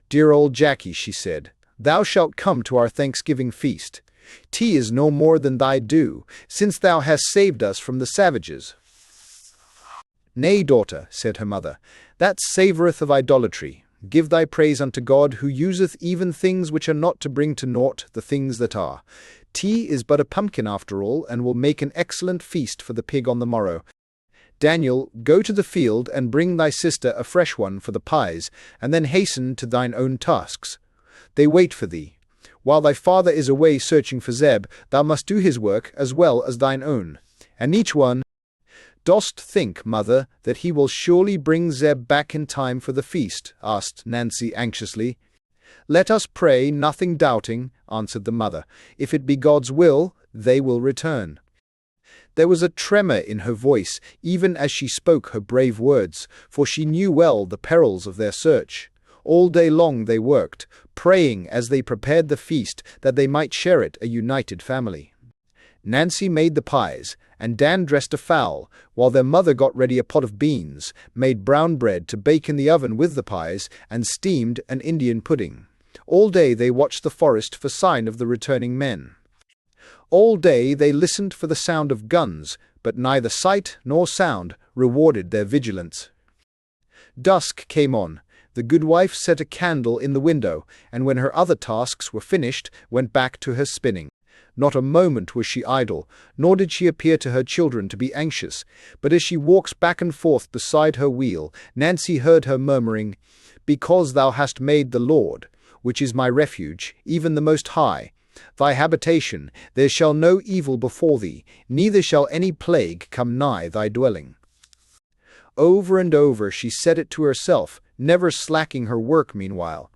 [SPEAKER 1] "Dear old Jackie," she said, Thou shalt come to our Thanksgiving feast. Tea is no more than thy due, since thou hast saved us from the savages. Nay, daughter, said her mother, that savoureth of idolatry. Give thy praise unto God, who useth even things which are not to bring to naught the things that are. Tea is but a pumpkin after all, and will make an excellent feast for the pig on the morrow. Daniel, go to the field, and bring thy sister a fresh one for the pies, and then hasten to thine own tasks. They wait for thee. While thy father is away searching for Zeb, thou must do his work as well as thine own. And each one, dost think, mother, that he will surely bring Zeb back in time for the feast? Asked Nancy anxiously. Let us pray, nothing doubting, answered the mother. If it be God's will, they will return. There was a tremor in her voice, even as she spoke her brave words, for she knew well the perils of their search. All day long they worked, praying as they prepared the feast that they might share it a united family. Nancy made the pies, and Dan dressed a fowl, while their mother got ready a pot of beans, made brown bread to bake in the oven with the pies, and steamed an Indian pudding. All day they watched the forest for sign of the returning men. All day they listened for the sound of guns, but neither sight nor sound rewarded their vigilance. Dusk came on. The goodwife set a candle in the window, and when her other tasks were finished, went back to her spinning. Not a moment was she idle, nor did she appear to her children to be anxious, but as she walked back and forth beside her wheel, Nancy heard her murmuring, Because thou hast made the Lord, which is my refuge, even the Most High, thy habitation, there shall no evil befall thee, neither shall any plague come nigh thy dwelling. Over and over she said it to herself, never slacking her work meanwhile.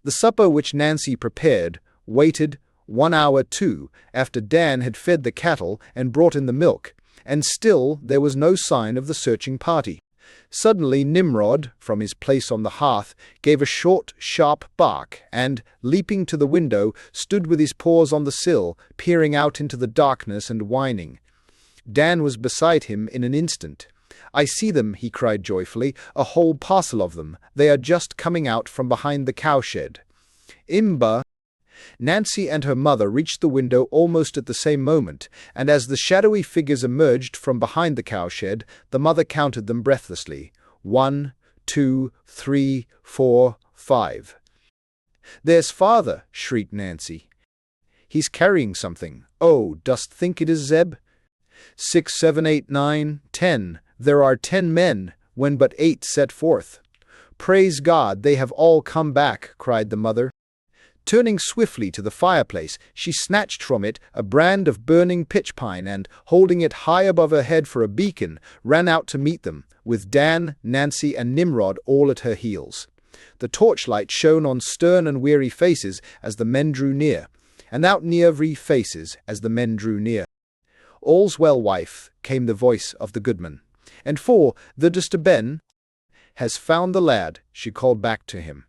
[SPEAKER 1] The supper which Nancy prepared waited 1 hour too, after Dan had fed the cattle and brought in the milk, and still there was no sign of the searching party. Suddenly Nimrod, from his place on the hearth, gave a short, sharp bark, and, leaping to the window, stood with his paws on the sill, peering out into the darkness and whining. Dan was beside him in an instant. I see them, he cried joyfully, a whole parcel of them. They are just coming out from behind the cowshed. Imba! Nancy and her mother reached the window almost at the same moment, and as the shadowy figures emerged from behind the cowshed, the mother counted them breathlessly. 1, 2, 3, 4, 5. There's father, shrieked Nancy. He's carrying something. Oh, dost think it is Zeb? 6, 7, 8, 9, 10. There are 10 men, when but 8 set forth. Praise God, they have all come back, cried the mother. Turning swiftly to the fireplace, she snatched from it a brand of burning pitch pine and, holding it high above her head for a beacon, ran out to meet them, with Dan, Nancy, and Nimrod all at her heels. The torchlight shone on stern and weary faces as the men drew near, and out near faces as the men drew near. All's well, wife, came the voice of the goodman. And for the Mr. Ben has found the lad, she called back to him.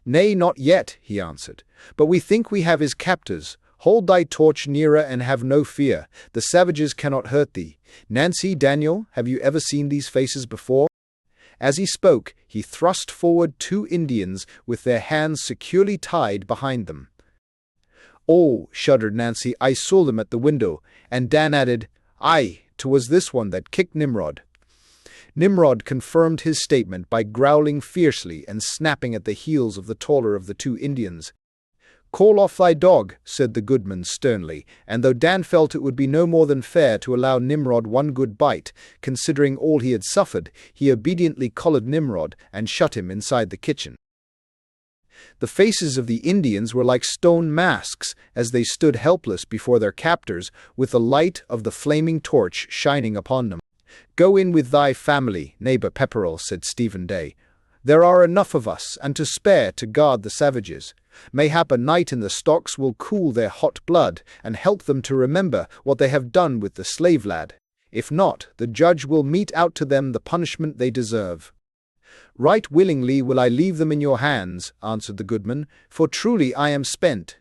[SPEAKER 1] Nay, not yet, he answered, but we think we have his captors. Hold thy torch nearer and have no fear. The savages cannot hurt thee. Nancy, Daniel, have you ever seen these faces before? As he spoke, he thrust forward 2 Indians with their hands securely tied behind them. Oh, shuddered Nancy, I saw them at the window, and Dan added, Aye, 'twas this one that kicked Nimrod. Nimrod confirmed his statement by growling fiercely and snapping at the heels of the taller of the 2 Indians. Call off thy dog, said the goodman sternly, and though Dan felt it would be no more than fair to allow Nimrod one good bite, considering all he had suffered, he obediently collared Nimrod and shut him inside the kitchen. The faces of the Indians were like stone masks as they stood helpless before their captors, with the light of the flaming torch shining upon them. Go in with thy family, neighbor Pepperell, said Stephen Day. There are enough of us, and to spare to guard the savages. Mayhap a night in the stocks will cool their hot blood, and help them to remember what they have done with the slave lad. If not, the judge will mete out to them the punishment they deserve. Right willingly will I leave them in your hands, answered the goodman, for truly I am spent.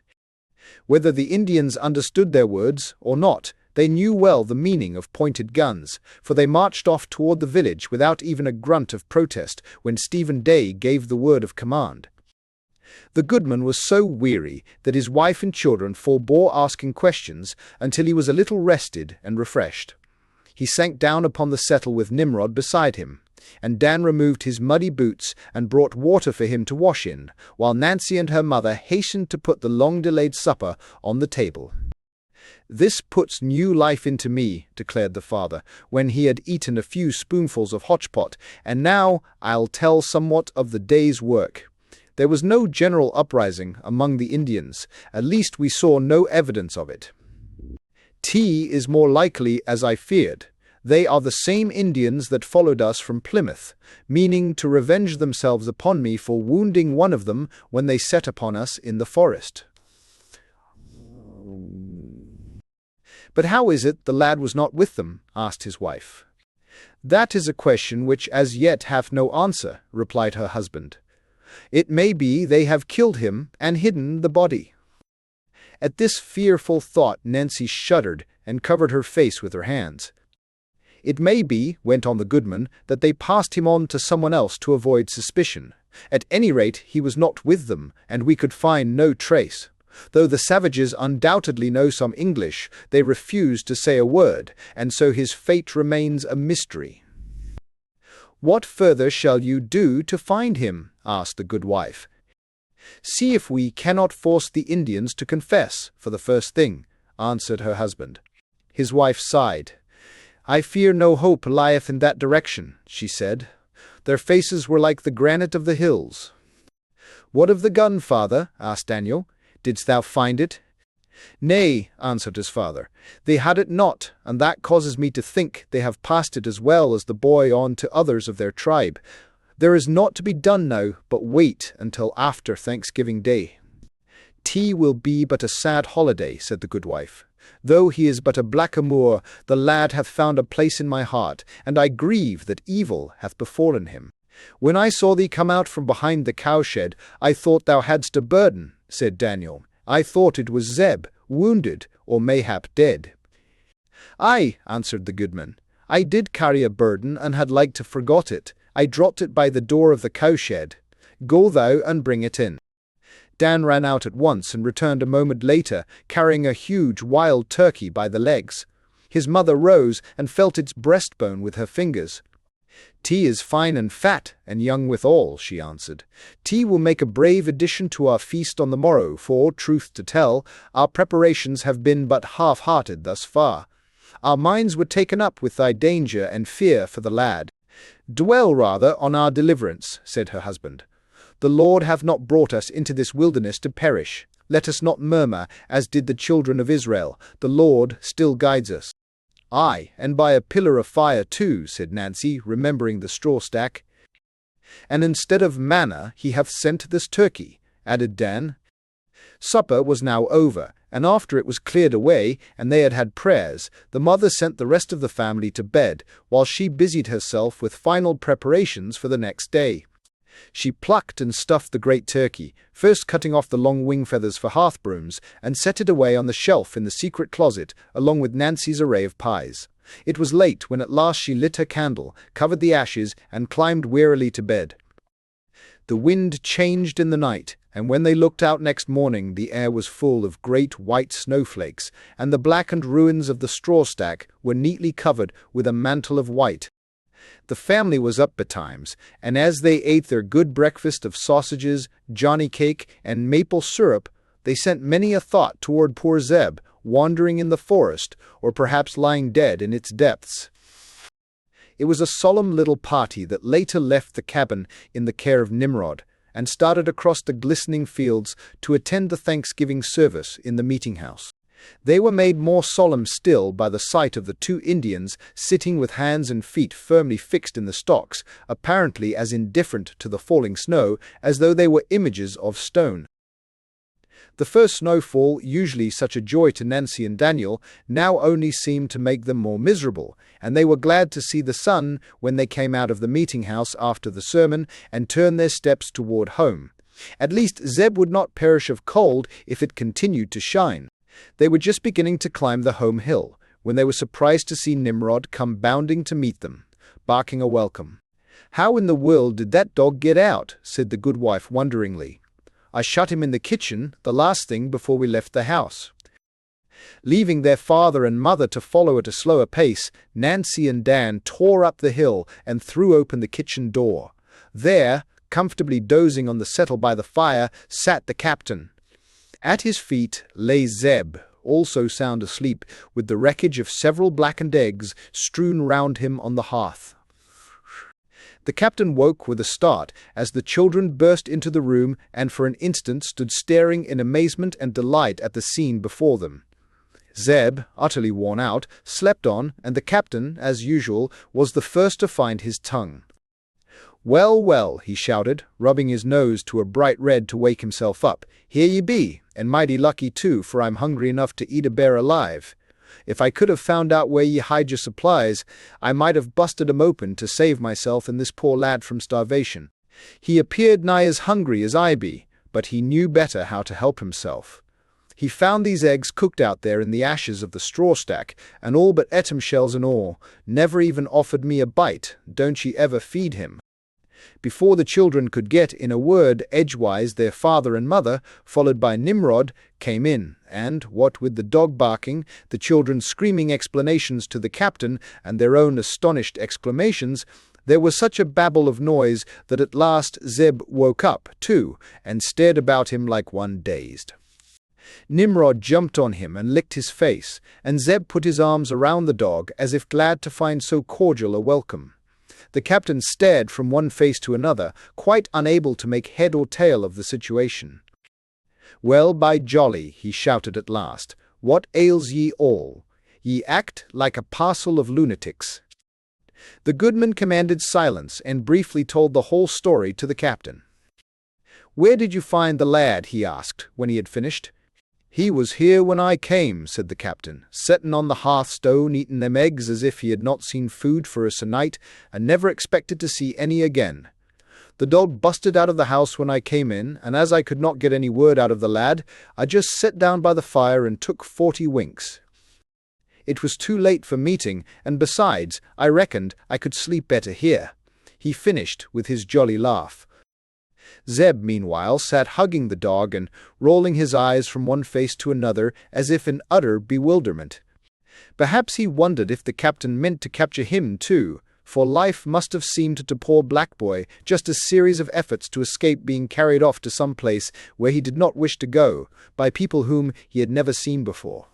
[SPEAKER 1] Whether the Indians understood their words or not, they knew well the meaning of pointed guns, for they marched off toward the village without even a grunt of protest when Stephen Day gave the word of command. The goodman was so weary that his wife and children forbore asking questions until he was a little rested and refreshed. He sank down upon the settle with Nimrod beside him, and Dan removed his muddy boots and brought water for him to wash in, while Nancy and her mother hastened to put the long-delayed supper on the table. "This puts new life into me," declared the father, when he had eaten a few spoonfuls of hotchpot, "and now I'll tell somewhat of the day's work. There was no general uprising among the Indians, at least we saw no evidence of it. Tea is more likely, as I feared. They are the same Indians that followed us from Plymouth, meaning to revenge themselves upon me for wounding one of them when they set upon us in the forest." "But how is it the lad was not with them?" asked his wife. "That is a question which as yet hath no answer," replied her husband. "It may be they have killed him and hidden the body." At this fearful thought Nancy shuddered and covered her face with her hands. "It may be," went on the goodman, "that they passed him on to someone else to avoid suspicion. At any rate, he was not with them, and we could find no trace. Though the savages undoubtedly know some English, they refuse to say a word, and so his fate remains a mystery." "What further shall you do to find him?" asked the good wife. "See if we cannot force the Indians to confess, for the first thing," answered her husband. His wife sighed. "I fear no hope lieth in that direction," she said. "Their faces were like the granite of the hills." "What of the gun, father?" asked Daniel. "Didst thou find it?" "Nay," answered his father, "they had it not, and that causes me to think they have passed it as well as the boy on to others of their tribe. There is naught to be done now but wait until after Thanksgiving Day." "Tea will be but a sad holiday," said the good wife. "Though he is but a blackamoor, the lad hath found a place in my heart, and I grieve that evil hath befallen him. When I saw thee come out from behind the cowshed, I thought thou hadst a burden," said Daniel. "I thought it was Zeb, wounded, or mayhap dead." "Aye," answered the goodman, "I did carry a burden, and had like to forgot it. I dropped it by the door of the cowshed. Go thou and bring it in." Dan ran out at once and returned a moment later, carrying a huge wild turkey by the legs. His mother rose and felt its breastbone with her fingers. "Tea is fine and fat, and young withal," she answered. "Tea will make a brave addition to our feast on the morrow, for, truth to tell, our preparations have been but half-hearted thus far. Our minds were taken up with thy danger and fear for the lad." "Dwell rather on our deliverance," said her husband. "The Lord hath not brought us into this wilderness to perish. Let us not murmur, as did the children of Israel. The Lord still guides us." "Aye, and by a pillar of fire too," said Nancy, remembering the straw stack. "And instead of manna he hath sent this turkey," added Dan. Supper was now over, and after it was cleared away, and they had had prayers, the mother sent the rest of the family to bed, while she busied herself with final preparations for the next day. She plucked and stuffed the great turkey, first cutting off the long wing feathers for hearth brooms, and set it away on the shelf in the secret closet, along with Nancy's array of pies. It was late when at last she lit her candle, covered the ashes, and climbed wearily to bed. The wind changed in the night, and when they looked out next morning the air was full of great white snowflakes, and the blackened ruins of the straw stack were neatly covered with a mantle of white. The family was up betimes, and as they ate their good breakfast of sausages, johnny cake, and maple syrup, they sent many a thought toward poor Zeb, wandering in the forest, or perhaps lying dead in its depths. It was a solemn little party that later left the cabin in the care of Nimrod, and started across the glistening fields to attend the Thanksgiving service in the meeting-house. They were made more solemn still by the sight of the two Indians sitting with hands and feet firmly fixed in the stocks, apparently as indifferent to the falling snow as though they were images of stone. The first snowfall, usually such a joy to Nancy and Daniel, now only seemed to make them more miserable, and they were glad to see the sun when they came out of the meeting-house after the sermon and turned their steps toward home. At least Zeb would not perish of cold if it continued to shine. They were just beginning to climb the home hill, when they were surprised to see Nimrod come bounding to meet them, barking a welcome. "How in the world did that dog get out?" said the good wife wonderingly. I shut him in the kitchen the last thing before we left the house." Leaving their father and mother to follow at a slower pace, Nancy and Dan tore up the hill and threw open the kitchen door. There, comfortably dozing on the settle by the fire, sat the captain. At his feet lay Zeb, also sound asleep, with the wreckage of several blackened eggs strewn round him on the hearth. The captain woke with a start as the children burst into the room and for an instant stood staring in amazement and delight at the scene before them. Zeb, utterly worn out, slept on, and the captain, as usual, was the first to find his tongue. "Well, well," he shouted, rubbing his nose to a bright red to wake himself up. "Here ye be, and mighty lucky too, for I'm hungry enough to eat a bear alive. If I could have found out where ye hide your supplies, I might have busted 'em open to save myself and this poor lad from starvation." He appeared nigh as hungry as I be, but he knew better how to help himself. He found these eggs cooked out there in the ashes of the straw stack, and all but ate 'em shells and all, never even offered me a bite. Don't ye ever feed him. Before the children could get in a word edgewise, their father and mother, followed by Nimrod, came in, and, what with the dog barking, the children screaming explanations to the captain, and their own astonished exclamations, there was such a babel of noise that at last Zeb woke up, too, and stared about him like one dazed. Nimrod jumped on him and licked his face, and Zeb put his arms around the dog as if glad to find so cordial a welcome. The captain stared from one face to another, quite unable to make head or tail of the situation. "Well, by jolly," he shouted at last, "what ails ye all? Ye act like a parcel of lunatics." The goodman commanded silence and briefly told the whole story to the captain. "Where did you find the lad?" he asked, when he had finished. "He was here when I came," said the captain, "settin' on the hearthstone eatin' them eggs as if he had not seen food for a se'night, and never expected to see any again. The dog busted out of the house when I came in, and as I could not get any word out of the lad, I just sat down by the fire and took 40 winks. It was too late for meeting, and besides, I reckoned I could sleep better here," he finished with his jolly laugh. Zeb, meanwhile, sat hugging the dog and rolling his eyes from one face to another as if in utter bewilderment. Perhaps he wondered if the captain meant to capture him too, for life must have seemed to poor Black Boy just a series of efforts to escape being carried off to some place where he did not wish to go, by people whom he had never seen before.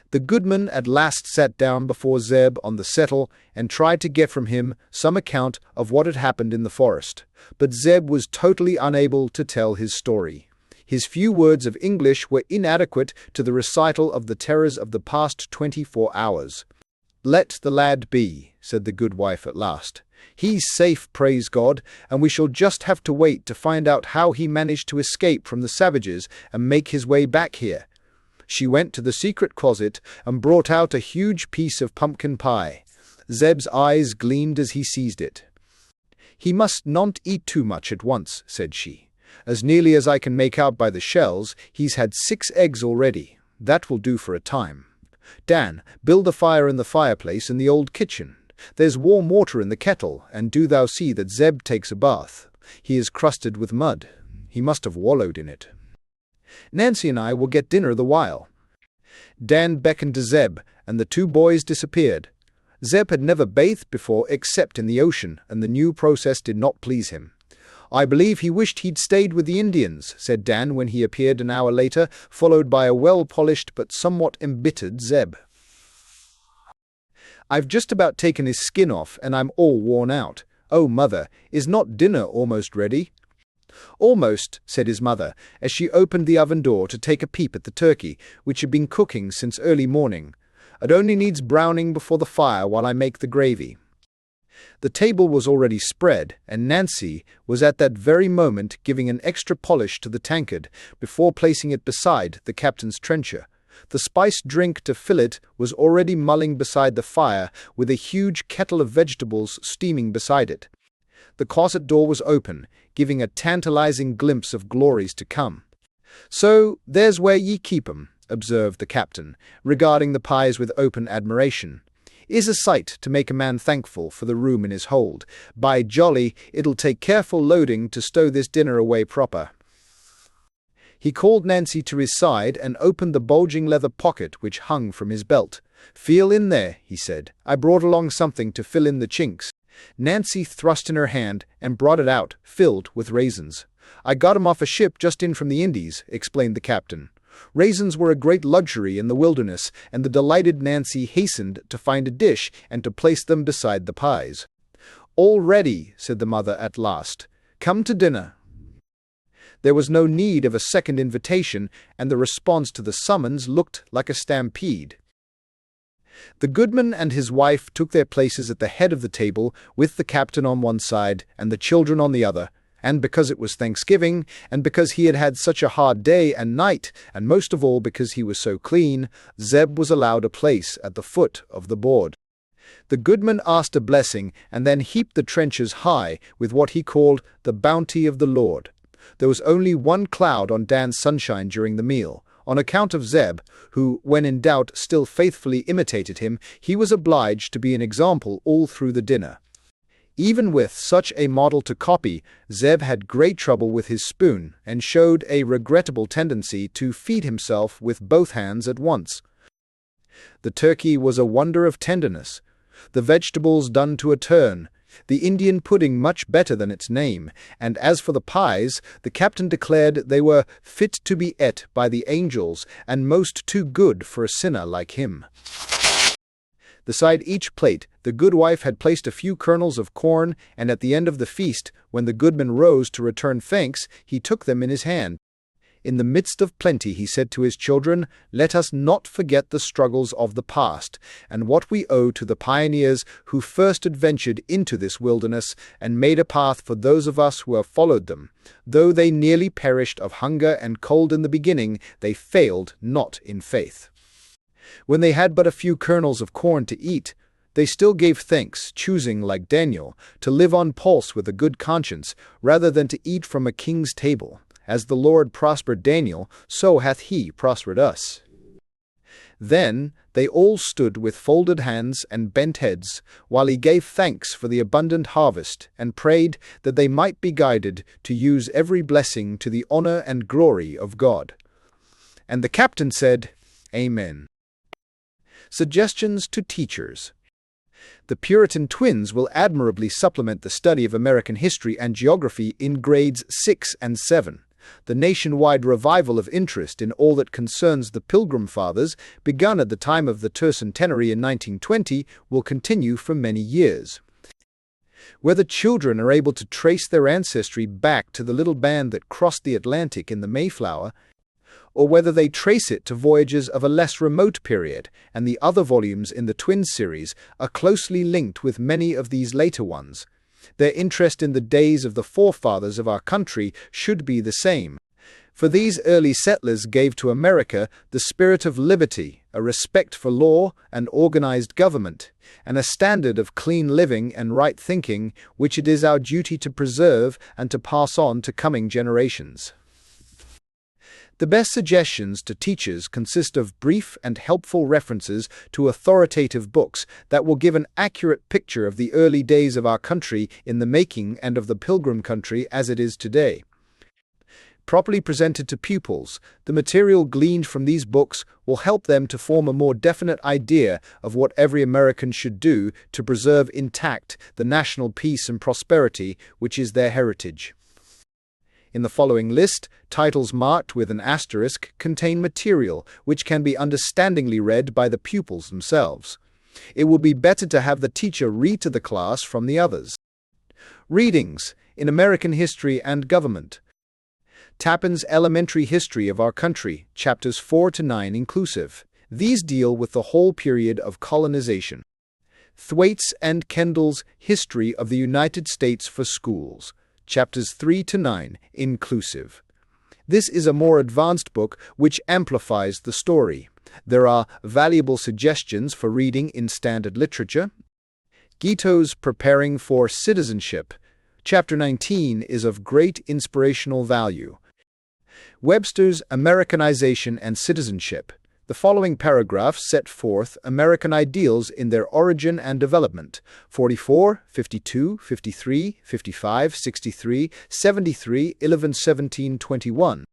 [SPEAKER 1] The goodman at last sat down before Zeb on the settle and tried to get from him some account of what had happened in the forest, but Zeb was totally unable to tell his story. His few words of English were inadequate to the recital of the terrors of the past 24 hours. "Let the lad be," said the good wife at last. "He's safe, praise God, and we shall just have to wait to find out how he managed to escape from the savages and make his way back here." She went to the secret closet and brought out a huge piece of pumpkin pie. Zeb's eyes gleamed as he seized it. "He must not eat too much at once," said she. "As nearly as I can make out by the shells, he's had 6 eggs already. That will do for a time. Dan, build a fire in the fireplace in the old kitchen. There's warm water in the kettle, and do thou see that Zeb takes a bath. He is crusted with mud. He must have wallowed in it. Nancy and I will get dinner the while." Dan beckoned to Zeb, and the 2 boys disappeared. Zeb had never bathed before except in the ocean, and the new process did not please him. "I believe he wished he'd stayed with the Indians," said Dan when he appeared an hour later, followed by a well-polished but somewhat embittered Zeb. "I've just about taken his skin off, and I'm all worn out. Oh, mother, is not dinner almost ready?" "Almost," said his mother, as she opened the oven door to take a peep at the turkey, which had been cooking since early morning. "It only needs browning before the fire while I make the gravy." The table was already spread, and Nancy was at that very moment giving an extra polish to the tankard before placing it beside the captain's trencher. The spiced drink to fill it was already mulling beside the fire, with a huge kettle of vegetables steaming beside it. The closet door was open, giving a tantalizing glimpse of glories to come. "So there's where ye keep 'em," observed the captain, regarding the pies with open admiration. "Is a sight to make a man thankful for the room in his hold. By jolly, it'll take careful loading to stow this dinner away proper." He called Nancy to his side and opened the bulging leather pocket which hung from his belt. "Feel in there," he said. "I brought along something to fill in the chinks." Nancy thrust in her hand and brought it out, filled with raisins. "I got 'em off a ship just in from the Indies," explained the captain. Raisins were a great luxury in the wilderness, and the delighted Nancy hastened to find a dish and to place them beside the pies. "All ready," said the mother at last. "Come to dinner." There was no need of a second invitation, and the response to the summons looked like a stampede. The goodman and his wife took their places at the head of the table, with the captain on one side and the children on the other, and because it was Thanksgiving, and because he had had such a hard day and night, and most of all because he was so clean, Zeb was allowed a place at the foot of the board. The goodman asked a blessing, and then heaped the trenchers high with what he called the bounty of the Lord. There was only one cloud on Dan's sunshine during the meal. On account of Zeb, who, when in doubt, still faithfully imitated him, he was obliged to be an example all through the dinner. Even with such a model to copy, Zeb had great trouble with his spoon, and showed a regrettable tendency to feed himself with both hands at once. The turkey was a wonder of tenderness, the vegetables done to a turn, the Indian pudding much better than its name, and as for the pies, the captain declared they were fit to be ate by the angels, and most too good for a sinner like him. Beside each plate, the goodwife had placed a few kernels of corn, and at the end of the feast, when the goodman rose to return thanks, he took them in his hand. In the midst of plenty, he said to his children, "Let us not forget the struggles of the past, and what we owe to the pioneers who first adventured into this wilderness and made a path for those of us who have followed them. Though they nearly perished of hunger and cold in the beginning, they failed not in faith." When they had but a few kernels of corn to eat, they still gave thanks, choosing, like Daniel, to live on pulse with a good conscience, rather than to eat from a king's table. As the Lord prospered Daniel, so hath he prospered us. Then they all stood with folded hands and bent heads, while he gave thanks for the abundant harvest, and prayed that they might be guided to use every blessing to the honor and glory of God. And the captain said, "Amen." Suggestions to teachers. The Puritan twins will admirably supplement the study of American history and geography in grades 6 and 7. The nationwide revival of interest in all that concerns the Pilgrim Fathers, begun at the time of the tercentenary in 1920, will continue for many years. Whether children are able to trace their ancestry back to the little band that crossed the Atlantic in the Mayflower, or whether they trace it to voyages of a less remote period, and the other volumes in the Twins series are closely linked with many of these later ones, their interest in the days of the forefathers of our country should be the same. For these early settlers gave to America the spirit of liberty, a respect for law and organized government, and a standard of clean living and right thinking which it is our duty to preserve and to pass on to coming generations. The best suggestions to teachers consist of brief and helpful references to authoritative books that will give an accurate picture of the early days of our country in the making and of the Pilgrim country as it is today. Properly presented to pupils, the material gleaned from these books will help them to form a more definite idea of what every American should do to preserve intact the national peace and prosperity which is their heritage. In the following list, titles marked with an asterisk contain material which can be understandingly read by the pupils themselves. It would be better to have the teacher read to the class from the others. Readings in American History and Government. Tappan's Elementary History of Our Country, chapters 4 to 9 inclusive. These deal with the whole period of colonization. Thwaites and Kendall's History of the United States for Schools, chapters 3 to 9, inclusive. This is a more advanced book which amplifies the story. There are valuable suggestions for reading in standard literature. Guito's Preparing for Citizenship, chapter 19, is of great inspirational value. Webster's Americanization and Citizenship. The following paragraphs set forth American ideals in their origin and development: 44, 52, 53, 55, 63, 73, 11, 17, 21.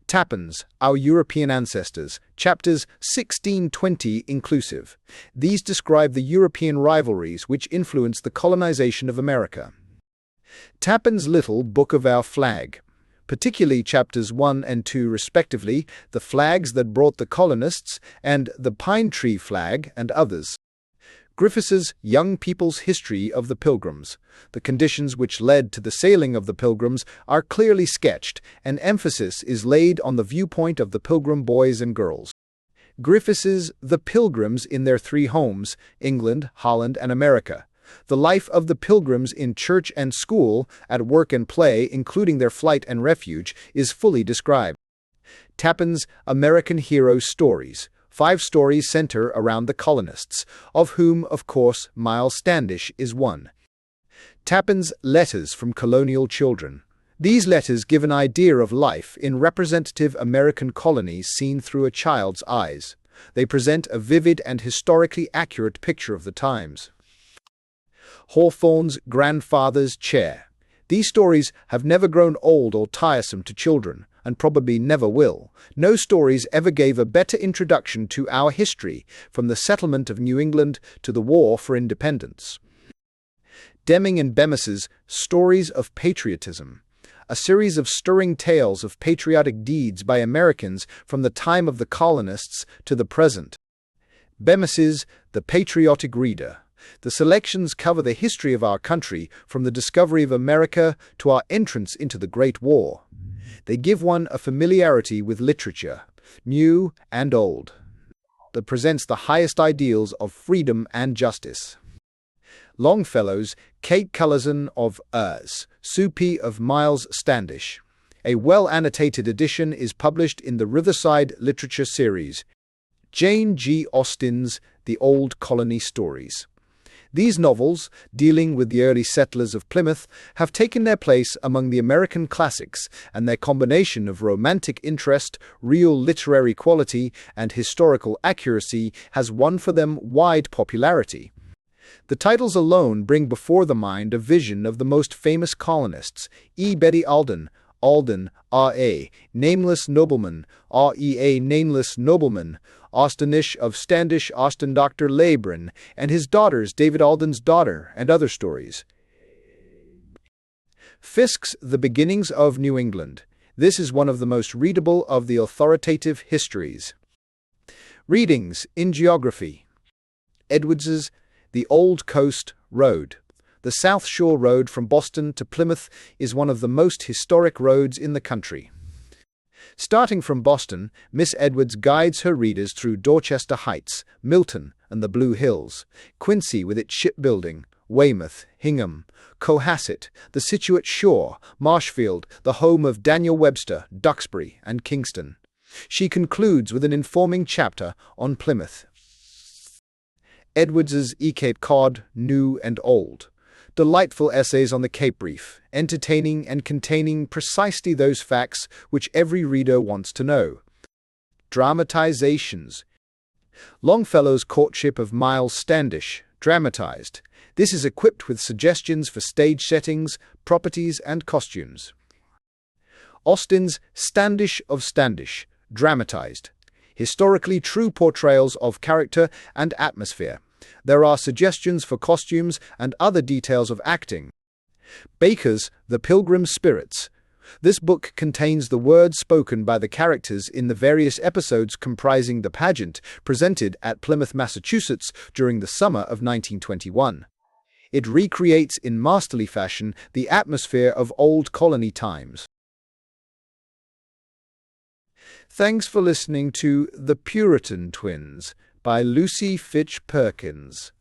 [SPEAKER 1] Tappans, Our European Ancestors, chapters 16-20 inclusive. These describe the European rivalries which influenced the colonization of America. Tappan's Little Book of Our Flag, particularly chapters 1 and 2 respectively, The Flags That Brought the Colonists, and The Pine Tree Flag, and others. Griffiths's Young People's History of the Pilgrims. The conditions which led to the sailing of the Pilgrims are clearly sketched, and emphasis is laid on the viewpoint of the Pilgrim boys and girls. Griffiths's The Pilgrims in Their Three Homes, England, Holland, and America. The life of the Pilgrims in church and school, at work and play, including their flight and refuge, is fully described. Tappan's American Hero Stories. 5 stories center around the colonists, of whom, of course, Miles Standish is one. Tappan's Letters from Colonial Children. These letters give an idea of life in representative American colonies seen through a child's eyes. They present a vivid and historically accurate picture of the times. Hawthorne's Grandfather's Chair. These stories have never grown old or tiresome to children, and probably never will. No stories ever gave a better introduction to our history, from the settlement of New England to the War for Independence. Deming and Bemis's Stories of Patriotism. A series of stirring tales of patriotic deeds by Americans from the time of the colonists to the present. Bemis's The Patriotic Reader. The selections cover the history of our country from the discovery of America to our entrance into the Great War. They give one a familiarity with literature, new and old, that presents the highest ideals of freedom and justice. Longfellow's Kate Cullison of Supi of Miles Standish. A well-annotated edition is published in the Riverside Literature Series. Jane G. Austen's The Old Colony Stories. These novels, dealing with the early settlers of Plymouth, have taken their place among the American classics, and their combination of romantic interest, real literary quality, and historical accuracy has won for them wide popularity. The titles alone bring before the mind a vision of the most famous colonists: E. Betty Alden, R.A., Nameless Nobleman, R.E.A., Nameless Nobleman, Austenish of Standish, Austin Dr. Labrin, and his daughters, David Alden's daughter, and other stories. Fiske's The Beginnings of New England. This is one of the most readable of the authoritative histories. Readings in Geography. Edwards's The Old Coast Road. The South Shore Road from Boston to Plymouth is one of the most historic roads in the country. Starting from Boston, Miss Edwards guides her readers through Dorchester Heights, Milton, and the Blue Hills, Quincy with its shipbuilding, Weymouth, Hingham, Cohasset, the Scituate Shore, Marshfield, the home of Daniel Webster, Duxbury, and Kingston. She concludes with an informing chapter on Plymouth. Edwards's Cape Cod, New and Old. Delightful essays on the Cape Reef, entertaining and containing precisely those facts which every reader wants to know. Dramatizations. Longfellow's Courtship of Miles Standish, dramatized. This is equipped with suggestions for stage settings, properties, and costumes. Austen's Standish of Standish, dramatized. Historically true portrayals of character and atmosphere. There are suggestions for costumes and other details of acting. Baker's The Pilgrim Spirits. This book contains the words spoken by the characters in the various episodes comprising the pageant presented at Plymouth, Massachusetts during the summer of 1921. It recreates in masterly fashion the atmosphere of old colony times. Thanks for listening to The Puritan Twins by Lucy Fitch Perkins.